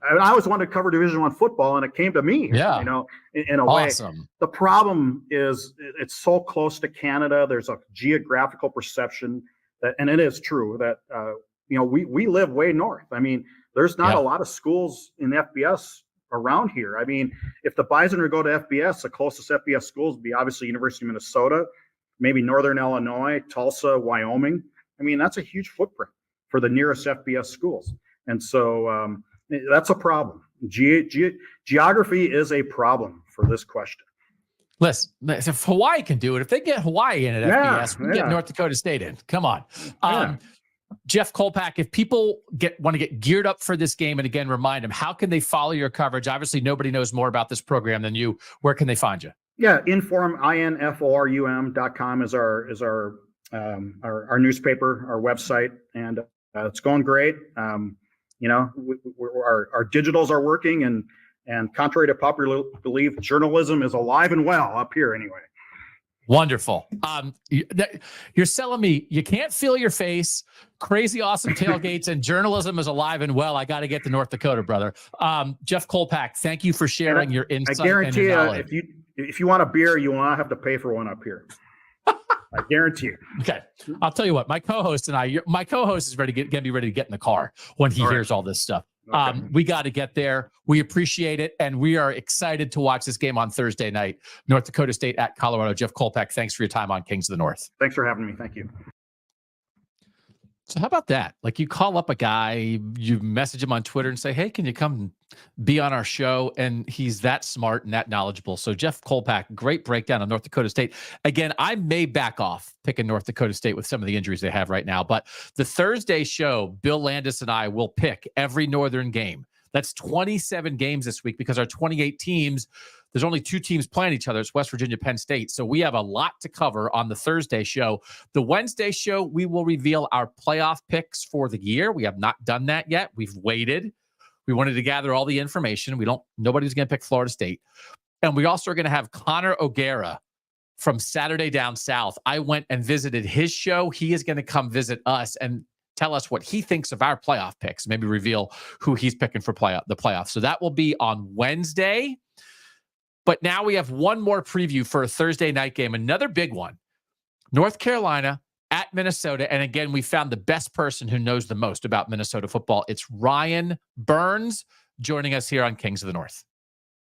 I always wanted to cover Division I football, and it came to me, in a way. The problem is it's so close to Canada. There's a geographical perception that, and it is true that, we live way north. I mean, there's not a lot of schools in FBS around here. I mean, if the Bison were to go to FBS, the closest FBS schools would be obviously University of Minnesota, maybe Northern Illinois, Tulsa, Wyoming. I mean, that's a huge footprint for the nearest FBS schools. And so that's a problem. Geography is a problem for this question. Listen, if Hawaii can do it, if they get Hawaii in at FBS, we get North Dakota State in. Come on. Jeff Kolpack, if people want to get geared up for this game, and again, remind them, how can they follow your coverage? Obviously, nobody knows more about this program than you. Where can they find you? Yeah, Inform, inforum.com is our newspaper, our website, and it's going great. Our digitals are working, and contrary to popular belief, journalism is alive and well up here anyway. Wonderful. You're selling me. You can't feel your face. Crazy, awesome tailgates, and journalism is alive and well. I got to get to North Dakota, brother. Jeff Kolpack, thank you for sharing your insight. I guarantee you, if you want a beer, you will not have to pay for one up here. I guarantee you. Okay, I'll tell you what. My co-host is going to be ready to get in the car when he hears all this stuff. Okay. We got to get there. We appreciate it, and we are excited to watch this game on Thursday night. North Dakota State at Colorado. Jeff Kolpack, thanks for your time on Kings of the North. Thanks for having me. Thank you. So how about that? Like, you call up a guy, you message him on Twitter and say, hey, can you come be on our show? And he's that smart and that knowledgeable. So Jeff Kolpack, great breakdown on North Dakota State. Again, I may back off picking North Dakota State with some of the injuries they have right now, but the Thursday show, Bill Landis and I will pick every Northern game. That's 27 games this week, because our 28 teams, there's only 2 teams playing each other. It's West Virginia, Penn State. So we have a lot to cover on the Thursday show. The Wednesday show, we will reveal our playoff picks for the year. We have not done that yet. We've waited. We wanted to gather all the information. Nobody's going to pick Florida State. And we also are going to have Connor O'Gara from Saturday Down South. I went and visited his show. He is going to come visit us and tell us what he thinks of our playoff picks, maybe reveal who he's picking for the playoffs. So that will be on Wednesday. But now we have one more preview for a Thursday night game, another big one. North Carolina at Minnesota. And again, we found the best person who knows the most about Minnesota football. It's Ryan Burns joining us here on Kings of the North.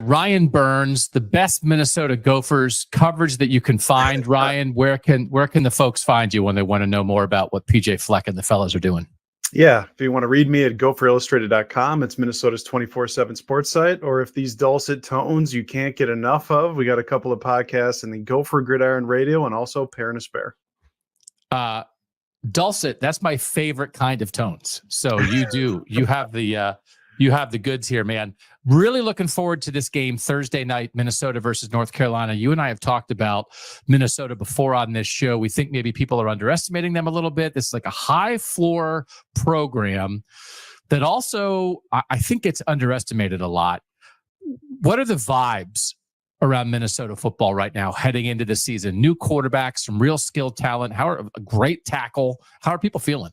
Ryan Burns, the best Minnesota Gophers coverage that you can find. Ryan, where can the folks find you when they want to know more about what PJ Fleck and the fellas are doing? Yeah, if you want to read me at gopherillustrated.com, it's Minnesota's 24/7 sports site. Or if these dulcet tones you can't get enough of, we got a couple of podcasts in the Gopher Gridiron Radio and also Pear and a Spare. Dulcet, that's my favorite kind of tones. So you have the goods here, man. Really looking forward to this game Thursday night, Minnesota versus North Carolina. You and I have talked about Minnesota before on this show. We think maybe people are underestimating them a little bit. This is like a high floor program that also I think it's underestimated a lot. What are the vibes around Minnesota football right now heading into the season? New quarterbacks, some real skill talent, a great tackle. How are people feeling?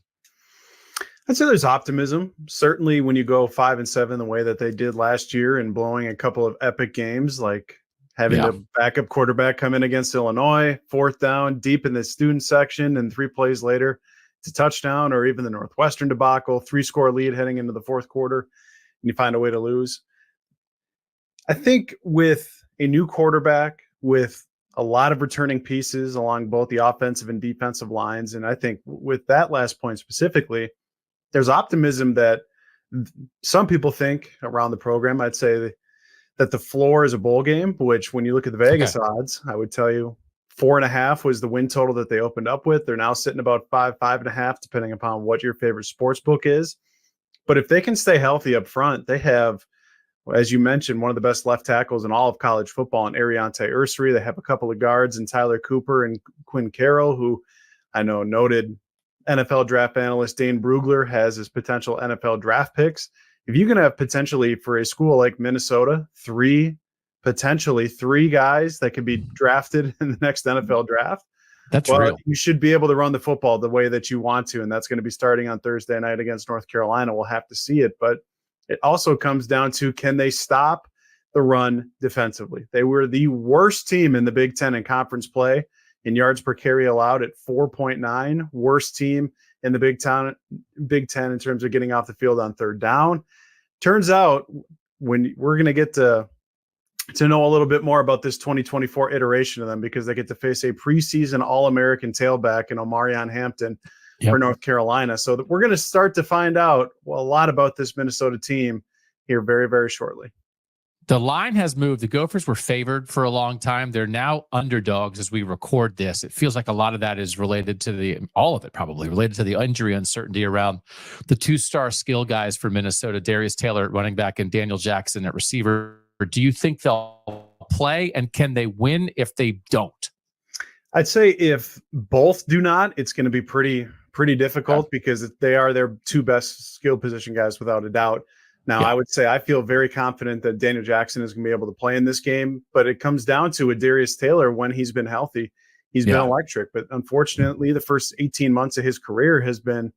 I'd say there's optimism. Certainly when you go 5-7 the way that they did last year and blowing a couple of epic games like having the backup quarterback come in against Illinois, 4th down, deep in the student section, and 3 plays later, it's a touchdown, or even the Northwestern debacle, 3-score lead heading into the 4th quarter, and you find a way to lose. I think with a new quarterback, with a lot of returning pieces along both the offensive and defensive lines, and I think with that last point specifically, there's optimism that some people think around the program. I'd say that the floor is a bowl game, which when you look at the Vegas odds, I would tell you 4.5 was the win total that they opened up with. They're now sitting about 5.5, depending upon what your favorite sports book is. But if they can stay healthy up front, they have, as you mentioned, one of the best left tackles in all of college football in Ariante Ursary. They have a couple of guards in Tyler Cooper and Quinn Carroll, who I know noted NFL draft analyst Dane Brugler has as potential NFL draft picks. If you can have potentially for a school like Minnesota, potentially three guys that could be drafted in the next NFL draft, that's real. You should be able to run the football the way that you want to, and that's going to be starting on Thursday night against North Carolina. We'll have to see it, but it also comes down to, can they stop the run defensively? They were the worst team in the Big Ten in conference play in yards per carry allowed at 4.9, worst team in the Big Ten in terms of getting off the field on 3rd down. Turns out, when we're going to get to know a little bit more about this 2024 iteration of them, because they get to face a preseason All-American tailback in Omarion Hampton for North Carolina. So we're going to start to find out a lot about this Minnesota team here very, very shortly. The line has moved. The Gophers were favored for a long time. They're now underdogs as we record this. It feels like a lot of that is related to all of it probably related to the injury uncertainty around the 2-star skill guys for Minnesota, Darius Taylor at running back and Daniel Jackson at receiver. Do you think they'll play, and can they win if they don't? I'd say if both do not, it's going to be pretty difficult because they are their 2 best skill position guys without a doubt. Now, I would say I feel very confident that Daniel Jackson is going to be able to play in this game, but it comes down to with Darius Taylor, when he's been healthy, he's been electric. But unfortunately, the first 18 months of his career has been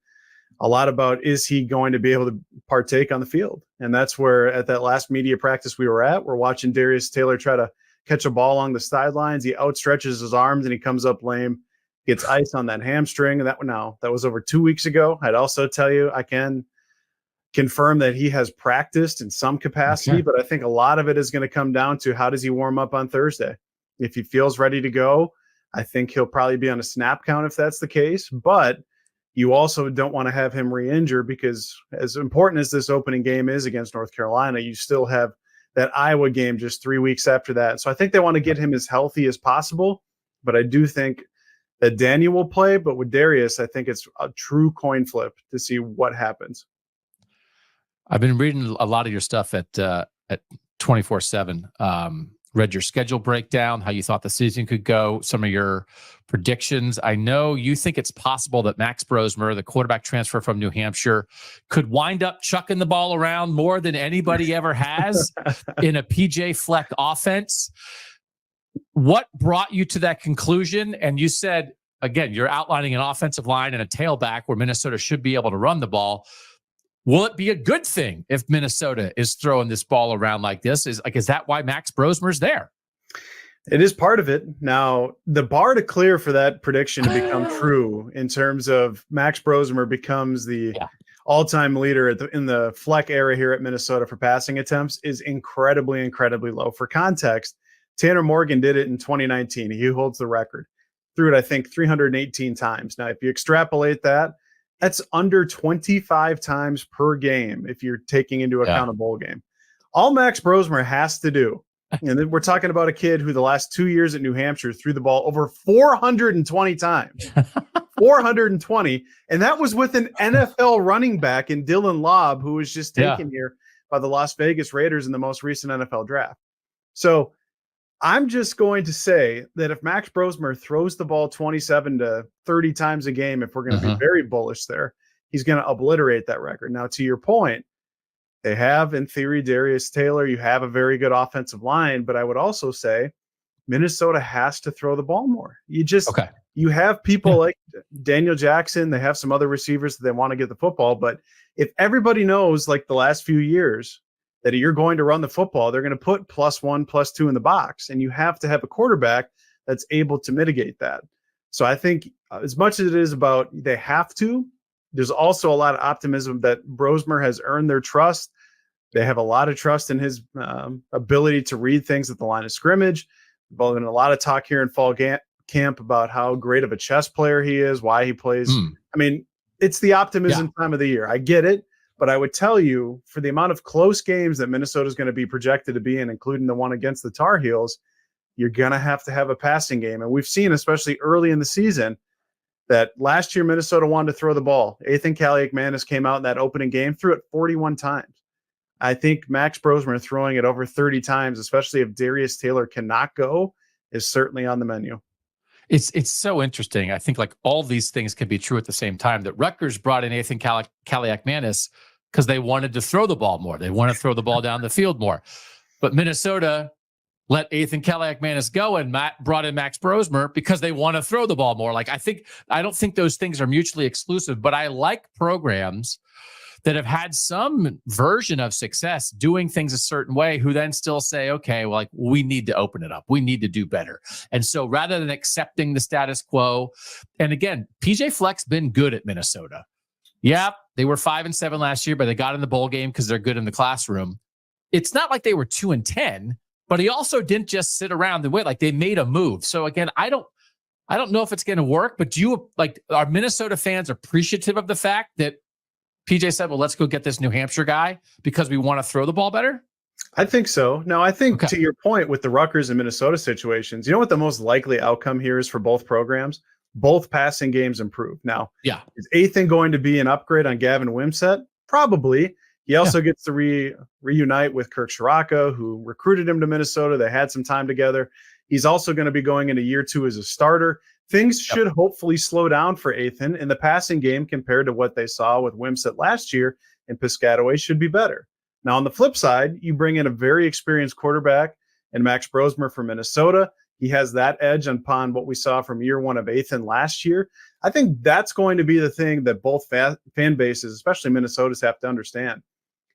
a lot about, is he going to be able to partake on the field? And that's where at that last media practice we were at, we're watching Darius Taylor try to catch a ball along the sidelines. He outstretches his arms and he comes up lame, gets ice on that hamstring. And that was over 2 weeks ago. I'd also tell you, I can confirm that he has practiced in some capacity, but I think a lot of it is going to come down to, how does he warm up on Thursday? If he feels ready to go, I think he'll probably be on a snap count if that's the case, but you also don't want to have him re-injure, because as important as this opening game is against North Carolina, you still have that Iowa game just 3 weeks after that. So I think they want to get him as healthy as possible, but I do think that Daniel will play. But with Darius, I think it's a true coin flip to see what happens. I've been reading a lot of your stuff at 24/7. Read your schedule breakdown, how you thought the season could go, some of your predictions. I know you think it's possible that Max Brosmer, the quarterback transfer from New Hampshire, could wind up chucking the ball around more than anybody ever has in a PJ Fleck offense. What brought you to that conclusion? And you said, again, you're outlining an offensive line and a tailback where Minnesota should be able to run the ball. Will it be a good thing if Minnesota is throwing this ball around like this? Is that why Max Brosmer's there? It is part of it. Now, the bar to clear for that prediction to become true in terms of Max Brosmer becomes the all-time leader in the Fleck era here at Minnesota for passing attempts is incredibly, incredibly low. For context, Tanner Morgan did it in 2019. He holds the record. Threw it, I think, 318 times. Now, if you extrapolate that, that's under 25 times per game if you're taking into account a bowl game. All Max Brosmer has to do, and then we're talking about a kid who the last 2 years at New Hampshire threw the ball over 420 times. 420. And that was with an NFL running back in Dylan Lobb, who was just taken here by the Las Vegas Raiders in the most recent NFL draft. So I'm just going to say that if Max Brosmer throws the ball 27 to 30 times a game, if we're going to be very bullish there, he's going to obliterate that record. Now, to your point, they have, in theory, Darius Taylor. You have a very good offensive line, but I would also say Minnesota has to throw the ball more. You have people like Daniel Jackson. They have some other receivers that they want to get the football, but if everybody knows, like the last few years, that you're going to run the football. They're going to put +1, +2 in the box, and you have to have a quarterback that's able to mitigate that. So I think as much as it is about they have to, there's also a lot of optimism that Brosmer has earned their trust. They have a lot of trust in his ability to read things at the line of scrimmage. There's been a lot of talk here in fall camp about how great of a chess player he is, why he plays. I mean, it's the optimism time of the year. I get it. But I would tell you, for the amount of close games that Minnesota is going to be projected to be in, including the one against the Tar Heels, you're going to have a passing game. And we've seen, especially early in the season, that last year Minnesota wanted to throw the ball. Ethan Kaliakmanis came out in that opening game, threw it 41 times. I think Max Brosmer throwing it over 30 times, especially if Darius Taylor cannot go, is certainly on the menu. It's so interesting. I think like all these things can be true at the same time. That Rutgers brought in Ethan Kaliakmanis because they wanted to throw the ball more. They want to throw the ball down the field more. But Minnesota let Ethan Kaliakmanis go and brought in Max Brosmer because they want to throw the ball more. Like I don't think those things are mutually exclusive, but I like programs that have had some version of success doing things a certain way who then still say, okay, well, like we need to open it up. We need to do better. And so rather than accepting the status quo, and again, PJ Fleck's been good at Minnesota. Yeah, they were 5-7 last year, but they got in the bowl game because they're good in the classroom. It's not like they were 2-10, but he also didn't just sit around and wait. Like they made a move. So again, I don't know if it's going to work, but are Minnesota fans appreciative of the fact that PJ said, well, let's go get this New Hampshire guy because we want to throw the ball better? I think so. Now, I think to your point with the Rutgers and Minnesota situations, you know what the most likely outcome here is for both programs? Both passing games improve. Now, is Ethan going to be an upgrade on Gavin Wimsett? Probably. He also gets to reunite with Kirk Shiraka, who recruited him to Minnesota. They had some time together. He's also going to be going into year 2 as a starter. Things should hopefully slow down for Ethan in the passing game compared to what they saw with Wimsett last year, and Piscataway should be better. Now, on the flip side, you bring in a very experienced quarterback and Max Brosmer from Minnesota. He has that edge upon what we saw from year 1 of Ethan last year. I think that's going to be the thing that both fan bases, especially Minnesota's, have to understand.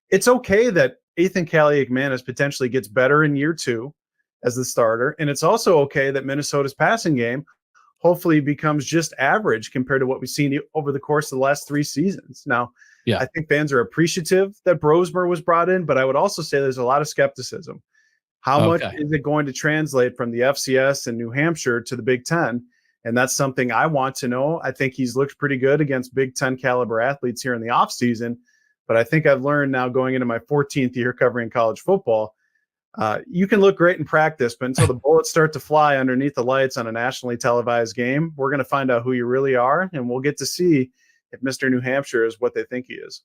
It's okay that Ethan Kaliakmanis potentially gets better in year 2 as the starter, and it's also okay that Minnesota's passing game hopefully becomes just average compared to what we've seen over the course of the last 3 seasons. Now, I think fans are appreciative that Brosmer was brought in, but I would also say there's a lot of skepticism. How much is it going to translate from the FCS and New Hampshire to the Big Ten? And that's something I want to know. I think he's looked pretty good against Big Ten caliber athletes here in the offseason, but I think I've learned now going into my 14th year covering college football, you can look great in practice, but until the bullets start to fly underneath the lights on a nationally televised game, we're going to find out who you really are, and we'll get to see if Mr. New Hampshire is what they think he is.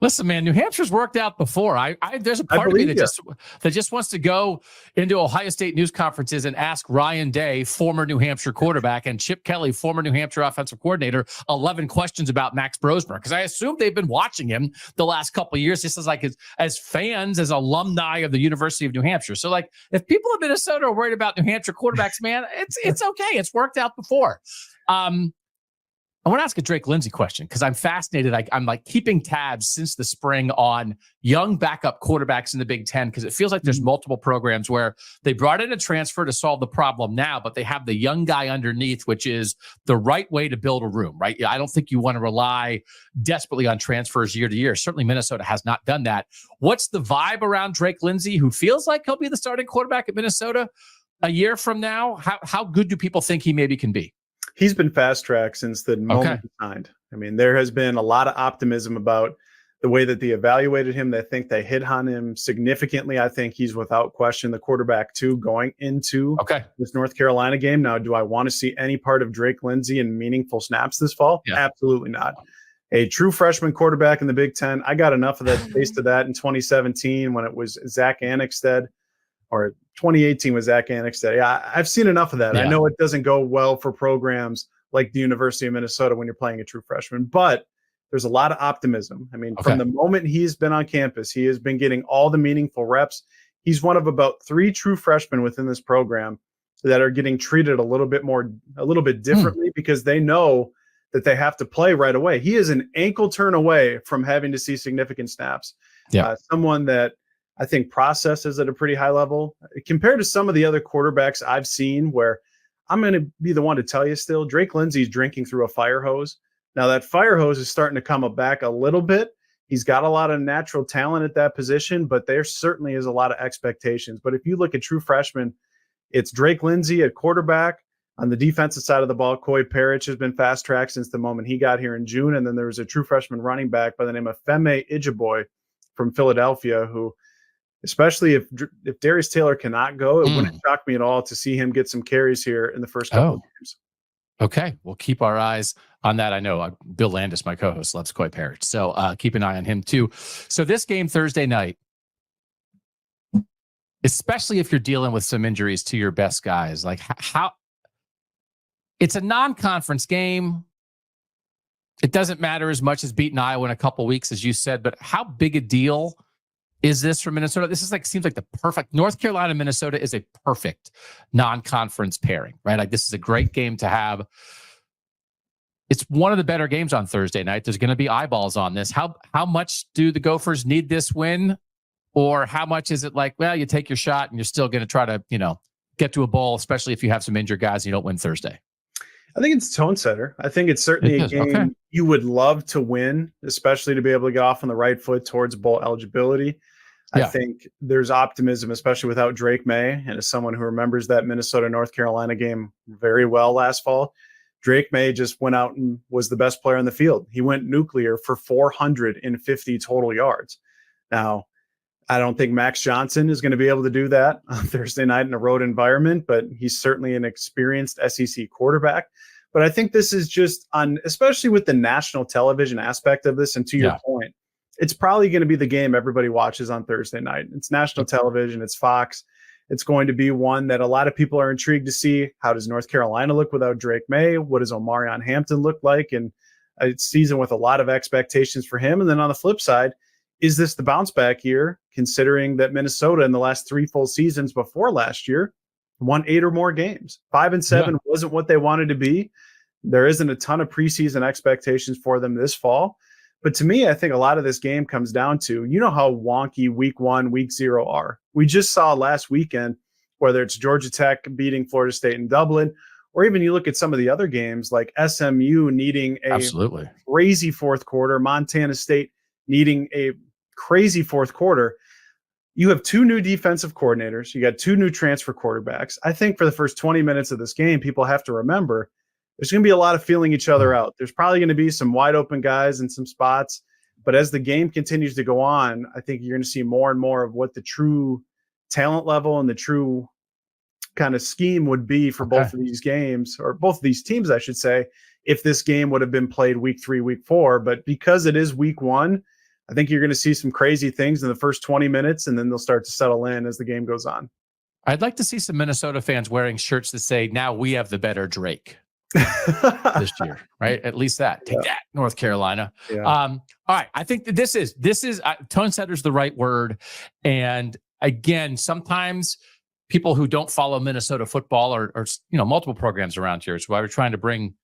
Listen, man, New Hampshire's worked out before. There's a part of me that just wants to go into Ohio State news conferences and ask Ryan Day, former New Hampshire quarterback, and Chip Kelly, former New Hampshire offensive coordinator, 11 questions about Max Brosmer, because I assume they've been watching him the last couple of years, just as fans, as alumni of the University of New Hampshire. So, like, if people in Minnesota are worried about New Hampshire quarterbacks, man, it's okay. It's worked out before. I want to ask a Drake Lindsay question because I'm fascinated. I'm like keeping tabs since the spring on young backup quarterbacks in the Big Ten because it feels like there's multiple programs where they brought in a transfer to solve the problem now, but they have the young guy underneath, which is the right way to build a room, right? I don't think you want to rely desperately on transfers year to year. Certainly Minnesota has not done that. What's the vibe around Drake Lindsay, who feels like he'll be the starting quarterback at Minnesota a year from now? How good do people think he maybe can be? He's been fast-tracked since the moment he signed. I mean, there has been a lot of optimism about the way that they evaluated him. They think they hit on him significantly. I think he's without question the quarterback too going into this North Carolina game. Now, do I want to see any part of Drake Lindsay in meaningful snaps this fall? Absolutely not. A true freshman quarterback in the Big Ten. I got enough of that taste of that in 2017 when it was Zach Annexstad, or 2018 was Zach Annexstad. Yeah, I've seen enough of that. I know it doesn't go well for programs like the University of Minnesota when you're playing a true freshman, but there's a lot of optimism. I mean, from the moment he's been on campus, he has been getting all the meaningful reps. He's one of about 3 true freshmen within this program that are getting treated a little bit differently because they know that they have to play right away. He is an ankle turn away from having to see significant snaps. Someone that I think process is at a pretty high level compared to some of the other quarterbacks I've seen, where I'm going to be the one to tell you still, Drake Lindsey's drinking through a fire hose. Now that fire hose is starting to come back a little bit. He's got a lot of natural talent at that position, but there certainly is a lot of expectations. But if you look at true freshmen, it's Drake Lindsey at quarterback. On the defensive side of the ball, Coy Parrish has been fast-tracked since the moment he got here in June. And then there was a true freshman running back by the name of Femi Ijiboy from Philadelphia, who, especially if Darius Taylor cannot go, it wouldn't shock me at all to see him get some carries here in the first couple of games. Okay, we'll keep our eyes on that. I know Bill Landis, my co-host, loves Coy Parrish, so keep an eye on him too. So this game Thursday night, especially if you're dealing with some injuries to your best guys, like how it's a non-conference game. It doesn't matter as much as beating Iowa in a couple weeks, as you said, but how big a deal is this for Minnesota? This is seems like the perfect North Carolina, Minnesota is a perfect non-conference pairing, right? Like this is a great game to have. It's one of the better games on Thursday night. There's going to be eyeballs on this. How much do the Gophers need this win? Or how much is it like, well, you take your shot and you're still going to try to, get to a bowl, especially if you have some injured guys and you don't win Thursday? I think it's a tone setter. I think it's certainly a game you would love to win, especially to be able to get off on the right foot towards bowl eligibility. Yeah. I think there's optimism, especially without Drake May. And as someone who remembers that Minnesota-North Carolina game very well last fall, Drake May just went out and was the best player on the field. He went nuclear for 450 total yards. Now, I don't think Max Johnson is going to be able to do that on Thursday night in a road environment, but he's certainly an experienced SEC quarterback. But I think this is just on, especially with the national television aspect of this. And to your point, it's probably going to be the game everybody watches on Thursday night. It's national television. It's Fox. It's going to be one that a lot of people are intrigued to see. How does North Carolina look without Drake May? What does Omarion Hampton look like? And a season with a lot of expectations for him. And then on the flip side, is this the bounce back year, considering that Minnesota in the last 3 full seasons before last year won 8 or more games? 5 and 7 wasn't what they wanted to be. There isn't a ton of preseason expectations for them this fall. But to me, I think a lot of this game comes down to, how wonky week 1, week 0 are. We just saw last weekend, whether it's Georgia Tech beating Florida State in Dublin, or even you look at some of the other games like SMU needing a crazy fourth quarter, Montana State needing a crazy fourth quarter. You have 2 new defensive coordinators. You got 2 new transfer quarterbacks. I think for the first 20 minutes of this game, people have to remember there's going to be a lot of feeling each other out. There's probably going to be some wide open guys in some spots. But as the game continues to go on, I think you're going to see more and more of what the true talent level and the true kind of scheme would be for both of these games, or both of these teams, I should say, if this game would have been played week 3, week 4. But because it is week 1, I think you're going to see some crazy things in the first 20 minutes, and then they'll start to settle in as the game goes on. I'd like to see some Minnesota fans wearing shirts that say, "Now we have the better Drake." This year, right? At least that. Take that, North Carolina. All right. I think that this is tone setter is the right word. And again, sometimes people who don't follow Minnesota football or multiple programs around here is why we're trying to bring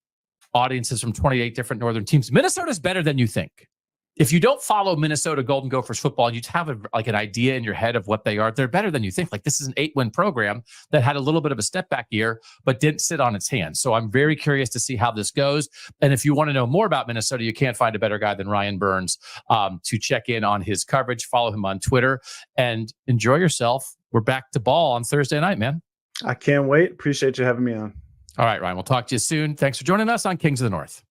audiences from 28 different Northern teams. Minnesota's better than you think. If you don't follow Minnesota Golden Gophers football, you have an idea in your head of what they are. They're better than you think. Like, this is an 8-win program that had a little bit of a step back year, but didn't sit on its hands. So I'm very curious to see how this goes. And if you want to know more about Minnesota, you can't find a better guy than Ryan Burns to check in on his coverage. Follow him on Twitter and enjoy yourself. We're back to ball on Thursday night, man. I can't wait. Appreciate you having me on. All right, Ryan. We'll talk to you soon. Thanks for joining us on Kings of the North.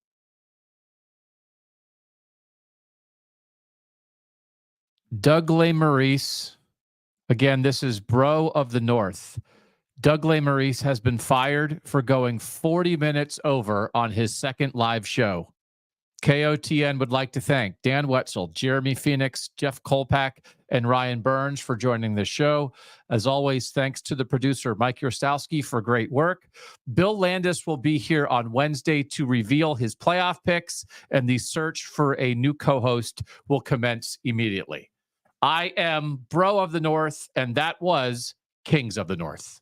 Doug Lesmerises. Again, this is Bro of the North. Doug Lesmerises has been fired for going 40 minutes over on his second live show. KOTN would like to thank Dan Wetzel, Jeremy Phoenix, Jeff Kolpack, and Ryan Burns for joining the show. As always, thanks to the producer, Mike Yurstowski, for great work. Bill Landis will be here on Wednesday to reveal his playoff picks, and the search for a new co-host will commence immediately. I am Bro of the North, and that was Kings of the North.